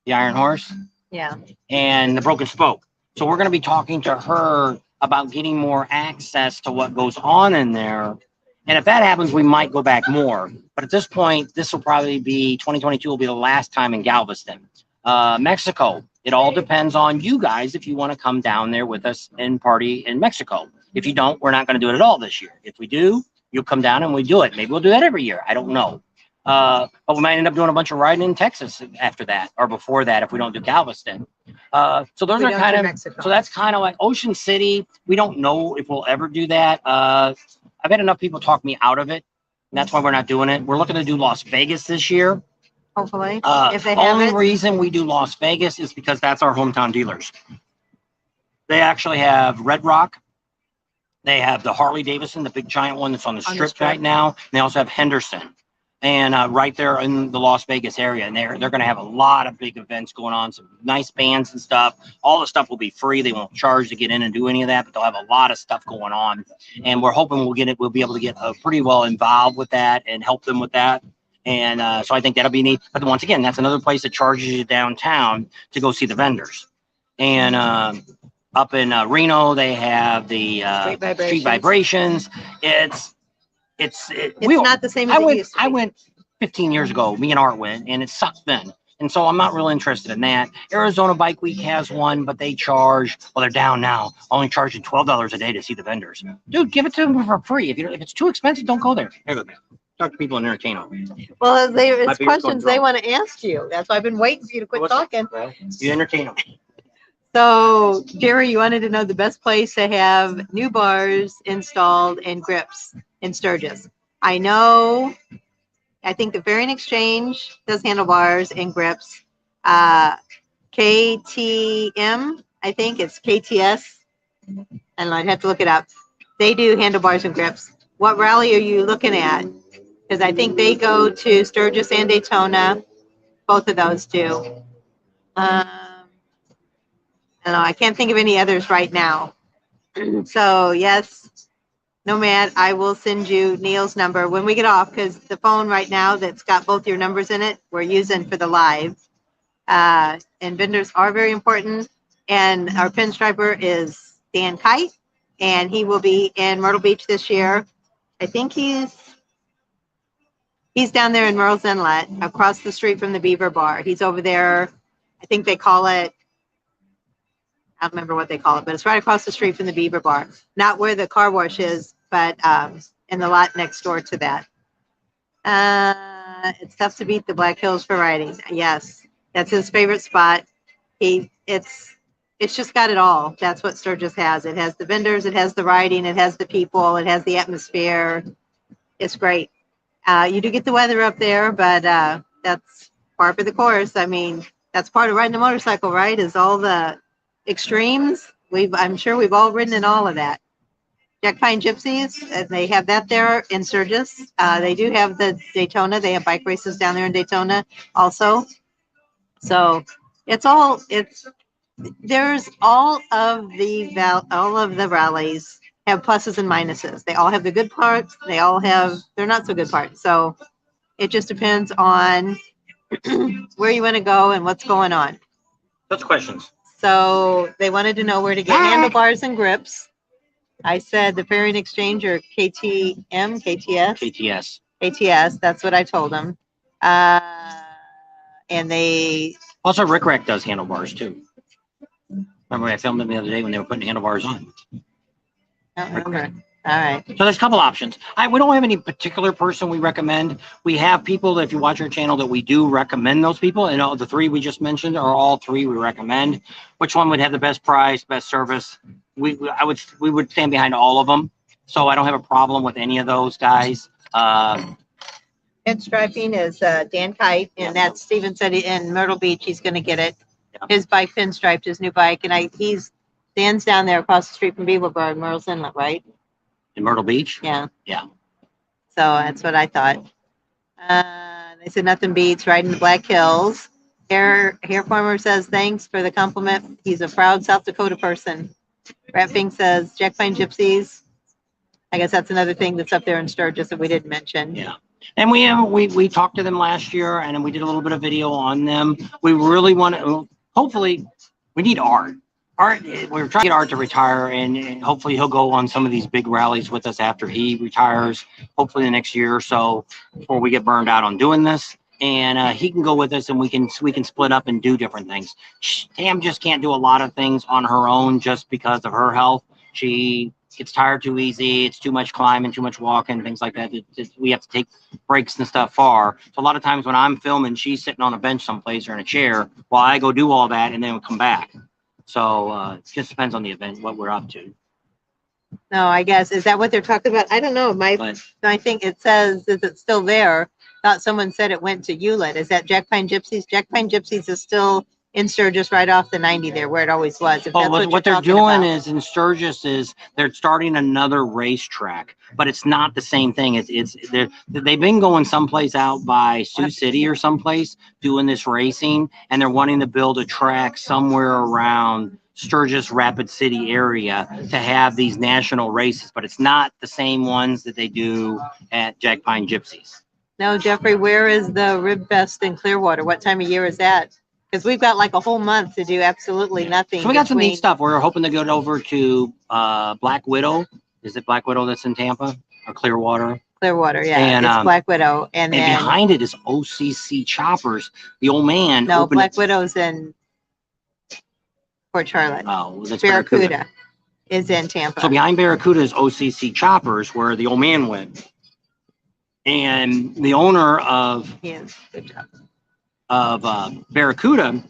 the Iron Horse. Yeah. And the Broken Spoke. So we're going to be talking to her about getting more access to what goes on in there. And if that happens, we might go back more. But at this point, this will probably be 2022 will be the last time in Galveston. Mexico, it all depends on you guys if you want to come down there with us and party in Mexico. If you don't, we're not going to do it at all this year. If we do, you'll come down and we do it. Maybe we'll do that every year. I don't know. But we might end up doing a bunch of riding in Texas after that or before that if we don't do Galveston. So those are kind of, so that's kind of like Ocean City. We don't know if we'll ever do that. I've had enough people talk me out of it. And that's why we're not doing it. We're looking to do Las Vegas this year. Hopefully, if they have only it. reason we do Las Vegas is because that's our hometown dealers. They actually have Red Rock. They have the Harley Davidson, the big giant one that's on the strip right now. And they also have Henderson. And right there in the Las Vegas area, and they're going to have a lot of big events going on, some nice bands and stuff. All the stuff will be free. They won't charge to get in and do any of that, but they'll have a lot of stuff going on. And we're hoping we'll be able to get pretty well involved with that and help them with that. And so I think that'll be neat. But once again, that's another place that charges you downtown to go see the vendors. And up in Reno, they have the Street Vibrations. It's not the same as it used to be. I went 15 years ago, me and Art went, and it sucked then. And so I'm not really interested in that. Arizona Bike Week has one, but they charge, well, they're down now, only charging $12 a day to see the vendors. Dude, give it to them for free. If it's too expensive, don't go there. Talk to people and entertain them. Well, it's questions they want to ask you. That's why I've been waiting for you to quit talking. Well, you entertain them. So, Jerry, you wanted to know the best place to have new bars installed and grips in Sturgis. I think the Variant Exchange does handlebars and grips. KTM, I think it's KTS. I don't know, I'd have to look it up. They do handlebars and grips. What rally are you looking at? Because I think they go to Sturgis and Daytona. Both of those do. I don't know. I can't think of any others right now. So, yes, Nomad, I will send you Neil's number when we get off, because the phone right now that's got both your numbers in it, we're using for the live. And vendors are very important. And our pinstriper is Dan Kite, and he will be in Myrtle Beach this year. I think he's down there in Merle's Inlet, across the street from the Beaver Bar. He's over there. I think they call it, I don't remember what they call it, but it's right across the street from the Beaver Bar. Not where the car wash is, but in the lot next door to that. It's tough to beat the Black Hills for riding. Yes, that's his favorite spot. It's just got it all. That's what Sturgis has. It has the vendors, it has the riding, it has the people, it has the atmosphere. It's great. You do get the weather up there, but that's par for the course. I mean, that's part of riding a motorcycle, right? Is all the extremes. I'm sure we've all ridden in all of that. Jack Pine Gypsies, they have that there in Sturgis. They do have the Daytona. They have bike races down there in Daytona also. So there's all of the rallies have pluses and minuses. They all have the good parts. They all have their not so good parts. So it just depends on where you want to go and what's going on. That's questions. So they wanted to know where to get handlebars and grips. I said the Fairing Exchange or KTM, KTS. KTS, that's what I told them. And they Also, Rick Rack does handlebars too. Remember, I filmed them the other day when they were putting handlebars on. I don't remember. All right. So there's a couple options. We don't have any particular person we recommend. We have people that if you watch our channel that we do recommend those people. And all the three we just mentioned are all three we recommend. Which one would have the best price, best service? We would stand behind all of them. So I don't have a problem with any of those guys. Pinstriping is Dan Kite, and that's Steven said in Myrtle Beach he's going to get it. Yeah. His bike pinstriped, his new bike, and Dan's down there across the street from Beaverbird, Myrtle's Inlet, right? In Myrtle Beach? Yeah. Yeah. So that's what I thought. They said nothing beats riding the Black Hills. Hair Farmer says thanks for the compliment. He's a proud South Dakota person. Rapping says Jack Pine Gypsies. I guess that's another thing that's up there in Sturgis that we didn't mention. Yeah. And we talked to them last year, and we did a little bit of video on them. We really want to, hopefully, we need Art. We're trying to get Art to retire, and hopefully he'll go on some of these big rallies with us after he retires, hopefully the next year or so, before we get burned out on doing this. And he can go with us, and we can split up and do different things. Tam just can't do a lot of things on her own just because of her health. She gets tired too easy. It's too much climbing, too much walking, things like that. We have to take breaks and stuff far. So a lot of times when I'm filming, she's sitting on a bench someplace or in a chair while I go do all that, and then we'll come back. So it just depends on the event, what we're up to. No, I guess, is that what they're talking about? I don't know. I think it says, is it still there? Thought someone said it went to Hewlett. Is that Jack Pine Gypsies? Jack Pine Gypsies is still in Sturgis right off the 90 there, where it always was. If that's what they're doing is in Sturgis is they're starting another racetrack, but it's not the same thing. They've been going someplace out by Sioux City or someplace doing this racing, and they're wanting to build a track somewhere around Sturgis Rapid City area to have these national races, but it's not the same ones that they do at Jack Pine Gypsies. No, Jeffrey, where is the Rib Fest in Clearwater? What time of year is that? Because we've got like a whole month to do absolutely nothing. So we got some neat stuff. We're hoping to go over to Black Widow. Is it Black Widow that's in Tampa or Clearwater? Clearwater, yeah. And, it's Black Widow. And then behind it is OCC Choppers. The old man. No, Black Widow's in Port Charlotte. Oh, that's Barracuda is in Tampa. So behind Barracuda is OCC Choppers, where the old man went. And the owner of good job. Barracuda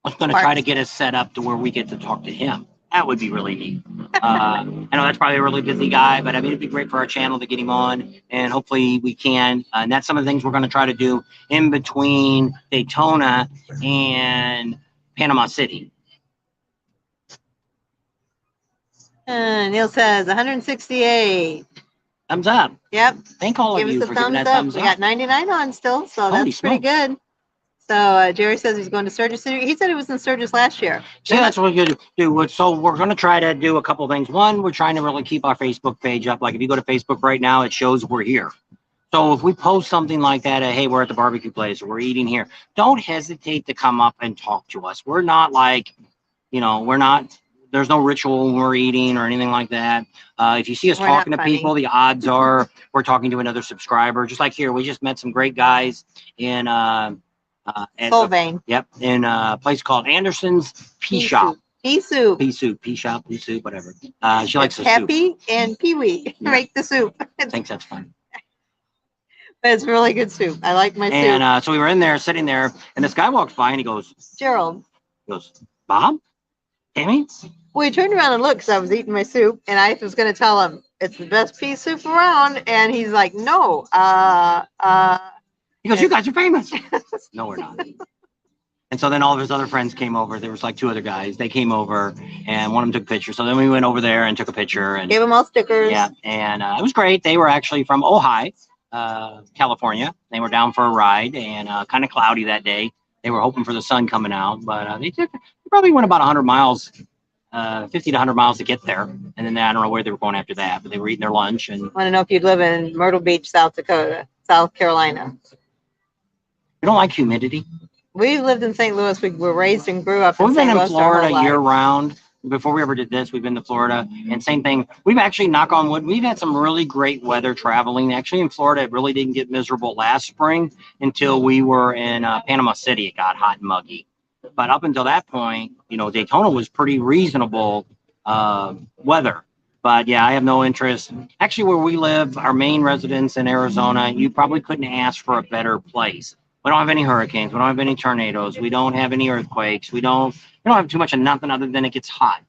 was going to try to get us set up to where we get to talk to him. That would be really neat. I know that's probably a really busy guy, but I mean, it'd be great for our channel to get him on, and hopefully we can. And that's some of the things we're going to try to do in between Daytona and Panama City. Neil says 168. Thumbs up. Yep. Thank all of you for giving that thumbs up. We got 99 on still, so that's pretty good. So Jerry says he's going to Sturgis. He said he was in Sturgis last year. See, that's what we're going to do. So we're going to try to do a couple of things. One, we're trying to really keep our Facebook page up. Like if you go to Facebook right now, it shows we're here. So if we post something like that, hey, we're at the barbecue place or we're eating here, don't hesitate to come up and talk to us. We're not like, there's no ritual when we're eating or anything like that. If you see us talking to people, the odds are we're talking to another subscriber. Just like here, we just met some great guys in Solvang. Yep, in a place called Anderson's Pea Shop. Pea soup, whatever. She likes the soup. Happy and Pee-wee make the soup. I think that's fine. But it's really good soup. I like my soup. And so we were in there, sitting there, and this guy walks by and he goes, Gerald. He goes, Bob? Tammy? Well, he turned around and looked because I was eating my soup, and I was going to tell him it's the best pea soup around, and he's like, no. He goes, you guys are famous. No, we're not. And so then all of his other friends came over. There was like 2 other guys. They came over, and one of them took a picture. So then we went over there and took a picture. And Gave them all stickers. yeah, and it was great. They were actually from Ojai, California. They were down for a ride, and kind of cloudy that day. They were hoping for the sun coming out, but they probably went about 100 miles, 50 to 100 miles to get there. And then I don't know where they were going after that, but they were eating their lunch. And Want to know if you'd live in Myrtle Beach, South Carolina. you don't like humidity? We lived in St. Louis. We were raised and grew up in We've St. been in Louis our whole Florida life. year round. Before we ever did this, we've been to Florida, and same thing. We've actually, knock on wood, we've had some really great weather traveling. Actually, in Florida, it really didn't get miserable last spring until we were in Panama City. It got hot and muggy. But up until that point, you know, Daytona was pretty reasonable weather. But yeah, I have no interest. Actually, where we live, our main residence in Arizona, you probably couldn't ask for a better place. We don't have any hurricanes. We don't have any tornadoes. We don't have any earthquakes. We don't have too much of nothing other than it gets hot.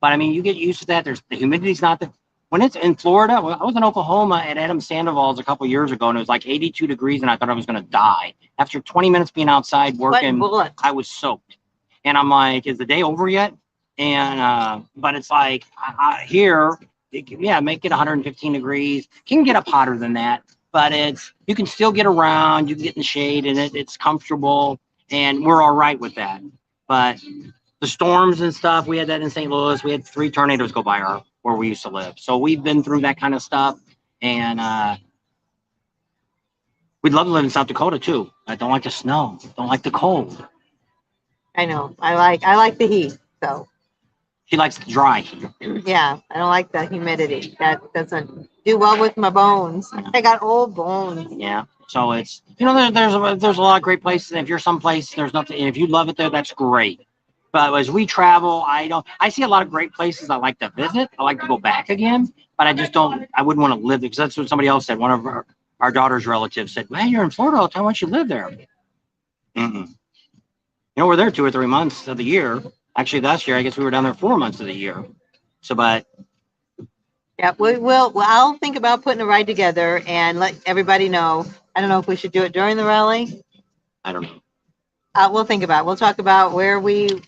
But I mean, you get used to that. There's the humidity's not the, when it's in Florida. Well, I was in Oklahoma at Adam Sandoval's a couple years ago, and it was like 82 degrees, and I thought I was going to die. After 20 minutes being outside working, I was soaked. And I'm like, is the day over yet? And but it's like here, make it 115 degrees. Can get up hotter than that, but you can still get around. You can get in the shade, and it's comfortable, and we're all right with that. But the storms and stuff, we had that in St. Louis. We had 3 tornadoes go by where we used to live. So we've been through that kind of stuff, and we'd love to live in South Dakota too. I don't like the snow. Don't like the cold. I know. I like the heat. So she likes the dry heat. Yeah, I don't like the humidity. That doesn't do well with my bones. I got old bones. Yeah. So it's, you know, there's a lot of great places. And if you're someplace, there's nothing. And if you love it there, that's great. But as we travel, I see a lot of great places I like to visit. I like to go back again, but I wouldn't want to live there, because that's what somebody else said. One of our daughter's relatives said, "Man, you're in Florida all the time. Why don't you live there?" Mm-mm. You know, we're there 2 or 3 months of the year. Actually, last year, I guess we were down there 4 months of the year. So, but yeah, we will. Well, I'll think about putting a ride together and let everybody know. I don't know if we should do it during the rally. I don't know. We'll think about it. We'll talk about when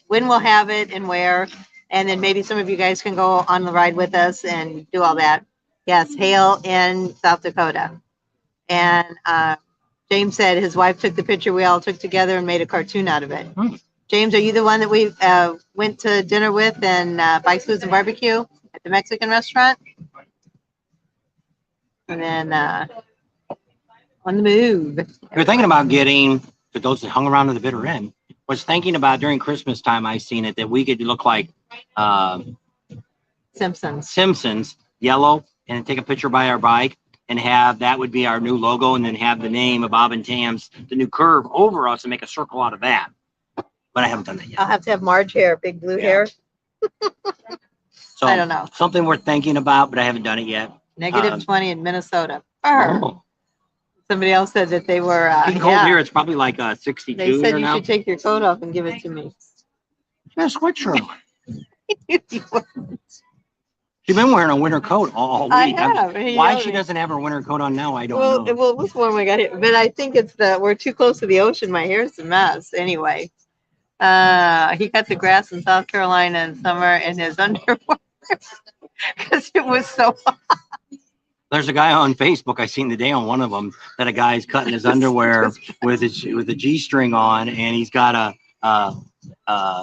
we'll have it and where, and then maybe some of you guys can go on the ride with us and do all that. Yes, hail in South Dakota. And James said his wife took the picture we all took together and made a cartoon out of it. James, are you the one that we went to dinner with and Bikes, Foods, and Barbecue at the Mexican restaurant? And then on the move. We're thinking about getting, for those that hung around to the bitter end, was thinking about during Christmas time, I seen it, that we could look like Simpsons, yellow, and take a picture by our bike, and that would be our new logo, and then have the name of Bob and Tam's, the new curve, over us, and make a circle out of that. But I haven't done that yet. I'll have to have Marge hair, big blue hair. So I don't know. Something we're thinking about, but I haven't done it yet. Negative 20 in Minnesota. Somebody else said that they were. Cold here. It's probably like 62. They said you now. should take your coat off and give it to me. Yeah, sweatshirt. She's been wearing a winter coat all week. I have. Why she doesn't have her winter coat on now, I don't know. Well, this one we got here, but I think it's we're too close to the ocean. My hair's a mess. Anyway, he cut the grass in South Carolina in summer in his underwear because it was so hot. There's a guy on Facebook I seen today on one of them that a guy's cutting his underwear with a G-string on, and he's got a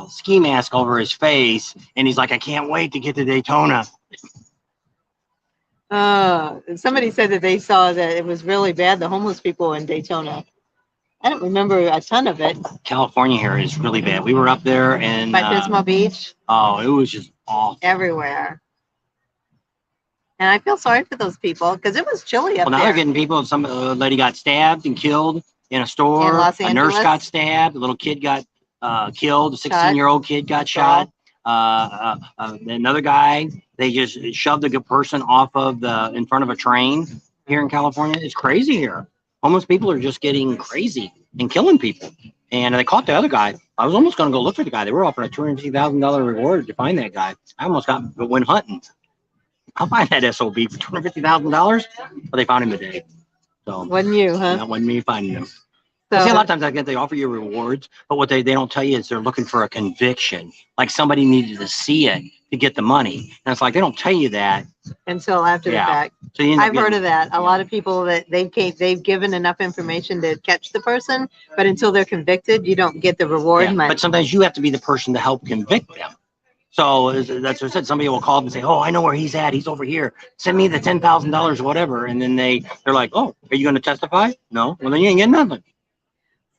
ski mask over his face, and he's like, I can't wait to get to Daytona. Somebody said that they saw that it was really bad, the homeless people in Daytona. I don't remember a ton of it. California here is really bad. We were up there and by Pismo Beach. Oh, it was just awful. Everywhere. And I feel sorry for those people because it was chilly up there. Well, now they're getting people. Some lady got stabbed and killed in a store. In Los Angeles. A nurse got stabbed. A little kid got killed. A 16-year-old kid got shot. Another guy, they just shoved a good person off of in front of a train here in California. It's crazy here. Homeless people are just getting crazy and killing people. And they caught the other guy. I was almost going to go look for the guy. They were offering a $250,000 reward to win that guy. I almost went hunting. I'll find that SOB for $250,000. But they found him today. So wasn't you, huh? That wasn't me finding him. See, a lot So, of times I get they offer you rewards, but what they don't tell you is they're looking for a conviction. Like somebody needed to see it to get the money. And it's like they don't tell you that. until after the Yeah. fact. So you end up I've heard getting- of that. A lot of people that they've given enough information to catch the person, but until they're convicted, you don't get the reward Yeah, money. but sometimes you have to be the person to help convict them. So that's what I said. Somebody will call and say, "Oh, I know where he's at. He's over here. Send me the $10,000 or whatever." And then they're like, "Oh, are you going to testify?" No. Well, then you ain't getting nothing.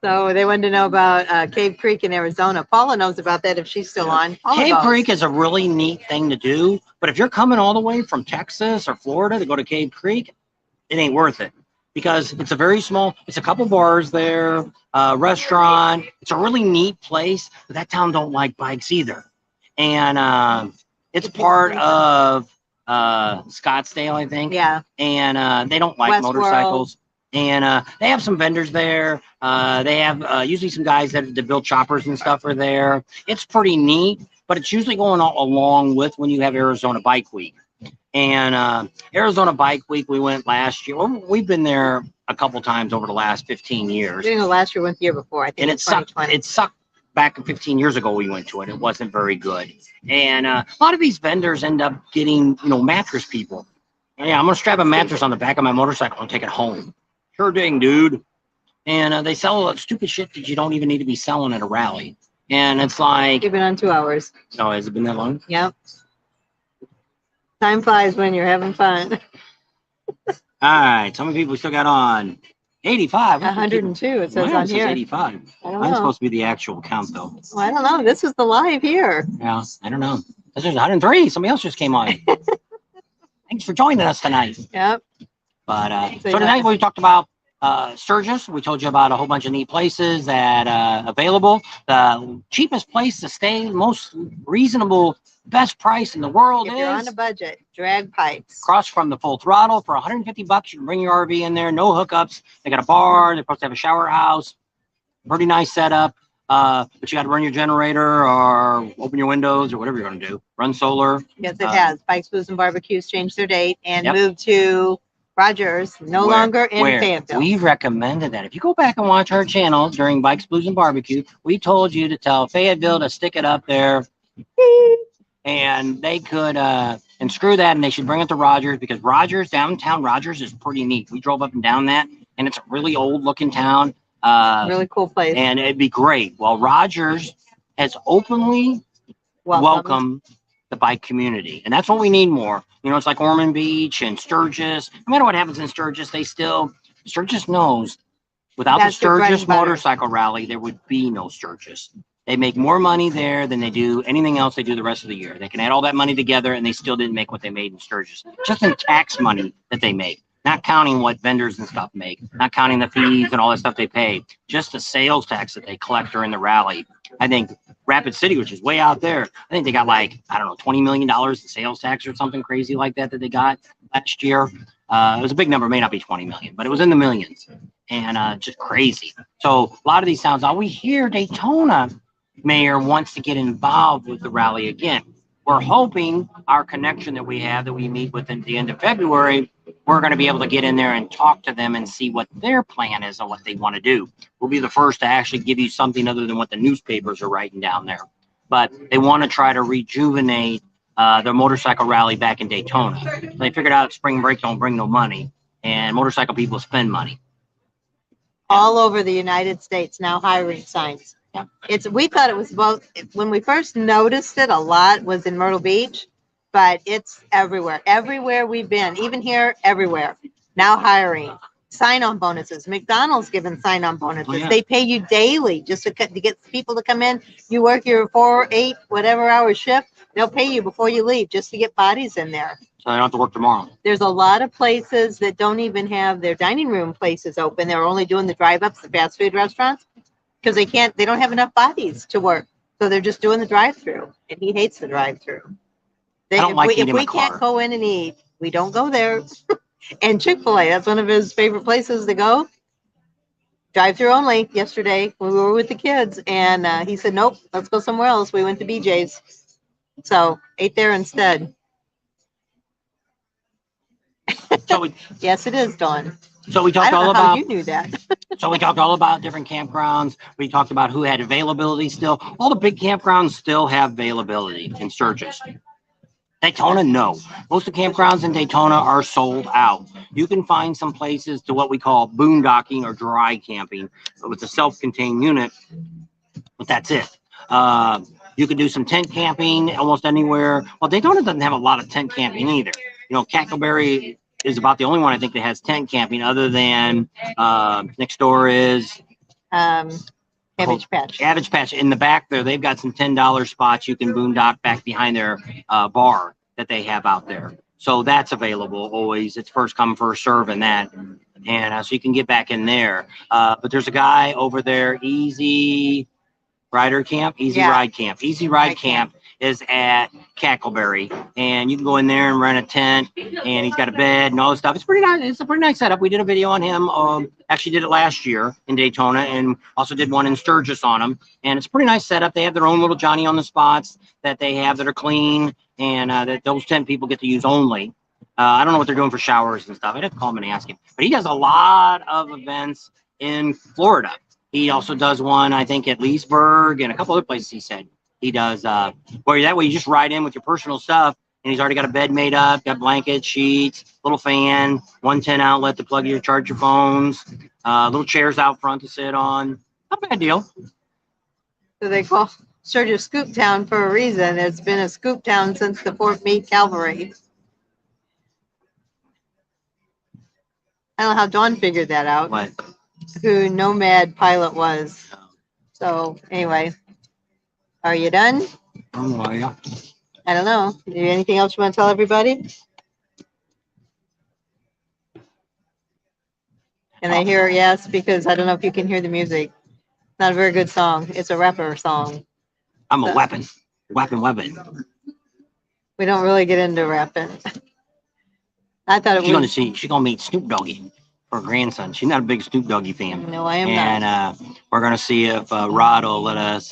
So they wanted to know about Cave Creek in Arizona. Paula knows about that if she's still on. Paula Cave goes. Creek is a really neat thing to do, but if you're coming all the way from Texas or Florida to go to Cave Creek, it ain't worth it because it's a very small. It's a couple bars there, restaurant. It's a really neat place, but that town don't like bikes either. And it's part of Scottsdale, I think. Yeah. And they don't like Westworld. motorcycles. And they have some vendors there. They have usually some guys that build choppers and stuff are there. It's pretty neat, but it's usually going along with when you have Arizona Bike Week. And Arizona Bike Week, we went last year. We've been there a couple times over the last 15 years. I didn't know last year, went the year before. I think And it it's sucked. 2020. It sucked back 15 years ago. We went to it. It wasn't very good. And a lot of these vendors end up getting, mattress people. Yeah, I'm gonna strap a mattress on the back of my motorcycle and take it home. Sure thing, dude. And they sell stupid shit that you don't even need to be selling at a rally. And it's like, You've been on 2 hours. no, has it been that long? Yep. Time flies when you're having fun. All right. How many people we still got on? 85. 102, it says Mine on says here. 85. I don't Mine's know. supposed to be the actual count, though. Well, I don't know. This is the live here. Yeah, I don't know. This is 103. Somebody else just came on. Thanks for joining us tonight. Yep. But So so tonight we talked about Sturgis. We told you about a whole bunch of neat places that available. The cheapest place to stay, most reasonable, best price in the world If you're on is a budget, drag pipes. across from the Full Throttle for $150. You can bring your RV in there, no hookups. They got a bar. They're supposed to have a shower house. Pretty nice setup. But you got to run your generator or open your windows or whatever you're going to do. Run solar. Yes, it has. Bikes, Booze, and Barbecues changed their date and Yep. moved to Rogers, no Where- longer in where Fayetteville. we recommended that. If you go back and watch our channel during Bikes, Blues, and Barbecue, we told you to tell Fayetteville to stick it up there. And they could, and screw that, and they should bring it to Rogers because Rogers, downtown Rogers is pretty neat. We drove up and down that, and it's a really old looking town. Really cool place. And it'd be great. Well, Rogers has openly welcomed the bike community, and that's what we need more. It's like Ormond Beach and Sturgis. No matter what happens in Sturgis, Sturgis knows without That's the their bread Sturgis and butter. motorcycle rally, there would be no Sturgis. They make more money there than they do anything else they do the rest of the year. They can add all that money together, and they still didn't make what they made in Sturgis. Just in tax money that they make, not counting what vendors and stuff make, not counting the fees and all that stuff they pay, just the sales tax that they collect during the rally. I think Rapid City, which is way out there, I think they got like, I don't know, $20 million in sales tax or something crazy like that they got last year. It was a big number, may not be 20 million, but it was in the millions, and just crazy. So a lot of these towns, now we hear Daytona mayor wants to get involved with the rally again. We're hoping our connection that we have that we meet with at the end of February, we're going to be able to get in there and talk to them and see what their plan is and what they want to do. We'll be the first to actually give you something other than what the newspapers are writing down there. But they want to try to rejuvenate the motorcycle rally back in Daytona. They figured out spring break don't bring no money, and motorcycle people spend money. All over the United States now hiring signs. We thought it was both, when we first noticed it a lot was in Myrtle Beach, but it's everywhere. Everywhere we've been, even here, everywhere. Now hiring. Sign-on bonuses. McDonald's giving sign-on bonuses. Oh, yeah. They pay you daily just to get people to come in. You work your 4, 8, whatever hour shift. They'll pay you before you leave just to get bodies in there. So I don't have to work tomorrow. There's a lot of places that don't even have their dining room places open. They're only doing the drive-ups, the fast food restaurants, because they don't have enough bodies to work. So they're just doing the drive-through, and he hates the drive-through. I don't like eating If in we my car. can't go in and eat, we don't go there. And Chick-fil-A, that's one of his favorite places to go. Drive-through only. Yesterday, we were with the kids, and he said, nope, let's go somewhere else. We went to BJ's. So ate there instead. So Yes, it is, Dawn. So we I talked don't all know how about, you knew that. so we talked all about different campgrounds. We talked about who had availability still. All the big campgrounds still have availability in Sturgis. Daytona, no. Most of the campgrounds in Daytona are sold out. You can find some places to what we call boondocking or dry camping with a self-contained unit, but that's it. You can do some tent camping almost anywhere. Well, Daytona doesn't have a lot of tent camping either. You know, Cackleberry is about the only one I think that has tent camping, other than next door is Um, Cabbage Patch. Cabbage Patch. In the back there, they've got some $10 spots you can boondock back behind their bar that they have out there. So that's available always. It's first come, first serve in that. And so you can get back in there. But there's a guy over there, Easy Rider Camp, Easy Yeah. Ride Camp. Easy Ride Camp is at Cackleberry, and you can go in there and rent a tent, and he's got a bed and all this stuff. It's pretty nice. It's a pretty nice setup. We did a video on him. Actually did it last year in Daytona, and also did one in Sturgis on him. And it's a pretty nice setup. They have their own little Johnny on the spots that they have that are clean, and that those 10 people get to use only. I don't know what they're doing for showers and stuff. I'd have to call him and ask him. But he does a lot of events in Florida. He also does one, I think, at Leesburg and a couple other places. He said he does where that way you just ride in with your personal stuff, and he's already got a bed made up, got blankets, sheets, little fan, 110 outlet to plug your charge your phones, little chairs out front to sit on. Not a bad deal. So they call Sturgis Scoop Town for a reason. It's been a scoop town since the Fort Meade Cavalry. I don't know how Dawn figured that out. But Who Nomad Pilot was. So anyway, are you done? oh, yeah. I don't know. Anything else you want to tell everybody? And I hear yes, because I don't know if you can hear the music. Not a very good song. It's a rapper song. I'm a weapon. Weapon. We don't really get into rapping. I thought it was. She's gonna meet Snoop Doggy, her grandson. She's not a big Snoop Doggy fan. No, I am And not. we're gonna see if Rod will let us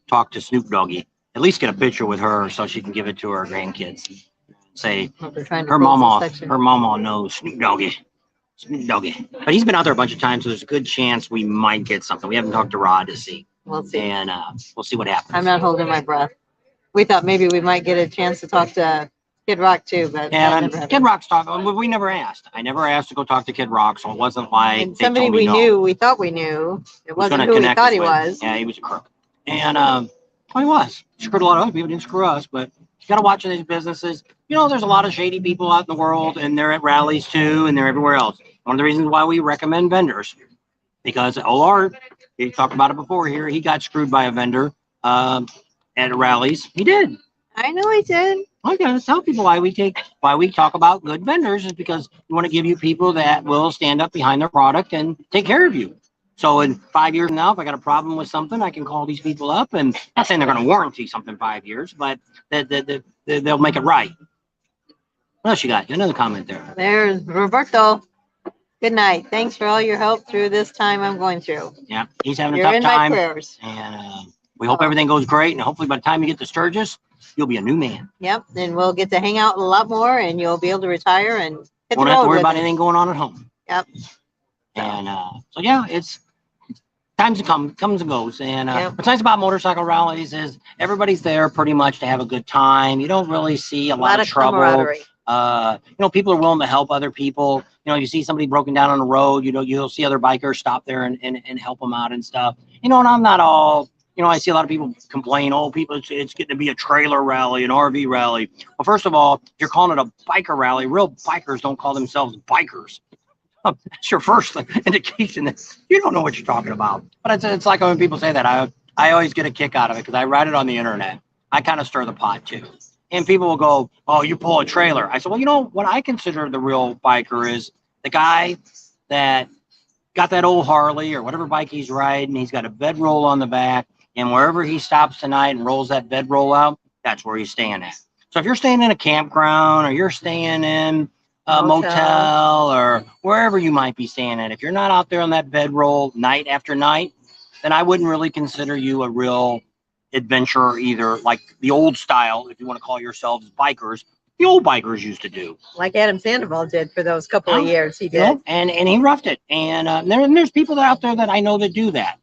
talk to Snoop Doggy. At least get a picture with her so she can give it to her grandkids. Say We're trying to her close mama, this section. her mama knows Snoop Doggy. Snoop Doggy. But he's been out there a bunch of times, so there's a good chance we might get something. We haven't talked to Rod to see, We'll see. and we'll see what happens. I'm not holding my breath. We thought maybe we might get a chance to talk to Kid Rock too, but that And never happened. Kid Rock's talking. We never asked. I never asked to go talk to Kid Rock, so it wasn't like And they somebody told me we no. knew, we thought we knew. It Who's wasn't gonna who we connect thought us he with. was. Yeah, he was a crook. And he was. Screwed a lot of other people. Didn't screw us, but you got to watch these businesses. You know, there's a lot of shady people out in the world, and they're at rallies too, and they're everywhere else. One of the reasons why we recommend vendors, because OR, he talked about it before here, he got screwed by a vendor at rallies. He did. I know he did. I gotta tell people why we talk about good vendors is because we want to give you people that will stand up behind their product and take care of you. So in 5 years now, if I got a problem with something, I can call these people up, and not saying they're going to warranty something 5 years, but they'll make it right. What else you got? Another comment there. There's Roberto. Good night. Thanks for all your help through this time I'm going through. Yeah, he's having a You're tough in my time, prayers. and we hope everything goes great. And hopefully, by the time you get to Sturgis, you'll be a new man. Yep. Then we'll get to hang out a lot more, and you'll be able to retire and hit the Won't have to road worry with about it. anything going on at home. Yep. And so yeah, it's times comes and goes. And Yep. what's nice about motorcycle rallies is everybody's there pretty much to have a good time. You don't really see a lot of trouble. camaraderie. People are willing to help other people. You know, you see somebody broken down on the road, you'll see other bikers stop there and help them out and stuff. And I'm not all, I see a lot of people complain, it's getting to be a trailer rally, an RV rally. Well, first of all, if you're calling it a biker rally, real bikers don't call themselves bikers. That's your first indication that you don't know what you're talking about. But it's like when people say that, I always get a kick out of it because I write it on the internet. I kind of stir the pot too. And people will go, oh, you pull a trailer. I said, well, what I consider the real biker is the guy that got that old Harley or whatever bike he's riding. He's got a bedroll on the back. And wherever he stops tonight and rolls that bedroll out, that's where he's staying at. So if you're staying in a campground or you're staying in a motel or wherever you might be staying at, if you're not out there on that bedroll night after night, then I wouldn't really consider you a real adventurer either, like the old style, if you want to call yourselves bikers. the old bikers used to do. Like Adam Sandoval did for those couple of years. He You did. know, and he roughed it. And there's people out there that I know that do that.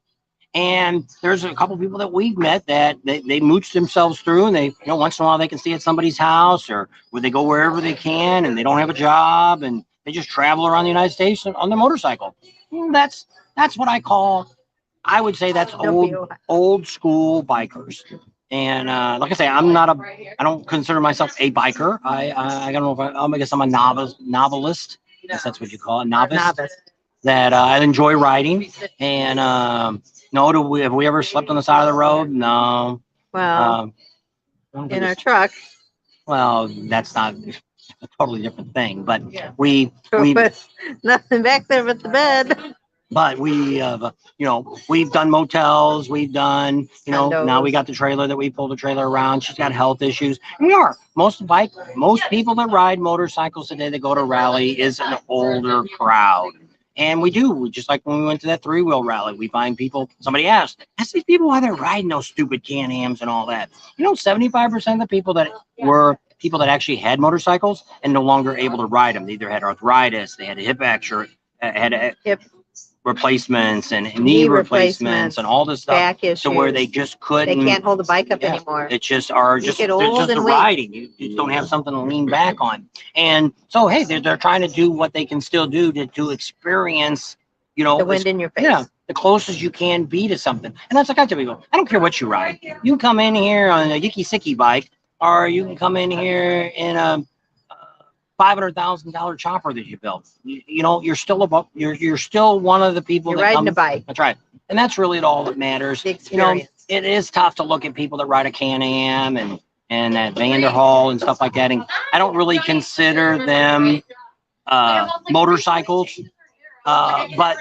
And there's a couple people that we've met that they mooch themselves through, and they, once in a while they can stay at somebody's house, or where they go wherever they can, and they don't have a job, and they just travel around the United States on their motorcycle. That's what I would say that's old school bikers. And like I say, I don't consider myself a biker. I don't know if I guess I'm a novelist. I guess that's what you call it, novice. That I enjoy riding. And no, have we ever slept on the side of the road? No. Well, in our truck. Well, that's not a totally different thing. But we nothing back there but the bed. But we have, we've done motels, we've done, now we got the trailer that we pull the trailer around. She's got health issues. And most people that ride motorcycles today that go to rally is an older crowd. And we just like when we went to that 3-wheel rally, we find people, somebody ask these people why they're riding those stupid Can-Ams and all that. 75% of the people that were people that actually had motorcycles and no longer able to ride them. They either had arthritis, they had a hip fracture, had a hip replacements and knee replacements and all this stuff, back issues, to where they just couldn't. They can't hold the bike up anymore. It's just the riding. You just don't have something to lean back on. And so, hey, they're trying to do what they can still do to experience, the wind in your face. Yeah, the closest you can be to something. And that's like I tell people, I don't care what you ride. You can come in here on a Yicky Sicky bike, or you can come in here in a $500,000 chopper that you built. You're still you're still one of the people that riding a bike. That's right. And that's really all that matters. The experience. It is tough to look at people that ride a Can-Am and that Vanderhall and stuff like that. And I don't really consider them motorcycles. But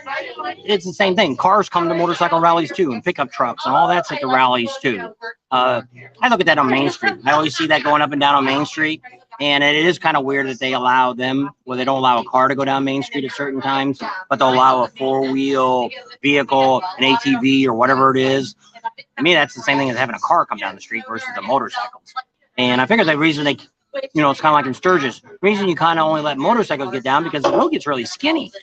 it's the same thing. Cars come to motorcycle rallies too, and pickup trucks and all that's at the rallies too. I look at that on Main Street. I always see that going up and down on Main Street. And it is kind of weird that they allow them, they don't allow a car to go down Main Street at certain times, but they'll allow a 4-wheel vehicle, an ATV or whatever it is. To me, that's the same thing as having a car come down the street versus the motorcycles. And I figure the reason it's kind of like in Sturgis, the reason you kind of only let motorcycles get down because the road gets really skinny.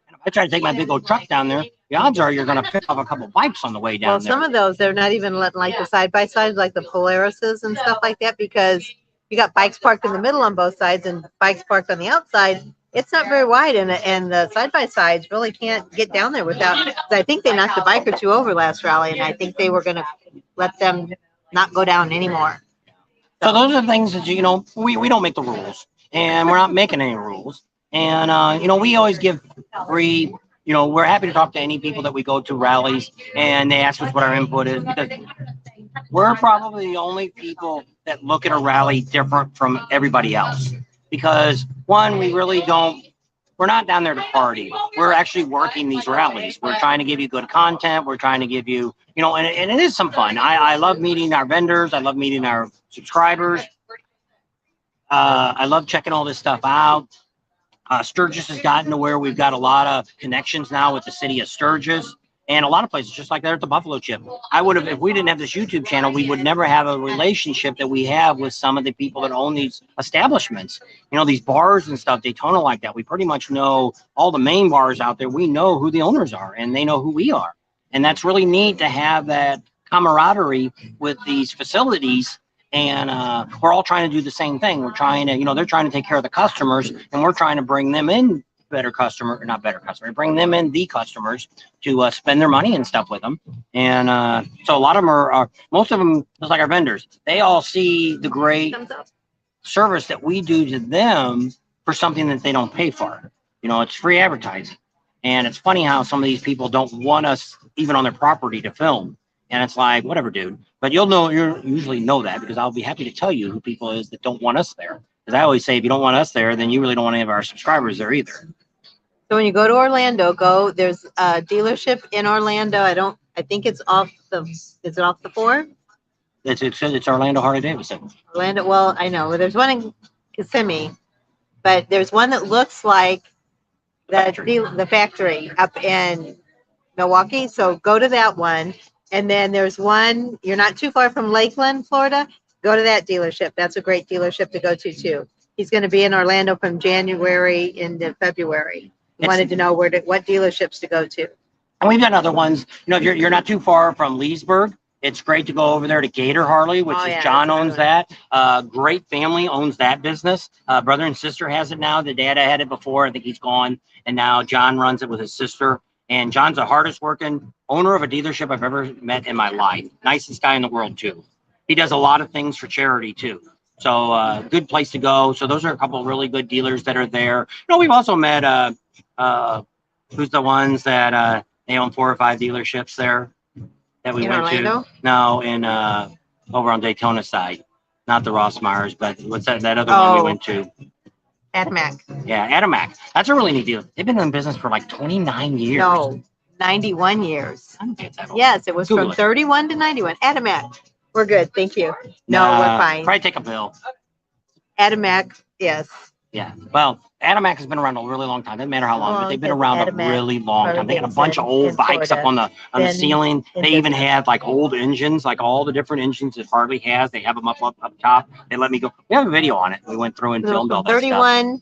And if I try to take my big old truck down there, the odds are you're going to pick up a couple bikes on the way down there. Well, some of those, they're not even letting like the side-by-sides, like the Polarises and stuff like that, because you got bikes parked in the middle on both sides and bikes parked on the outside. It's not very wide, and the side-by-sides really can't get down there without. I think they knocked a bike or two over last rally, and I think they were going to let them not go down anymore. So those are things that, we don't make the rules, and we're not making any rules. And, we always give free, we're happy to talk to any people that we go to rallies, and they ask us what our input is, because we're probably the only people that look at a rally different from everybody else. Because one, we're not down there to party. We're actually working these rallies. We're trying to give you good content. We're trying to give you, and it is some fun. I love meeting our vendors. I love meeting our subscribers. I love checking all this stuff out. Sturgis has gotten to where we've got a lot of connections now with the city of Sturgis. And a lot of places, just like there at the Buffalo Chip. If we didn't have this YouTube channel, we would never have a relationship that we have with some of the people that own these establishments. These bars and stuff, Daytona like that. We pretty much know all the main bars out there. We know who the owners are, and they know who we are. And that's really neat to have that camaraderie with these facilities. And we're all trying to do the same thing. We're trying to, they're trying to take care of the customers, and we're trying to bring them in bring them in the customers to spend their money and stuff with them. And so a lot of them most of them, just like our vendors, they all see the great service that we do to them for something that they don't pay for. It's free advertising. And it's funny how some of these people don't want us even on their property to film. And it's like, whatever, dude. But you'll usually know that, because I'll be happy to tell you who people is that don't want us there. Because I always say, if you don't want us there, then you really don't want any of our subscribers there either. So when you go to Orlando, there's a dealership in Orlando. I think it's off is it off the 4? It's Orlando Harley Davidson. Orlando, well, I know. There's one in Kissimmee, but there's one that looks like the factory up in Milwaukee. So go to that one. And then there's one, you're not too far from Lakeland, Florida. Go to that dealership. That's a great dealership to go to too. He's going to be in Orlando from January into February. He wanted to know what dealerships to go to. And we've got other ones. You know, if you're not too far from Leesburg, it's great to go over there to Gator Harley, which is John owns that. Great family owns that business. Brother and sister has it now. The dad had it before. I think he's gone. And now John runs it with his sister. And John's the hardest working owner of a dealership I've ever met in my life. Nicest guy in the world, too. He does a lot of things for charity, too. So good place to go. So those are a couple of really good dealers that are there. You know, we've also met, who's the ones that they own 4 or 5 dealerships there that we went Orlando? to. No, in over on Daytona side. Not the Ross Myers, but what's that other one we went to? Adamac. Yeah, Adamac. That's a really neat deal. They've been in business for like 29 years. No, 91 years. I don't think it's that old. Yes, it was Google from it. 31 to 91. Adamac. We're good. Thank you. No, we're fine. Probably take a bill. Adamac. Yes. Yeah. Well, Adamac has been around a really long time. Doesn't matter how long, but they've been around a Adamac, really long time. They got a bunch of old bikes up on the ceiling. They even have like old engines, like all the different engines that Harley has. They have them up top. They let me go. We have a video on it. We went through and filmed all that stuff. 31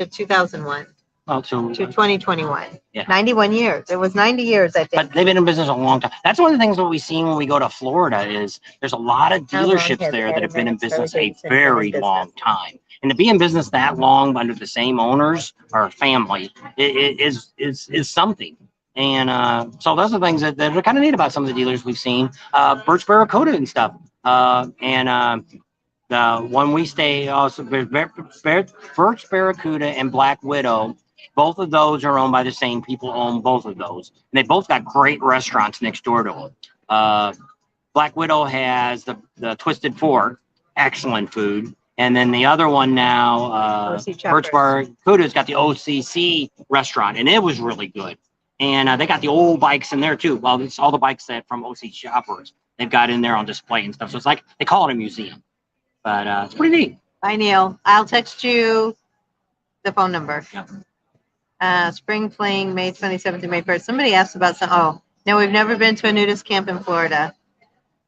to 2001 Oh, so to 2021. Yeah. 91 years. It was 90 years, I think. but they've been in business a long time. That's one of the things that we see when we go to Florida is there's a lot of How long dealerships has there that have been in Adamac business a Davidson been in very business? long time. And to be in business that long under the same owners or family is something. And so those are things that are kind of neat about some of the dealers we've seen. Birch Barracuda and stuff. The one we stay also Birch Barracuda and Black Widow. Both of those are owned by the same people. Own both of those, and they both got great restaurants next door to them. Black Widow has the Twisted Fork, excellent food, and then the other one now, Birch Barracuda's got the OCC restaurant, and it was really good. And they got the old bikes in there too. Well, it's all the bikes that from OC Shoppers they've got in there on display and stuff. So it's like they call it a museum, but it's pretty neat. Bye, Neil. I'll text you the phone number. Spring Fling, May 27th to May 1st. Somebody asked about some. Oh, no, we've never been to a nudist camp in Florida.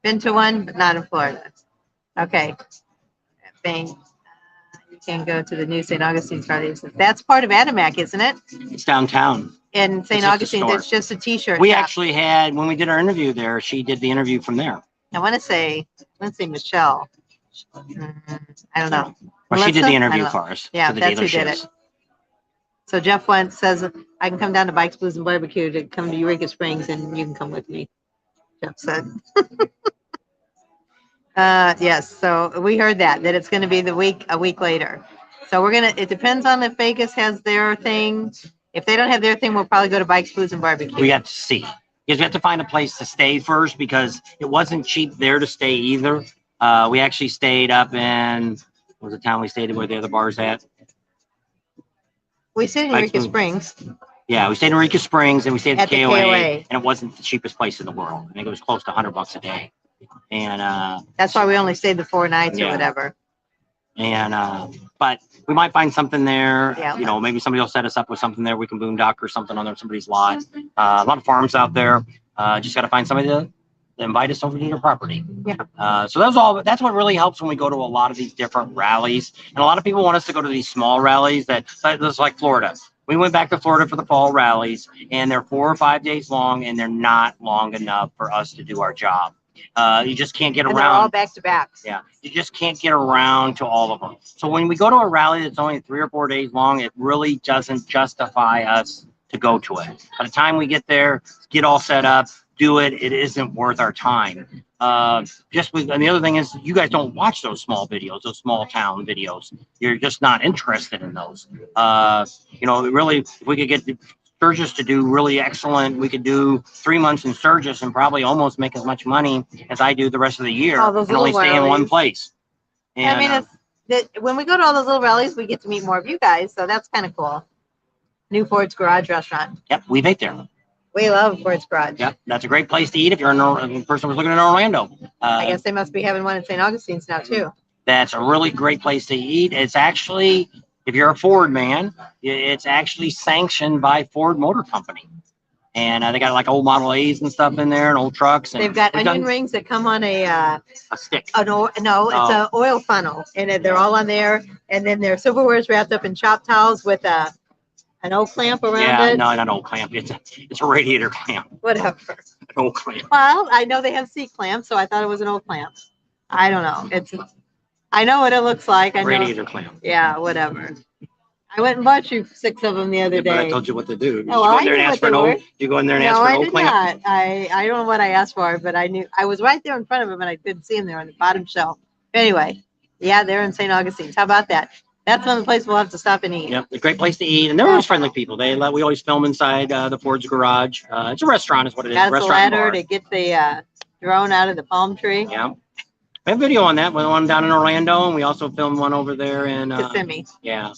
Been to one, but not in Florida. Okay. Bang. You can go to the new St. Augustine's party. That's part of Adamac, isn't it? It's downtown. In St. Augustine's, it's just a T-shirt. We actually had, when we did our interview there, she did the interview from there. I want to say Michelle. I don't know. Well, she did Melissa? the interview I don't know. for us. Yeah, for the that's who did dealerships. it. So Jeff says I can come down to Bikes, Blues, and Barbecue to come to Eureka Springs, and you can come with me. Jeff said. Yes. So we heard that it's going to be a week later. So it depends on if Vegas has their thing. If they don't have their thing, we'll probably go to Bikes, Blues, and Barbecue. We have to see. Because we have to find a place to stay first because it wasn't cheap there to stay either. We actually stayed up in, what was the town we stayed in where the other bar's at? We stayed in Eureka Springs. Yeah, we stayed in Eureka Springs and we stayed at the KOA, KOA. and it wasn't the cheapest place in the world. I think it was close to $100 a day. And that's why we only stayed the 4 nights or whatever. And but we might find something there. Yeah. You know, maybe somebody will set us up with something there. We can boondock or something on somebody's lot. A lot of farms out there. Just got to find somebody to invite us over to their property. Yeah. So that's what really helps when we go to a lot of these different rallies. And a lot of people want us to go to these small rallies that's like Florida. We went back to Florida for the fall rallies, and they're 4 or 5 days long, and they're not long enough for us to do our job. You just can't get And around. they're all back to back. Yeah, you just can't get around to all of them. So when we go to a rally that's only 3 or 4 days long, it really doesn't justify us to go to it. By the time we get there, get all set up, do it, it isn't worth our time. And the other thing is, you guys don't watch those small videos, those small town videos. You're just not interested in those. You know, really, if we could get Sturgis to do really excellent, we could do 3 months in Sturgis and probably almost make as much money as I do the rest of the year All those and only little stay in one rallies. place. And, I mean, when we go to all those little rallies, we get to meet more of you guys, so that's kind of cool. New Ford's Garage Restaurant. yep, we ate there. We love Ford's Garage. Yep, that's a great place to eat if you're a person who's looking in Orlando. I guess they must be having one at St. Augustine's now too. That's a really great place to eat. It's actually, if you're a Ford man, it's actually sanctioned by Ford Motor Company. And they got like old Model A's and stuff in there and old trucks. And They've got we've onion done rings that come on a stick. no, it's Oh. a oil funnel, and they're all on there. And then their silverware is wrapped up in shop towels with an old clamp around Yeah, it. no, not an old clamp. It's a radiator clamp. Whatever. An old clamp. Well, I know they have C clamps, so I thought it was an old clamp. I don't know. I know what it looks like. I know. Radiator clamp. Yeah, whatever. I went and bought you 6 of them the other Yeah, but I day. told you what to do. Did Oh, you go I in there and knew ask what for an they old? were. Did you go in there and ask No, for an I old did clamp? not. I don't know what I asked for, but I knew I was right there in front of him, and I couldn't see him there on the bottom shelf. Anyway, yeah, they're in St. Augustine's. How about that? That's one of the places we'll have to stop and eat. Yep, a great place to eat, and they're always friendly people. We always film inside the Ford's garage. It's a restaurant, is what it is. Got us a Restaurant and ladder bar. to get the drone out of the palm tree. Yeah, we have video on that. One down in Orlando, and we also filmed one over there in Kissimmee. yeah,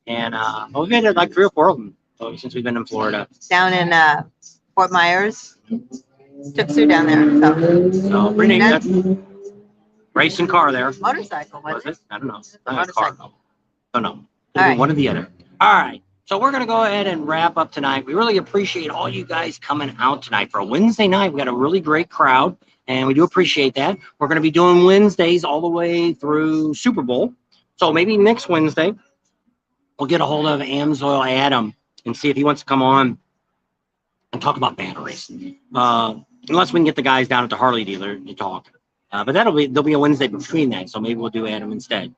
and we've had like 3 or 4 of them since we've been in Florida. Down in Fort Myers. Took Sue down there. So pretty neat. Racing car there. Motorcycle, Was wasn't it? I don't know. it? A motorcycle. Don't know. All right. One or the other. All right. So we're going to go ahead and wrap up tonight. We really appreciate all you guys coming out tonight for a Wednesday night. We got a really great crowd, and we do appreciate that. We're going to be doing Wednesdays all the way through Super Bowl. So maybe next Wednesday, we'll get a hold of Amsoil Adam and see if he wants to come on and talk about batteries. Unless we can get the guys down at the Harley dealer to talk. But there'll be a Wednesday between that, so maybe we'll do Adam instead.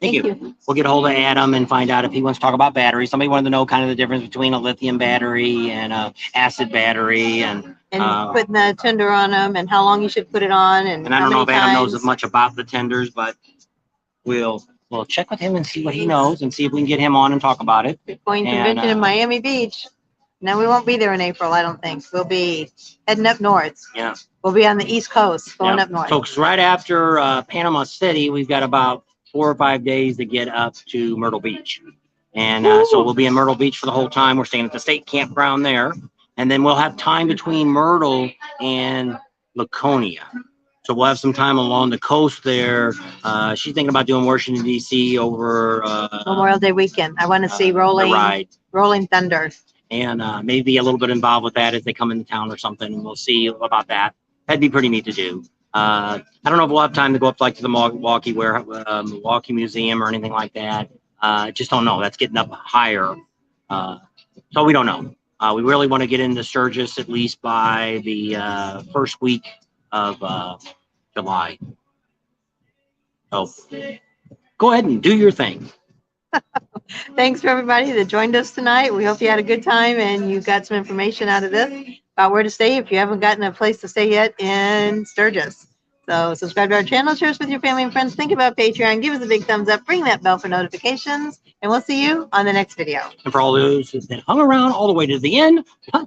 Thank you. We'll get a hold of Adam and find out if he wants to talk about batteries. Somebody wanted to know kind of the difference between a lithium battery and a acid battery, and putting the tender on them, and how long you should put it on, and I don't know if Adam knows as times. much about the tenders, but we'll check with him and see what he knows and see if we can get him on and talk about it. Bitcoin And, convention in Miami Beach. No, we won't be there in April, I don't think. We'll be heading up north. Yeah. We'll be on the East Coast, going up north. So 'cause right after Panama City, we've got about 4 or 5 days to get up to Myrtle Beach. And so we'll be in Myrtle Beach for the whole time. We're staying at the state campground there. And then we'll have time between Myrtle and Laconia. So we'll have some time along the coast there. She's thinking about doing Washington, D.C. over Memorial Day weekend. I want to see the ride. Rolling Thunder. And maybe a little bit involved with that as they come into town or something. We'll see about that. That'd be pretty neat to do. I don't know if we'll have time to go up like to the Milwaukee Museum or anything like that. Just don't know. That's getting up higher. So we don't know. We really want to get into Sturgis at least by the first week of July. So go ahead and do your thing. Thanks for everybody that joined us tonight. We hope you had a good time and you got some information out of this about where to stay if you haven't gotten a place to stay yet in Sturgis. So subscribe to our channel, share us with your family and friends. Think about Patreon. Give us a big thumbs up. Ring that bell for notifications. And we'll see you on the next video. And for all those that hung around all the way to the end,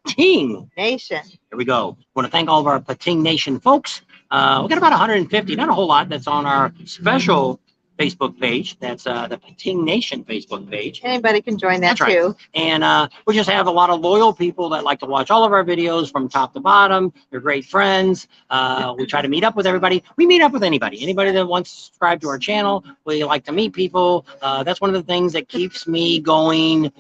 Pating Nation. Here we go. I want to thank all of our Pating Nation folks. We got about 150, not a whole lot. That's on our special Facebook page. That's the Pating Nation Facebook page. Anybody can join that That's right. too. And we just have a lot of loyal people that like to watch all of our videos from top to bottom. They're great friends. We try to meet up with everybody. We meet up with anybody that wants to subscribe to our channel. We like to meet people. That's one of the things that keeps me going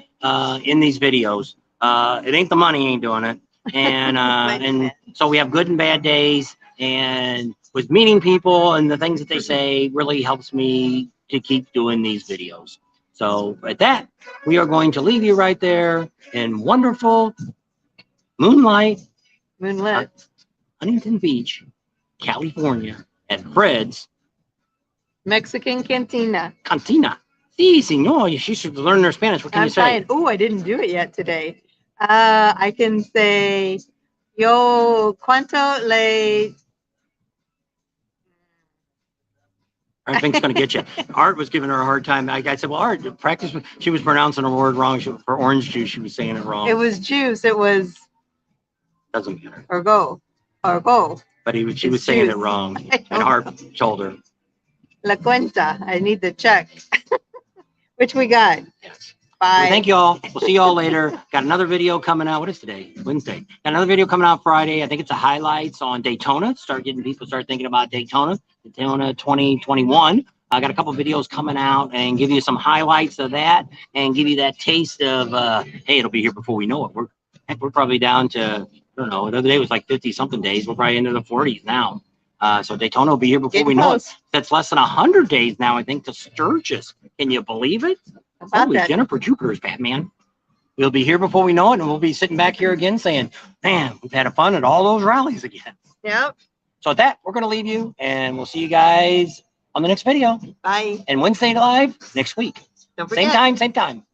in these videos. It ain't the money ain't doing it. And and so we have good and bad days, and with meeting people and the things that they say really helps me to keep doing these videos. So at that, we are going to leave you right there in wonderful moonlight, Huntington Beach, California, at Fred's Mexican Cantina. Cantina. Sí, señor. She should learn their Spanish. What can you say? Oh, I didn't do it yet today. I can say, yo, cuánto le... I think it's going to get you. Art was giving her a hard time. I said, well, Art, practice. She was pronouncing a word wrong. For orange juice, she was saying it wrong. It was juice. It was... Doesn't matter. Or go. But she was saying it wrong. And Art told her. La cuenta. I need the check. Which we got. Yes. Bye. Well, thank you all. We'll see you all later. Got another video coming out. What is today? Wednesday. Got another video coming out Friday. I think it's a highlights on Daytona. People start thinking about Daytona 2021. I got a couple videos coming out and give you some highlights of that and give you that taste of, hey, it'll be here before we know it. Heck, we're probably down to, I don't know, the other day was like 50 something days. We're probably into the 40s now. So Daytona will be here before Getting we know it. close. That's less than 100 days now, I think, to Sturgis. Can you believe it? About Holy that. Jennifer Jupiter's Batman. We'll be here before we know it, and we'll be sitting back here again saying, man, we've had fun at all those rallies again. Yep. So at that, we're going to leave you, and we'll see you guys on the next video. Bye. And Wednesday Live next week. Don't forget. Same time, same time.